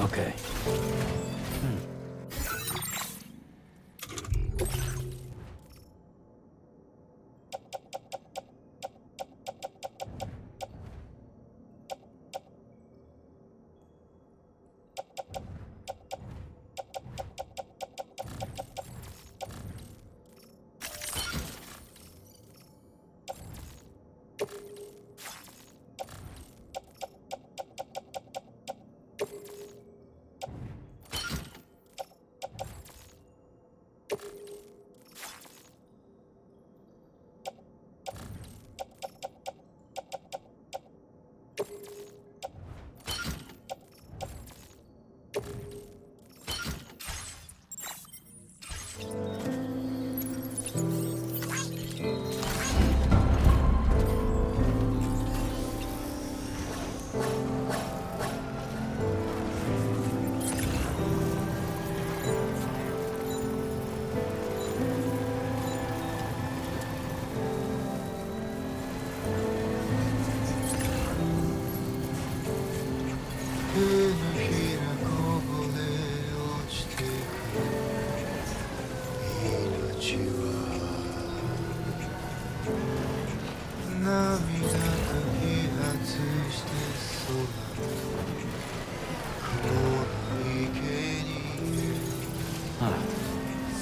Okay.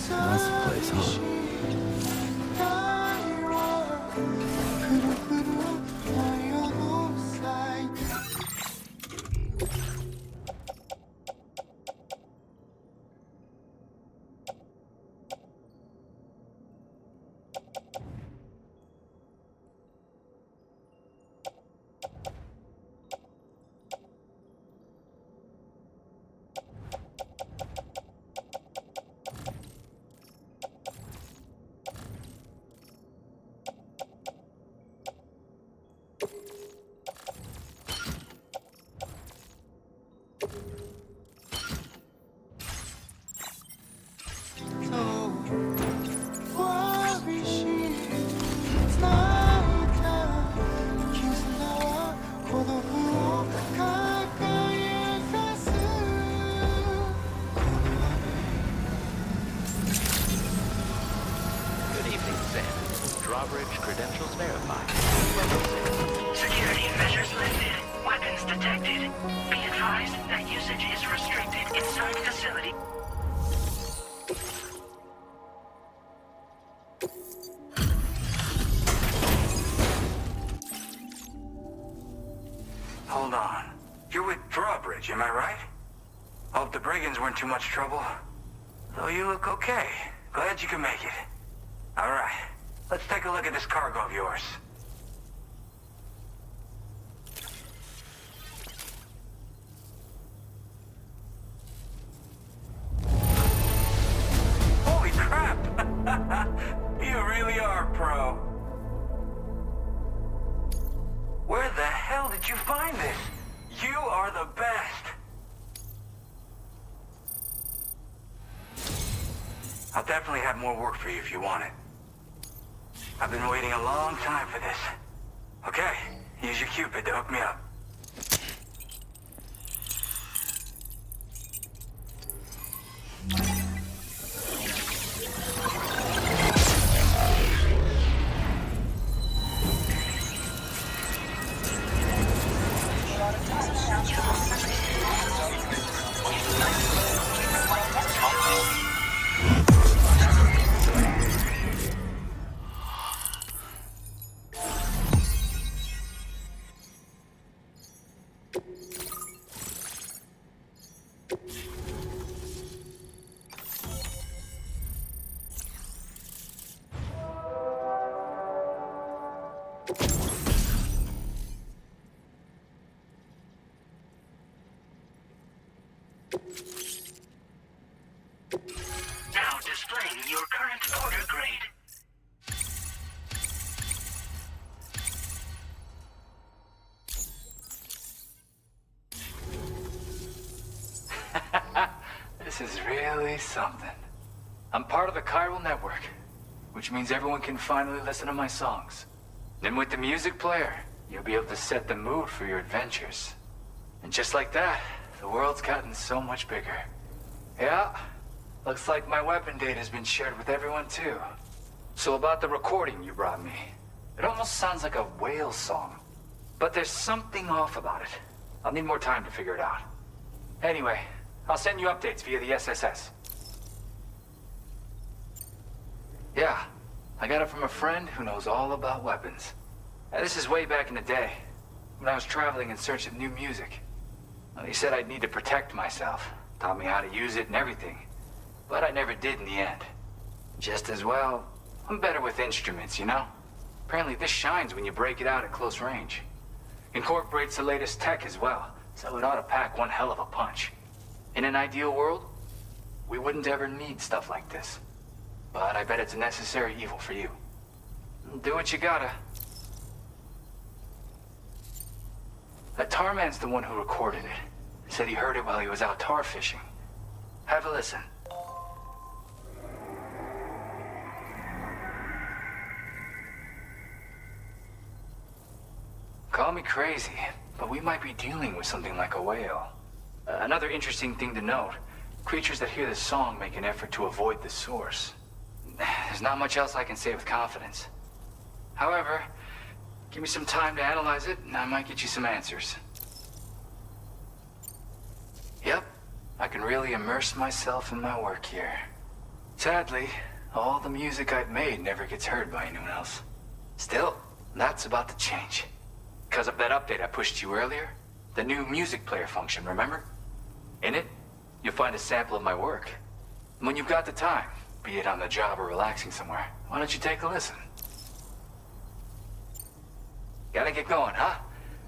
That's the place, huh? Drawbridge credentials verified. Security measures lifted. Weapons detected. Be advised that usage is restricted inside facility. Hold on. You're with Drawbridge, am I right? Hope the brigands weren't too much trouble. Though you look okay. Glad you can make it. Alright. Let's take a look at this cargo of yours. Holy crap! You really are a pro. Where the hell did you find this? You are the best. I'll definitely have more work for you if you want it. I've been waiting a long time for this. Okay, use your Cupid to hook me up. Now displaying your current order grade. This is really something. I'm part of the chiral network, which means everyone can finally listen to my songs. Then with the music player, you'll be able to set the mood for your adventures. And just like that, the world's gotten so much bigger. Yeah, looks like my weapon data has been shared with everyone too. So about the recording you brought me, it almost sounds like a whale song. But there's something off about it. I'll need more time to figure it out. Anyway, I'll send you updates via the SSS. Yeah, I got it from a friend who knows all about weapons. Now, this is way back in the day, when I was traveling in search of new music. Well, he said I'd need to protect myself, taught me how to use it and everything. But I never did in the end. Just as well, I'm better with instruments, you know? Apparently this shines when you break it out at close range. Incorporates the latest tech as well, so it ought to pack one hell of a punch. In an ideal world, we wouldn't ever need stuff like this. But I bet it's a necessary evil for you. Do what you gotta. That Tarman's the one who recorded it. Said he heard it while he was out tar fishing. Have a listen. Call me crazy, but we might be dealing with something like a whale. Another interesting thing to note, creatures that hear this song make an effort to avoid the source. There's not much else I can say with confidence. However, give me some time to analyze it, and I might get you some answers. Yep, I can really immerse myself in my work here. Sadly, all the music I've made never gets heard by anyone else. Still, that's about to change. Because of that update I pushed you earlier, the new music player function, remember? In it, you'll find a sample of my work. And when you've got the time, be it on the job or relaxing somewhere, why don't you take a listen? Gotta get going, huh?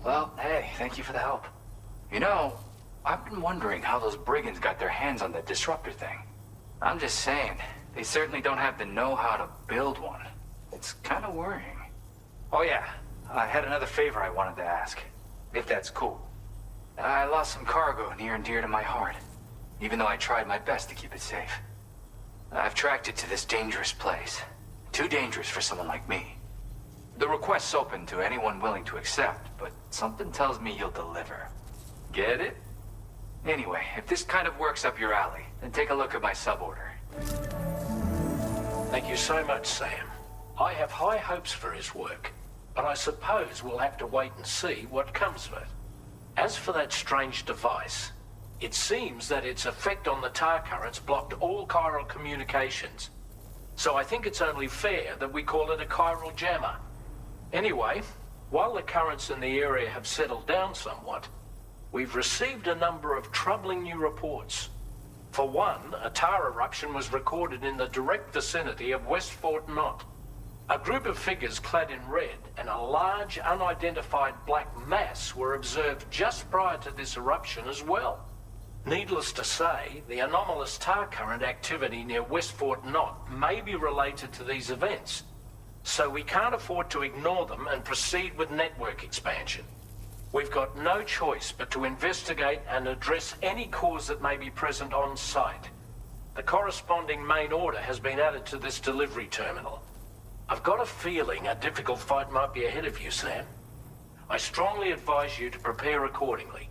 Well, hey, thank you for the help. You know, I've been wondering how those brigands got their hands on that disruptor thing. I'm just saying, they certainly don't have the know-how to build one. It's kind of worrying. Oh yeah, I had another favor I wanted to ask, if that's cool. I lost some cargo near and dear to my heart, even though I tried my best to keep it safe. I've tracked it to this dangerous place. Too dangerous for someone like me. The request's open to anyone willing to accept, but something tells me you'll deliver. Get it? Anyway, if this kind of works up your alley, then take a look at my suborder. Thank you so much, Sam. I have high hopes for his work, but I suppose we'll have to wait and see what comes of it. As for that strange device, it seems that its effect on the tar currents blocked all chiral communications. So I think it's only fair that we call it a chiral jammer. Anyway, while the currents in the area have settled down somewhat, we've received a number of troubling new reports. For one, a tar eruption was recorded in the direct vicinity of West Fort Knot. A group of figures clad in red and a large unidentified black mass were observed just prior to this eruption as well. Needless to say, the anomalous tar current activity near West Fort Knot may be related to these events, so we can't afford to ignore them and proceed with network expansion. We've got no choice but to investigate and address any cause that may be present on site. The corresponding main order has been added to this delivery terminal. I've got a feeling a difficult fight might be ahead of you, Sam. I strongly advise you to prepare accordingly.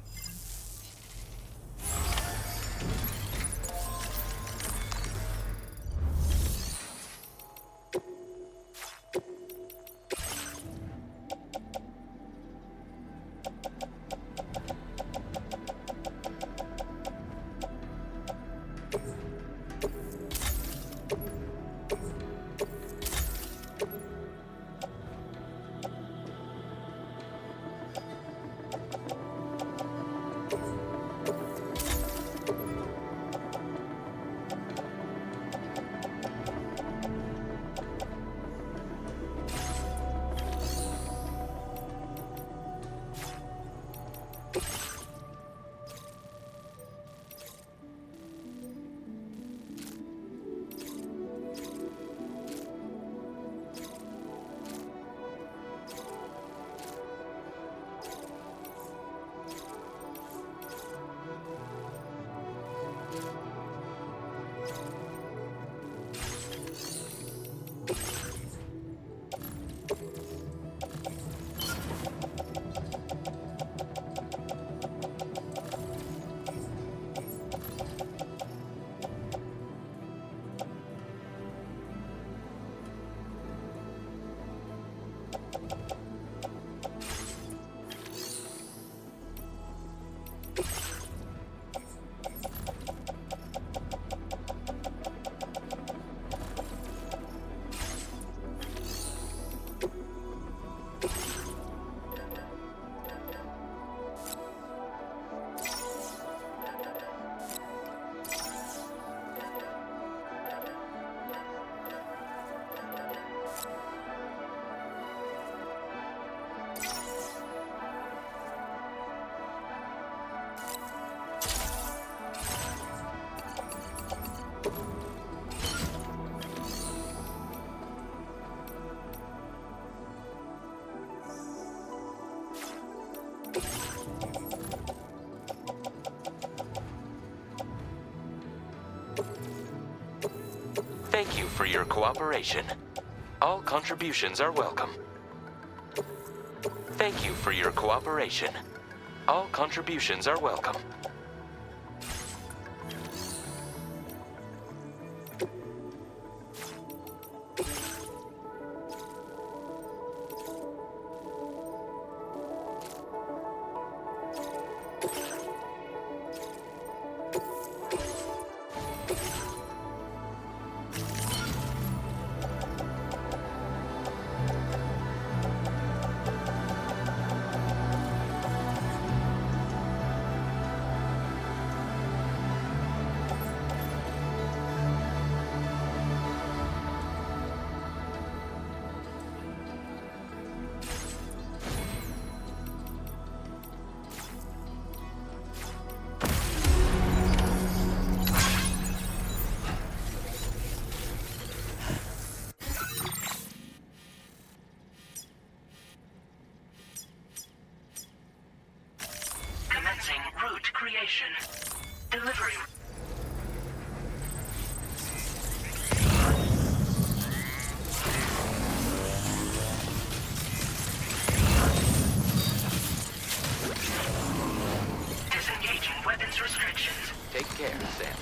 Thank you for your cooperation. All contributions are welcome. Thank you for your cooperation. All contributions are welcome. Route creation. Delivery. Disengaging weapons restrictions. Take care, Sam.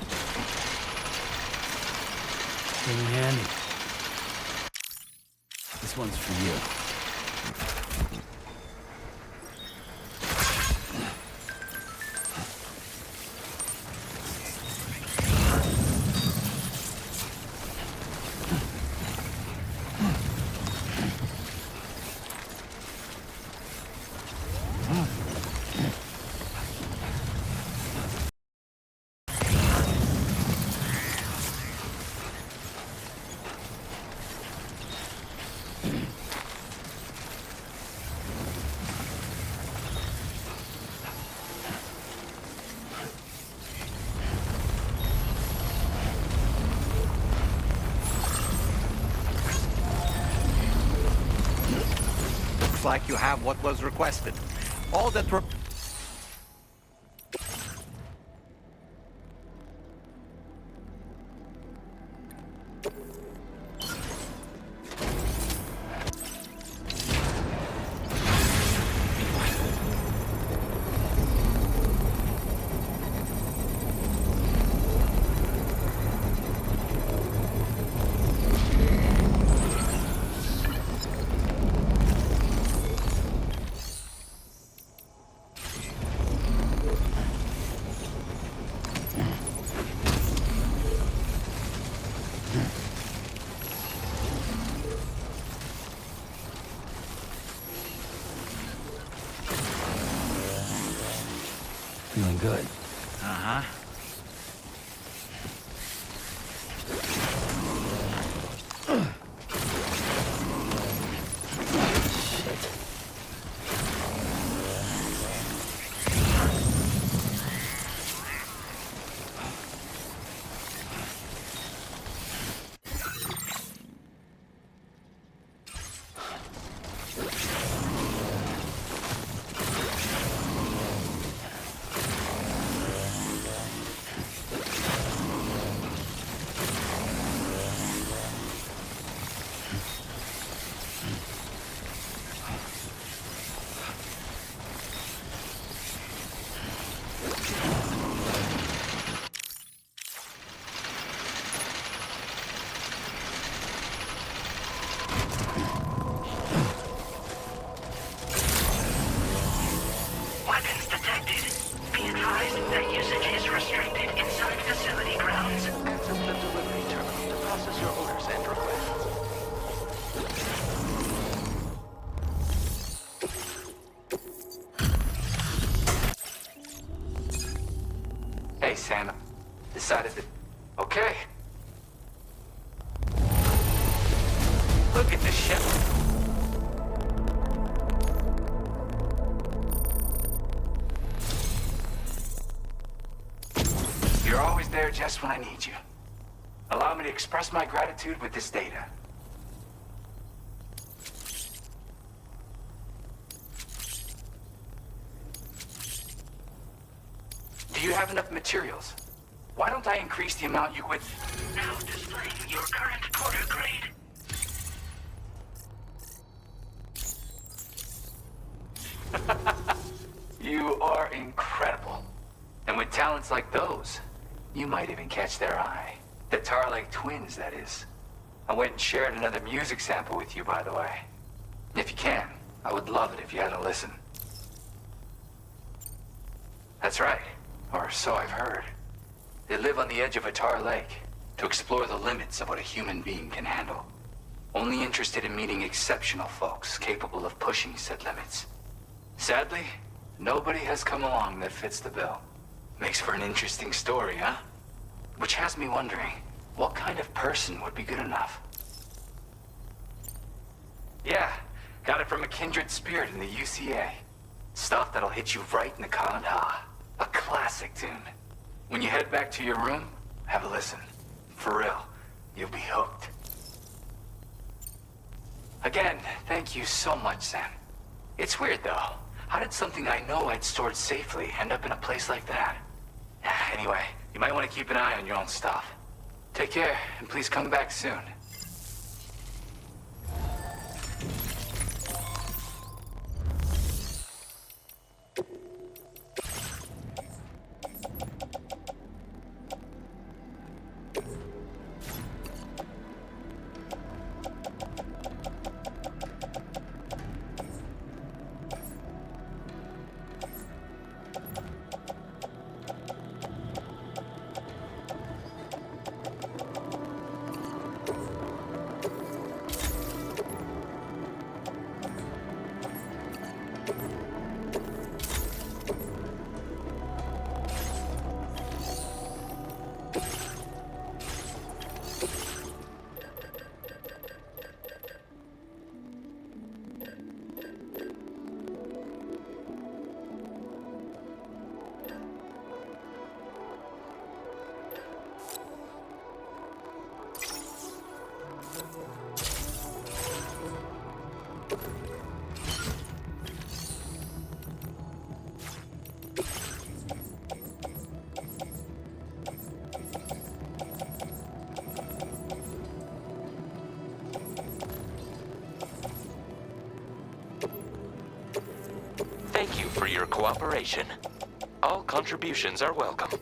Really handy. This one's for you. Looks like you have what was requested. All that Feeling good. Uh-huh. Weapons detected. Be advised that usage is restricted inside facility grounds. Access the delivery terminal to process your orders and requests. Hey, Sam. Decided to... Okay. Look at this ship. You're always there just when I need you. Allow me to express my gratitude with this data. Do you have enough materials? Why don't I increase the amount you would... Now displaying your current porter grade. You are incredible. And with talents like those, you might even catch their eye. The Tar Lake twins, that is. I went and shared another music sample with you, by the way. If you can, I would love it if you had a listen. That's right, or so I've heard. They live on the edge of a tar lake to explore the limits of what a human being can handle. Only interested in meeting exceptional folks capable of pushing said limits. Sadly, nobody has come along that fits the bill. Makes for an interesting story, huh? Which has me wondering, what kind of person would be good enough? Yeah, got it from a kindred spirit in the UCA. Stuff that'll hit you right in the Kandha. A classic tune. When you head back to your room, have a listen. For real, you'll be hooked. Again, thank you so much, Sam. It's weird, though. How did something I know I'd stored safely end up in a place like that? Anyway, you might want to keep an eye on your own stuff. Take care, and please come back soon. Thank you for your cooperation. All contributions are welcome.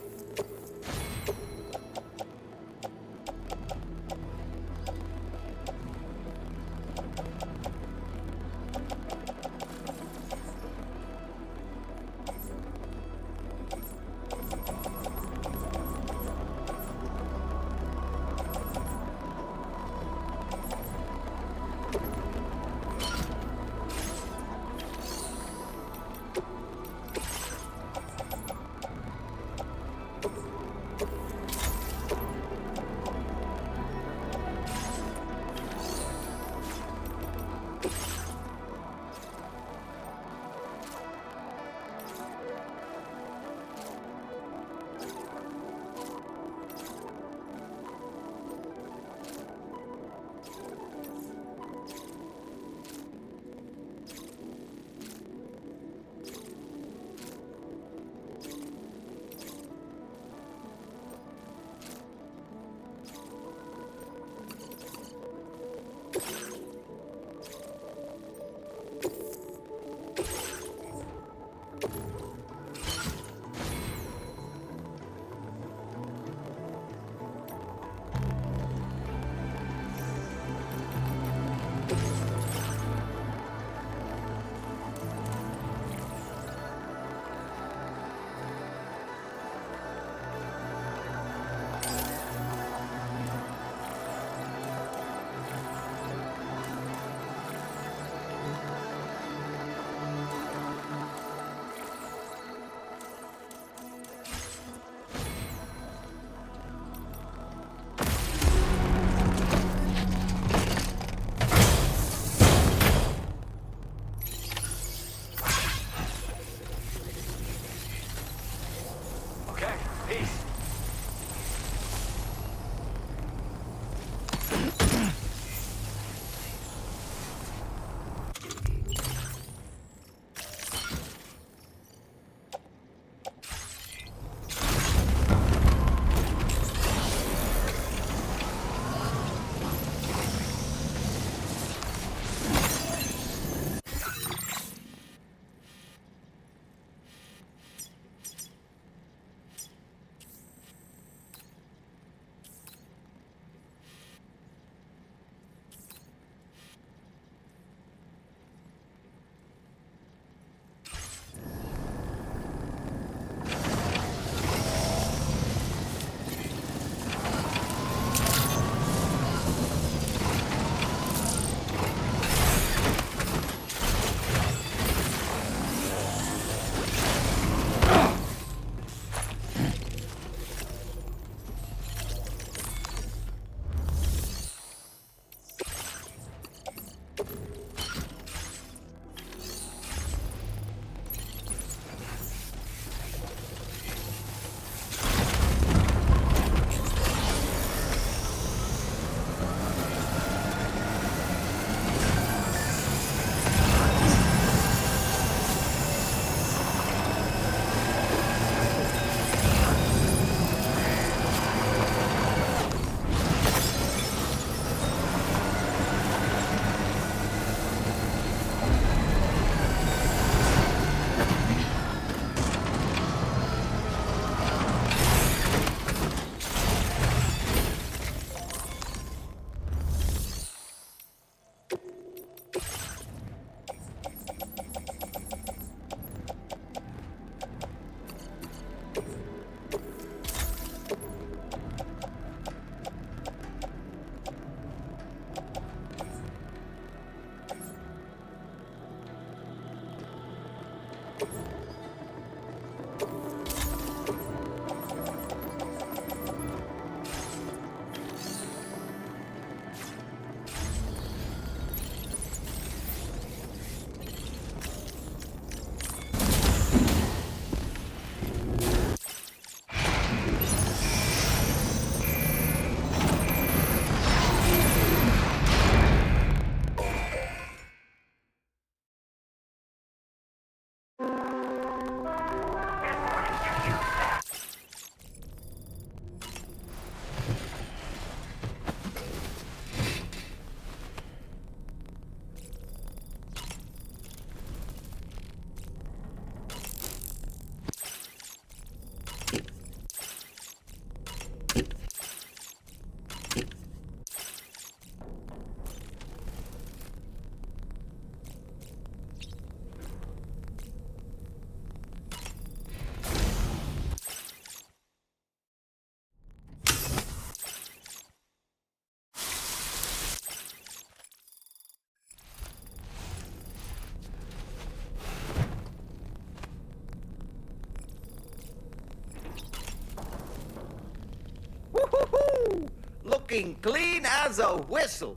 looking clean as a whistle.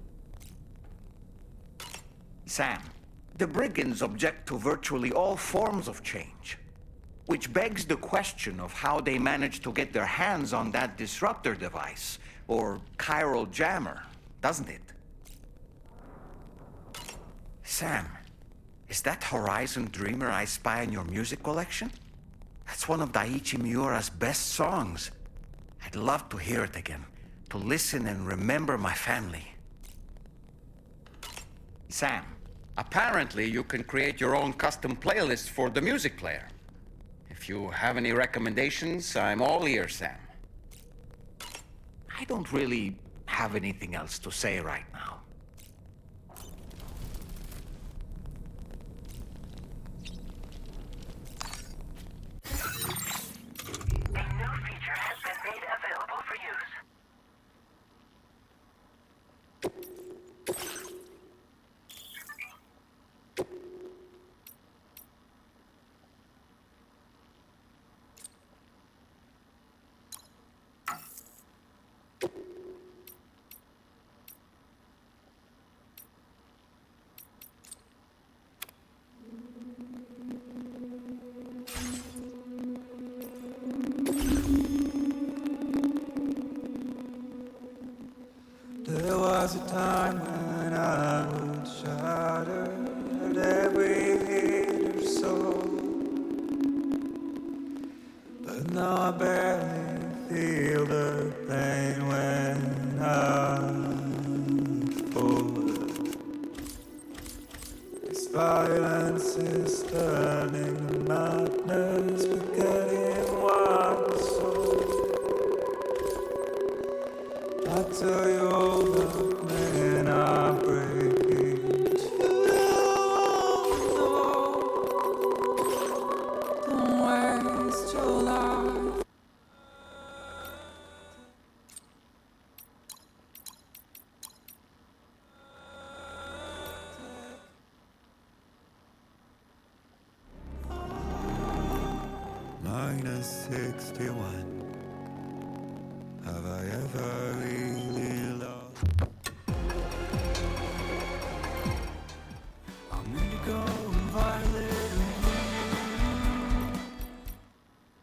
Sam, the brigands object to virtually all forms of change, which begs the question of how they managed to get their hands on that disruptor device, or chiral jammer, doesn't it? Sam, is that Horizon Dreamer I spy in your music collection? That's one of Daiichi Miura's best songs. I'd love to hear it again, to listen and remember my family. Sam, apparently you can create your own custom playlist for the music player. If you have any recommendations, I'm all ears, Sam. I don't really have anything else to say right now. A new feature has been made available for use. There was a time when I would shatter at every hit or soul, but now I barely feel the pain when I fall. This violence is turning to madness, forgetting one soul. I tell you all the men are breaking too. Don't waste your life. -61. Have I ever really loved? I'm indigo and violet and blue.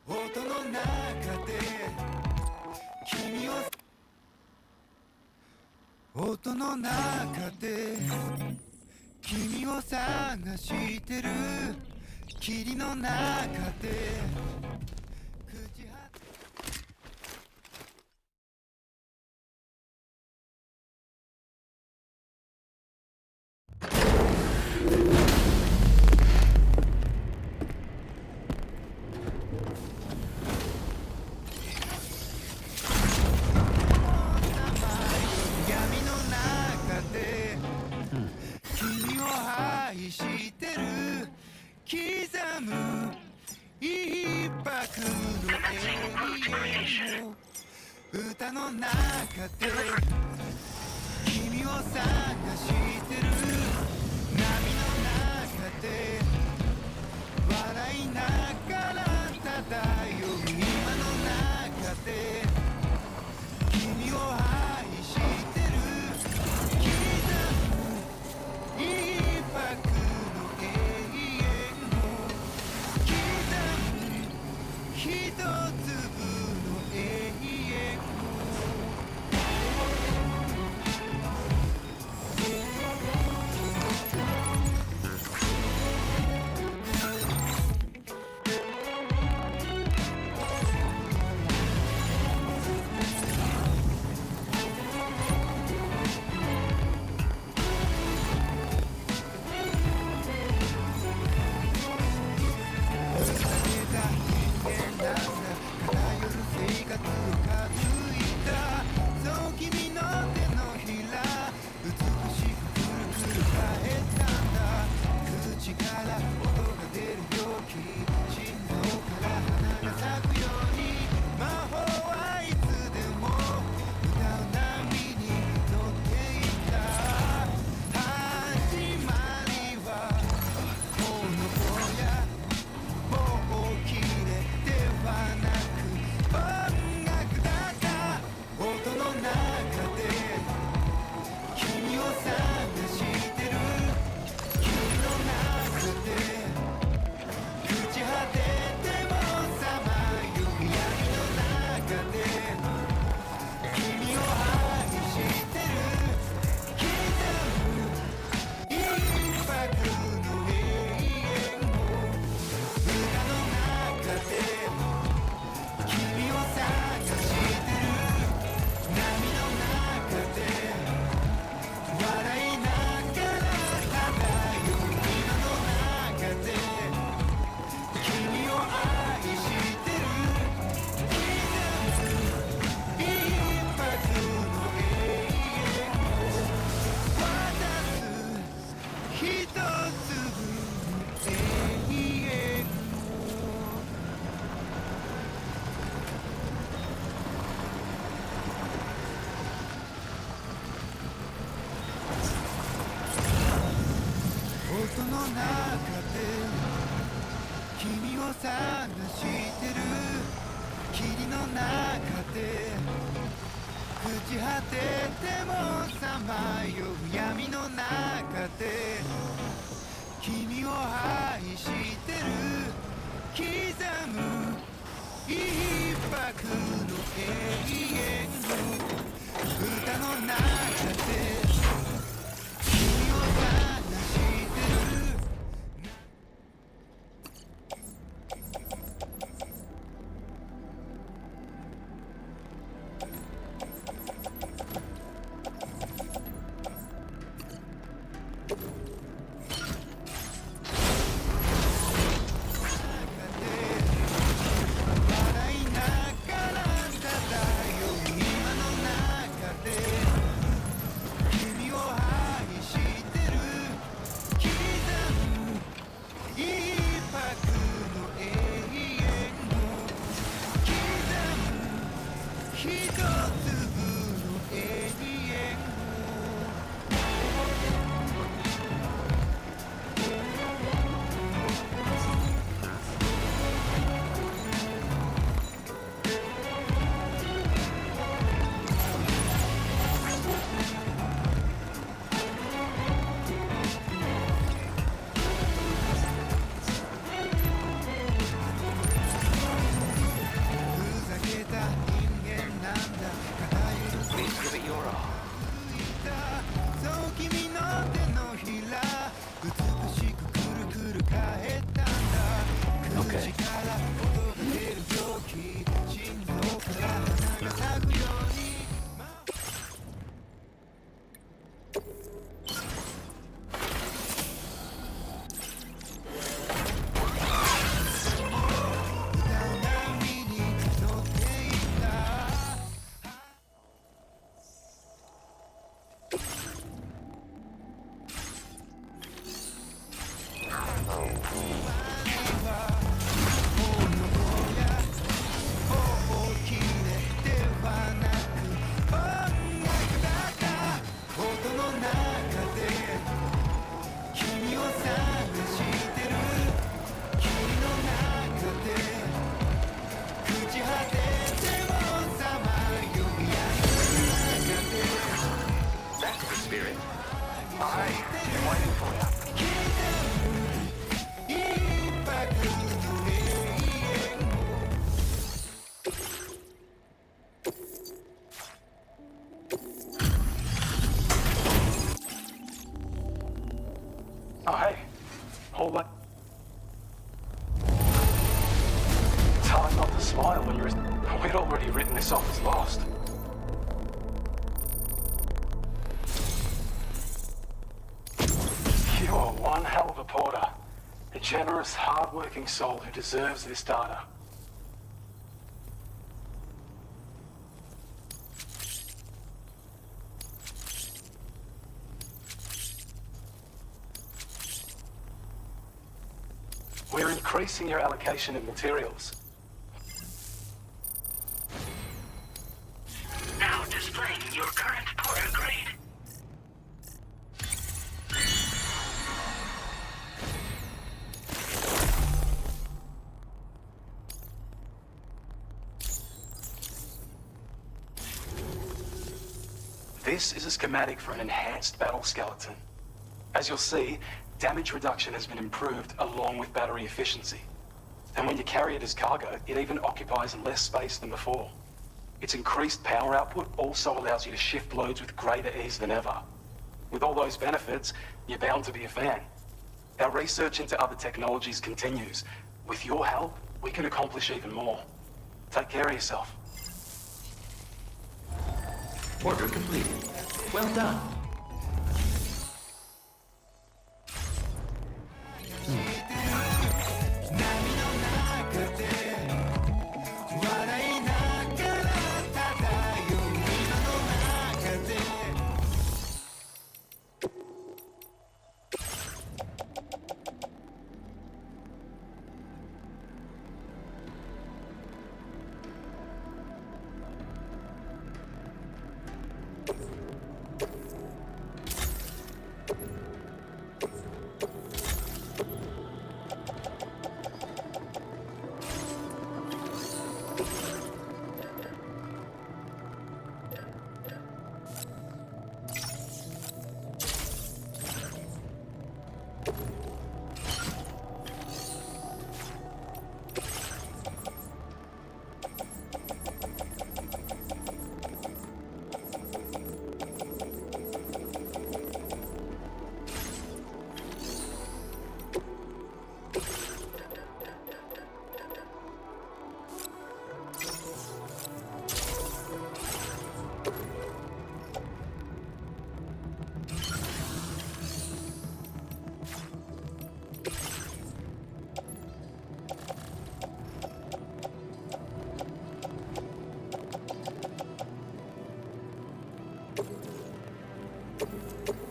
音の中で君を音の中で君を探してる霧の中で 歌の中で君を探してる波の中で笑いながら漂う今の中で君を愛してる刻む一拍の永遠を刻む一粒の永遠 「中で君を探してる霧の中で朽ち果ててもさまよう闇の中で君を愛してる刻む一拍の永遠の歌の中で君を探してるそう君の手のひら美しくくるくる返ったんだ口から音が出る病気心臓から花が咲くようにOh, hey. Hold on. It's hard not to smile when you're... We'd already written this off as lost. You're one hell of a porter. A generous, hard-working soul who deserves this data. We're increasing your allocation of materials. Now displaying your current porter grade. This is a schematic for an enhanced battle skeleton. As you'll see, damage reduction has been improved along with battery efficiency. And when you carry it as cargo, it even occupies less space than before. Its increased power output also allows you to shift loads with greater ease than ever. With all those benefits, you're bound to be a fan. Our research into other technologies continues. With your help, we can accomplish even more. Take care of yourself. Order completed. Well done.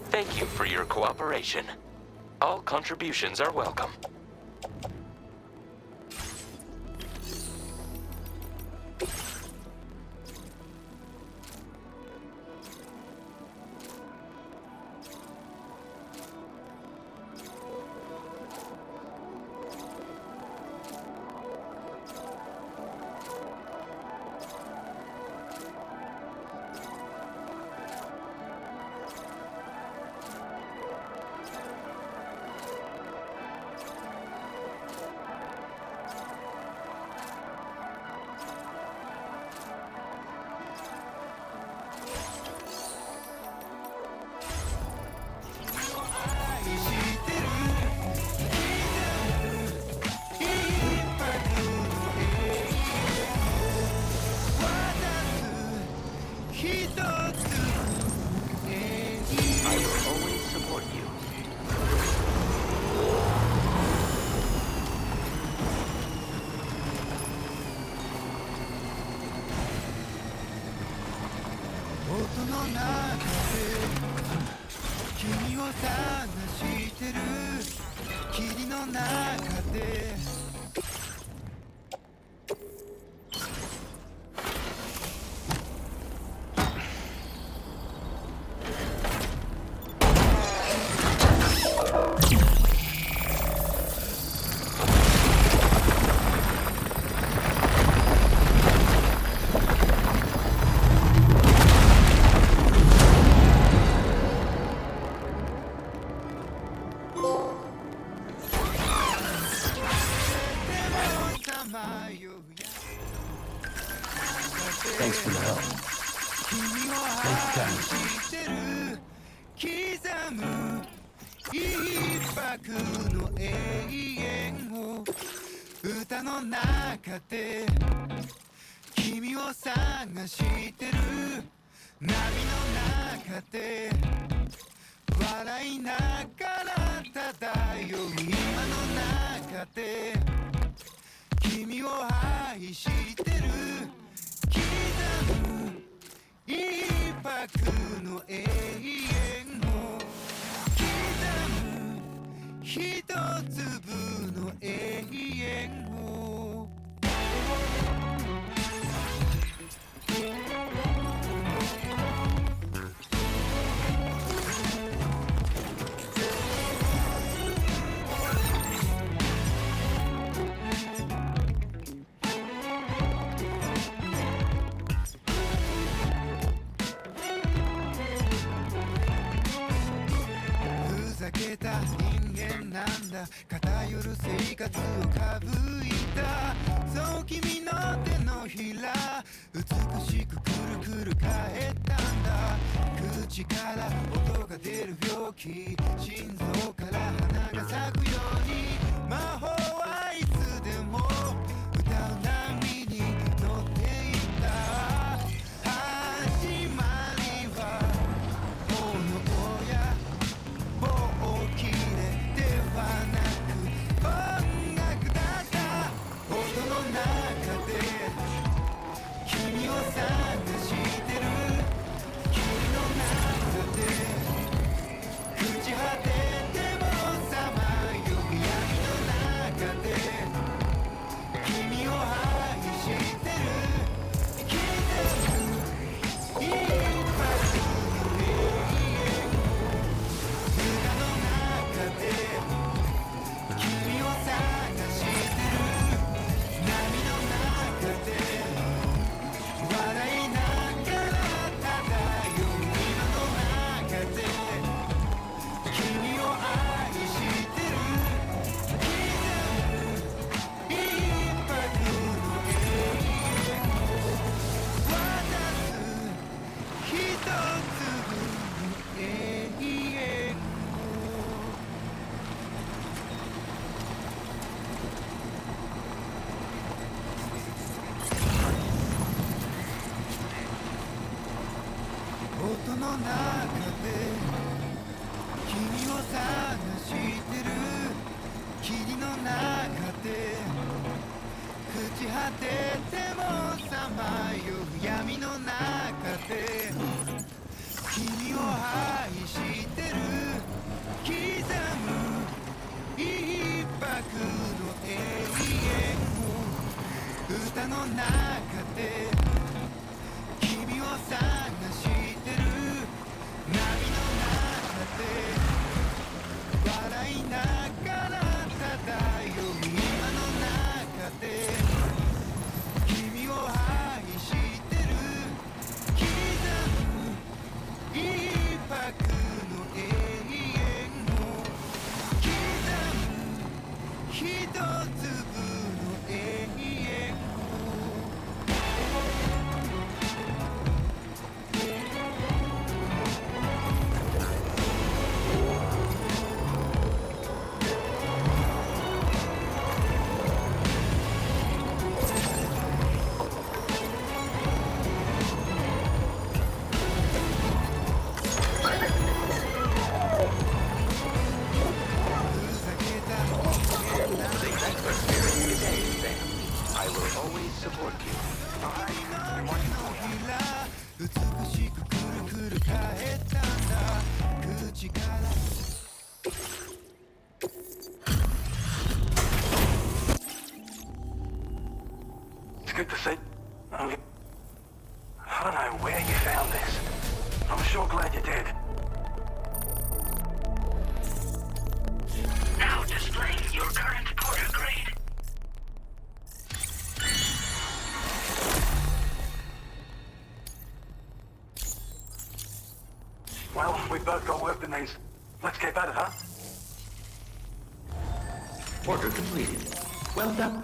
Thank you for your cooperation. All contributions are welcome. I will always support you.音の中で君を探してる霧の中でさまよ Thanks for the help. 君を Thanks, してる刻む一泊の永遠を歌の中で君を探してる波の中で笑いながら漂う今の中で君を愛してる刻む一泊の永遠を刻む一粒の永遠をふざけた人間なんだ偏る生活をかぶいたそう君の手のひら美しくくるくる返ったんだ口から音が出る病気心臓から花が咲くように魔法はいつでも歌う波に乗っていた始まりは炎や棒切れではなく音楽だった音の中で君を探してる君の中で朽ち果ててもさまよう闇の中で君を愛してる刻む一発の永遠歌の中で君を探してる波の中で笑いながら漂う今の中で君を愛してる刻む一拍の永遠を渡す一粒の永遠を音の中で君を探してる霧の中で朽ち果ててもさまよう闇の中で I'm sure glad you did. Now displaying your current porter grade. Well, we've both got work that needs. Let's keep at it, huh? Order completed. Well done.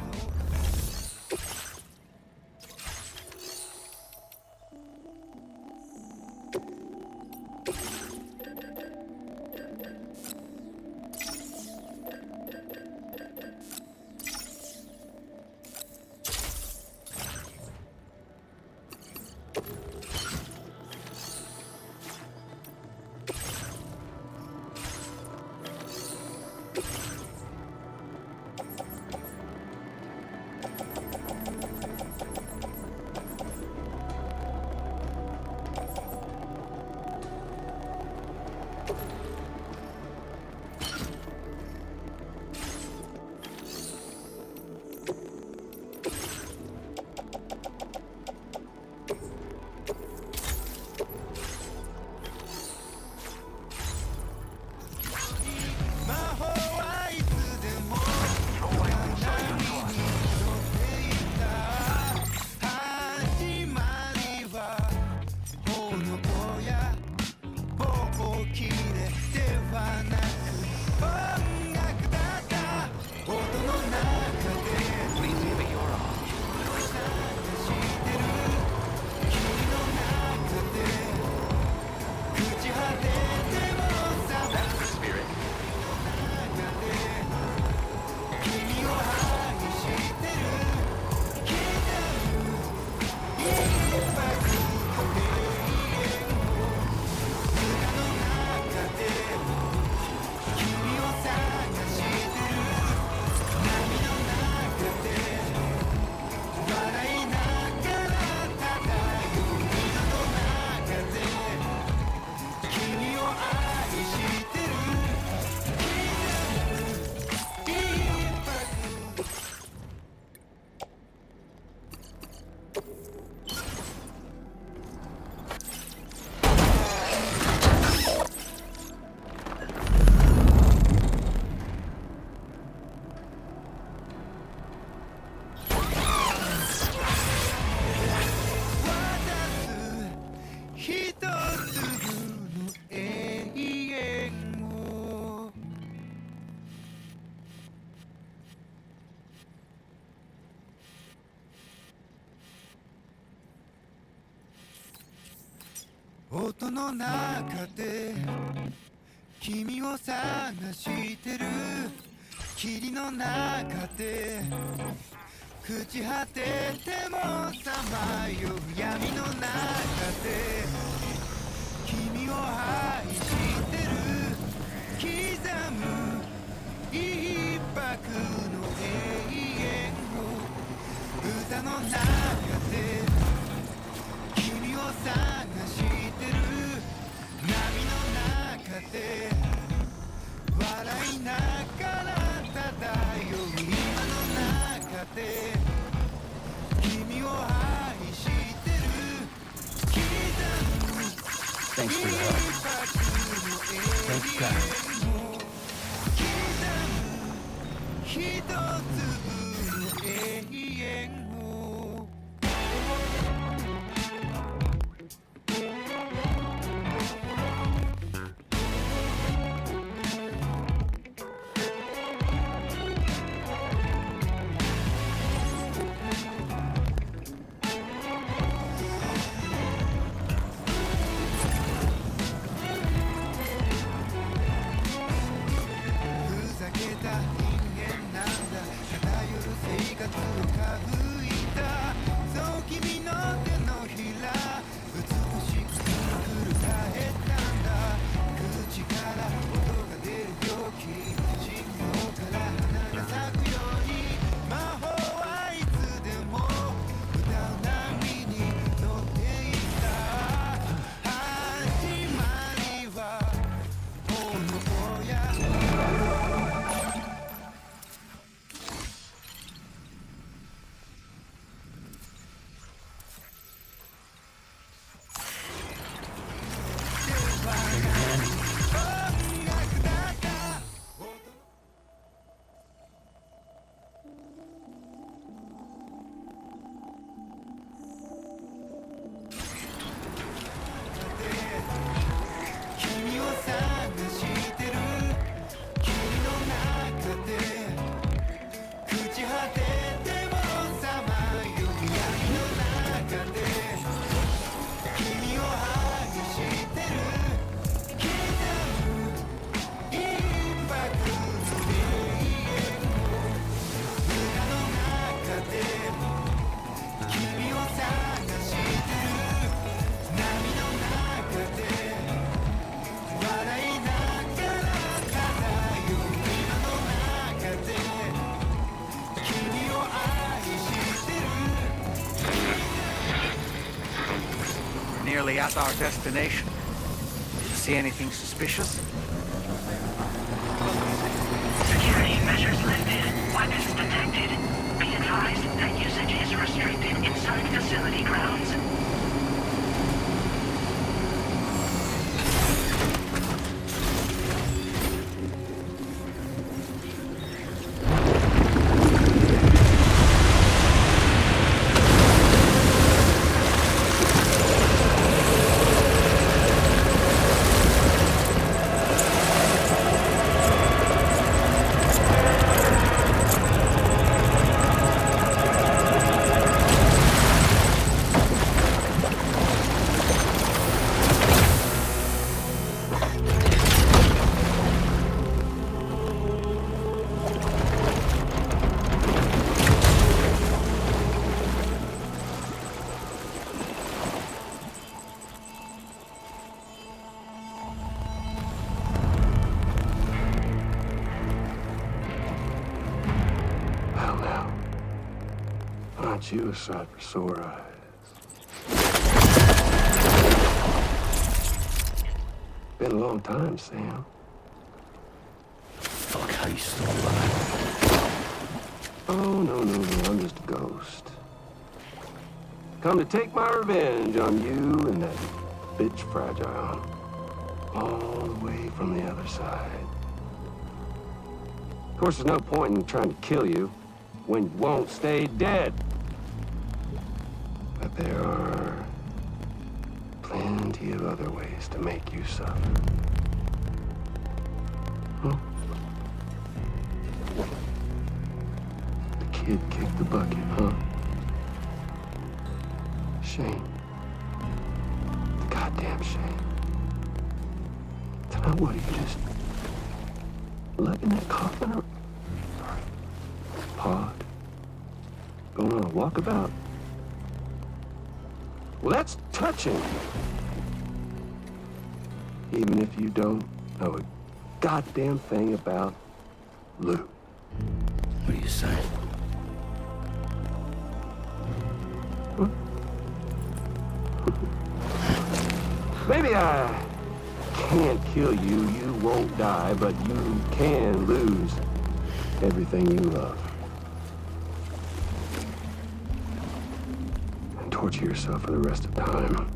音の中で君を探してる霧の中で朽ち果ててもさまよう闇の中で君を愛してる刻む一拍の永遠を歌の中で君を探してる波の中で笑いながら漂う今の中で君を愛してる刻む Thanks for the help. Thanks, guys. 一粒の永遠をふざけた人間なんだ漂う生活をかぶ君を探してる君の中で朽ち果ててもさまよう闇の中で君を愛してる刻むインパクトの永遠を村の中で君を探してる波の中で笑いながら漂う今の中で君を愛してる We're nearly at our destination. Did you see anything suspicious? Security measures lifted. Weapons detected. Be advised that usage is restricted inside facility grounds. Well now, aren't you a sight for sore eyes? Been a long time, Sam. Fuck, how you still alive? Oh, no, I'm just a ghost. Come to take my revenge on you and that bitch Fragile. All the way from the other side. Of course, there's no point in trying to kill you when you won't stay dead. But there are plenty of other ways to make you suffer. Huh? The kid kicked the bucket, huh? Shame. The goddamn shame. Tonight, what are you just letting that coffin or pod? Going on a walkabout? Well, that's touching. Even if you don't know a goddamn thing about Lou. What are you saying? Maybe I can't kill you, you won't die, but you can lose everything you love. And torture yourself for the rest of time,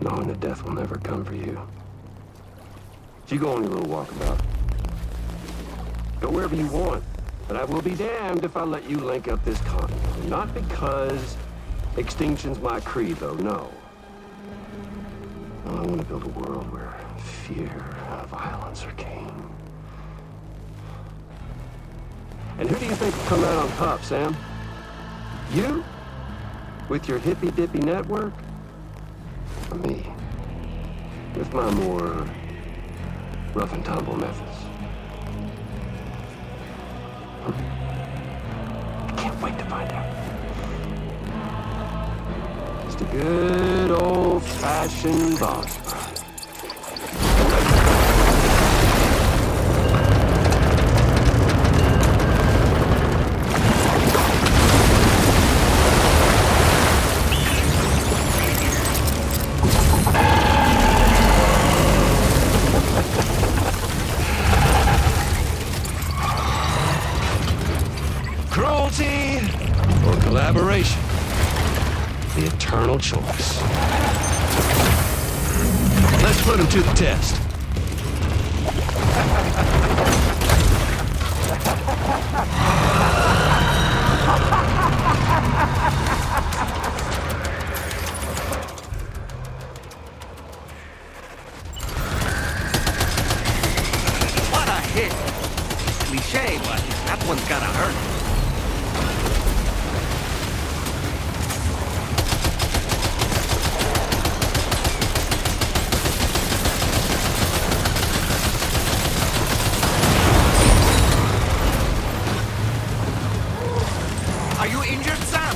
knowing that death will never come for you. So you go on your little walkabout. Go wherever you want, but I will be damned if I let you link up this continent. Not because extinction's my creed, though, no. I want to build a world where fear and violence are king. And who do you think will come out on top, Sam? You? With your hippy-dippy network? Or me? With my more rough and tumble methods? I can't wait to find out. Just a good old-fashioned boss fight. Cruelty or collaboration? The eternal choice. Let's Put him to the test. What a hit! Cliche, but that one's gotta hurt. Are you injured, Sam?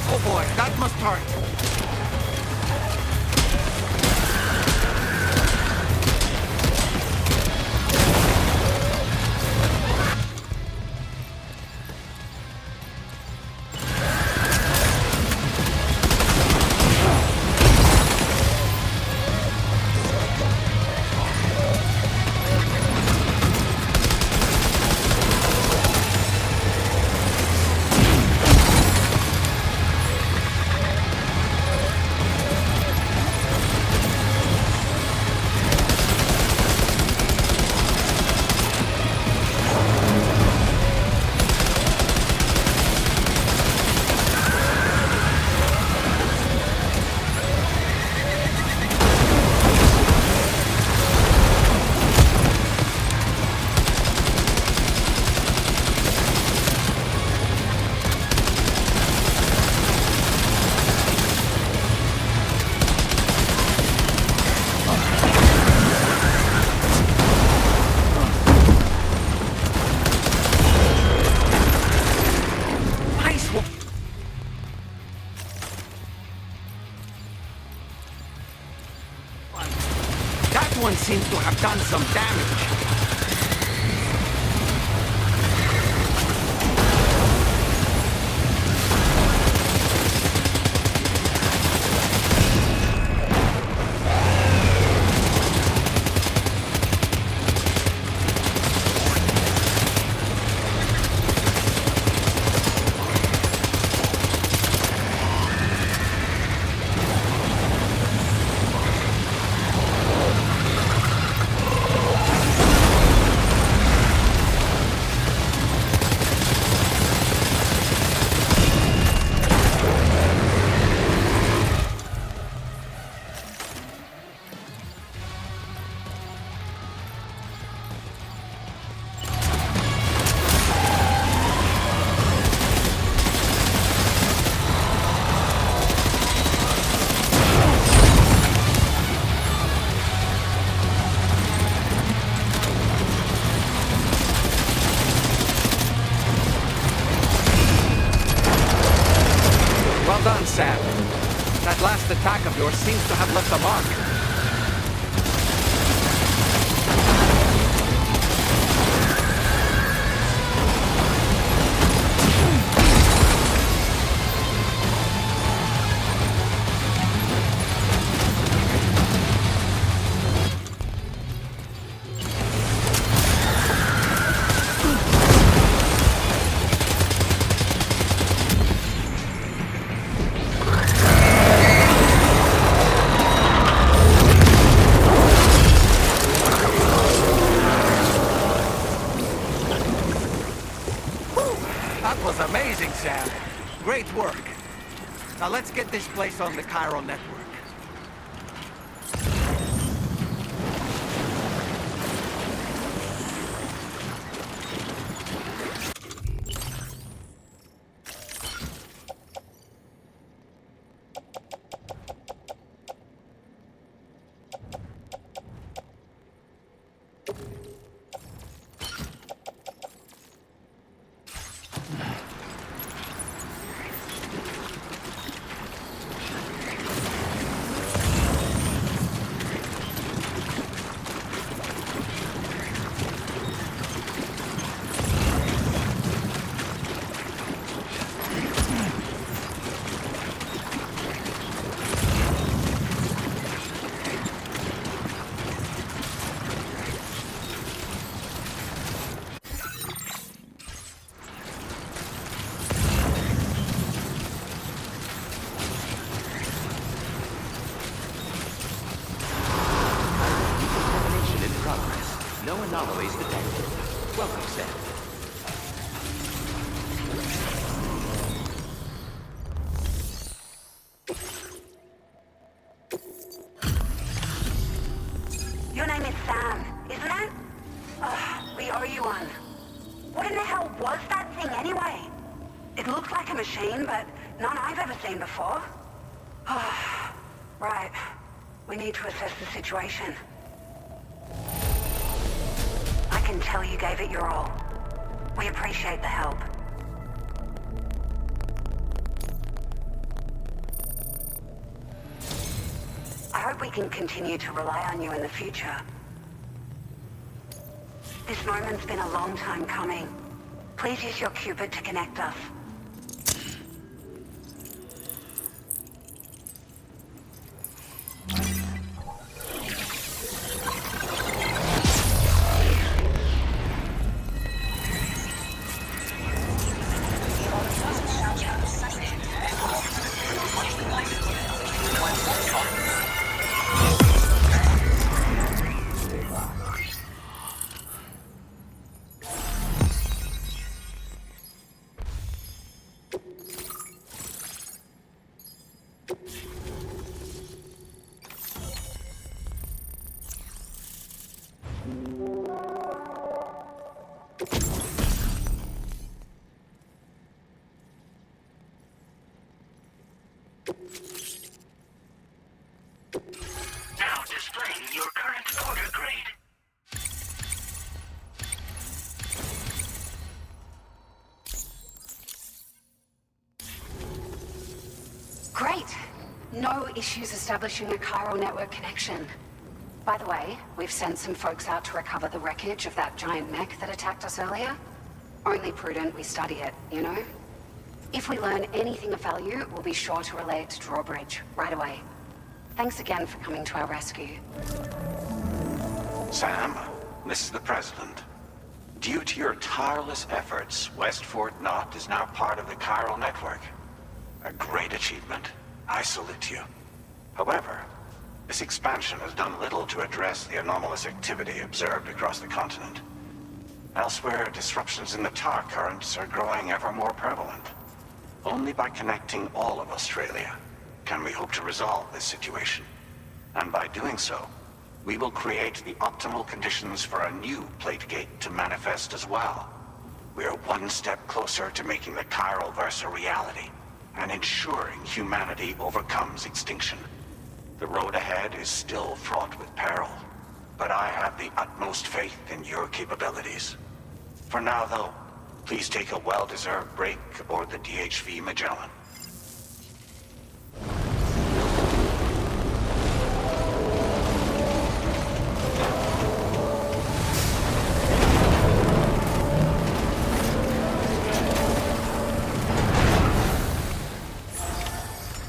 Oh boy, that must hurt. That one seems to have done some damage. Well done, Sam. That last attack of yours seems to have left a mark. That was amazing, Sam. Great work. Now let's get this place on the Chiral network. Anomalies detected. Welcome, Sam. Your name is Sam, isn't it? We owe you one. What in the hell was that thing anyway? It looked like a machine, but none I've ever seen before. Right. We need to assess the situation. I can tell you gave it your all. We appreciate the help. I hope we can continue to rely on you in the future. This moment's been a long time coming. Please use your Cupid to connect us. Now displaying your current order grade. Great! No issues establishing a chiral network connection. By the way, we've sent some folks out to recover the wreckage of that giant mech that attacked us earlier. Only prudent we study it, you know? If we learn anything of value, we'll be sure to relay it to Drawbridge right away. Thanks again for coming to our rescue. Sam, this is the President. Due to your tireless efforts, West Fort Knot is now part of the chiral network. A great achievement. I salute you. However, this expansion has done little to address the anomalous activity observed across the continent. Elsewhere, disruptions in the tar currents are growing ever more prevalent. Only by connecting all of Australia can we hope to resolve this situation. And by doing so, we will create the optimal conditions for a new plate gate to manifest as well. We are one step closer to making the chiral verse a reality and ensuring humanity overcomes extinction. The road ahead is still fraught with peril, but I have the utmost faith in your capabilities. For now, though, please take a well-deserved break aboard the DHV Magellan.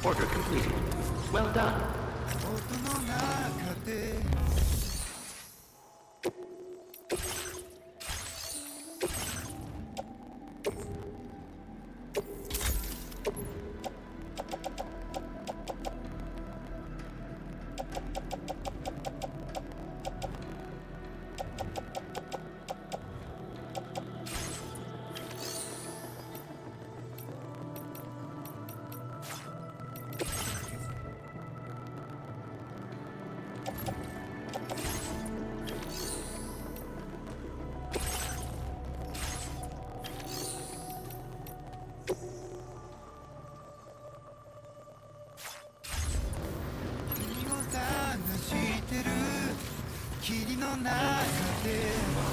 Order completed. Well done.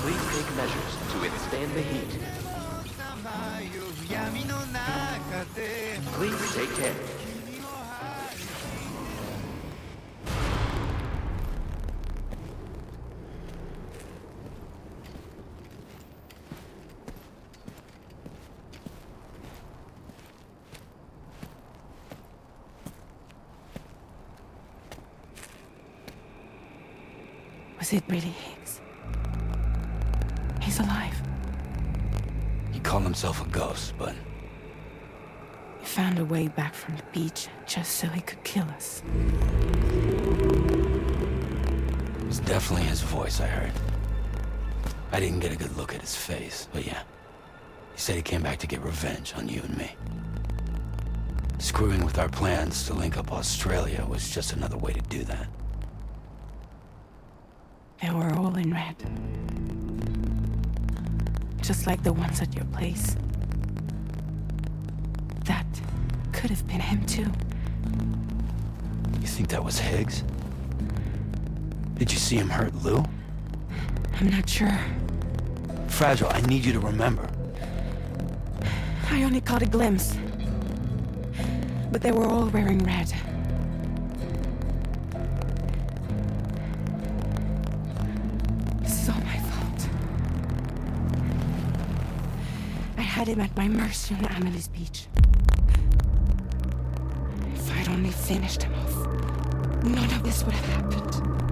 Please take measures to withstand the heat. Please take care. Was it really Higgs? He's alive. He called himself a ghost, but He found a way back from the beach just so he could kill us. it was definitely his voice I heard. I didn't get a good look at his face, but yeah. He said he came back to get revenge on you and me. Screwing with our plans to link up Australia was just another way to do that. They were all in red. Just like the ones at your place. That could have been him too. You think that was Higgs? Did you see him hurt Lou? I'm not sure. Fragile, I need you to remember. I only caught a glimpse. But they were all wearing red. This is all my fault. I had him at my mercy on Amelie's beach. If I'd only finished him off, none of this would have happened.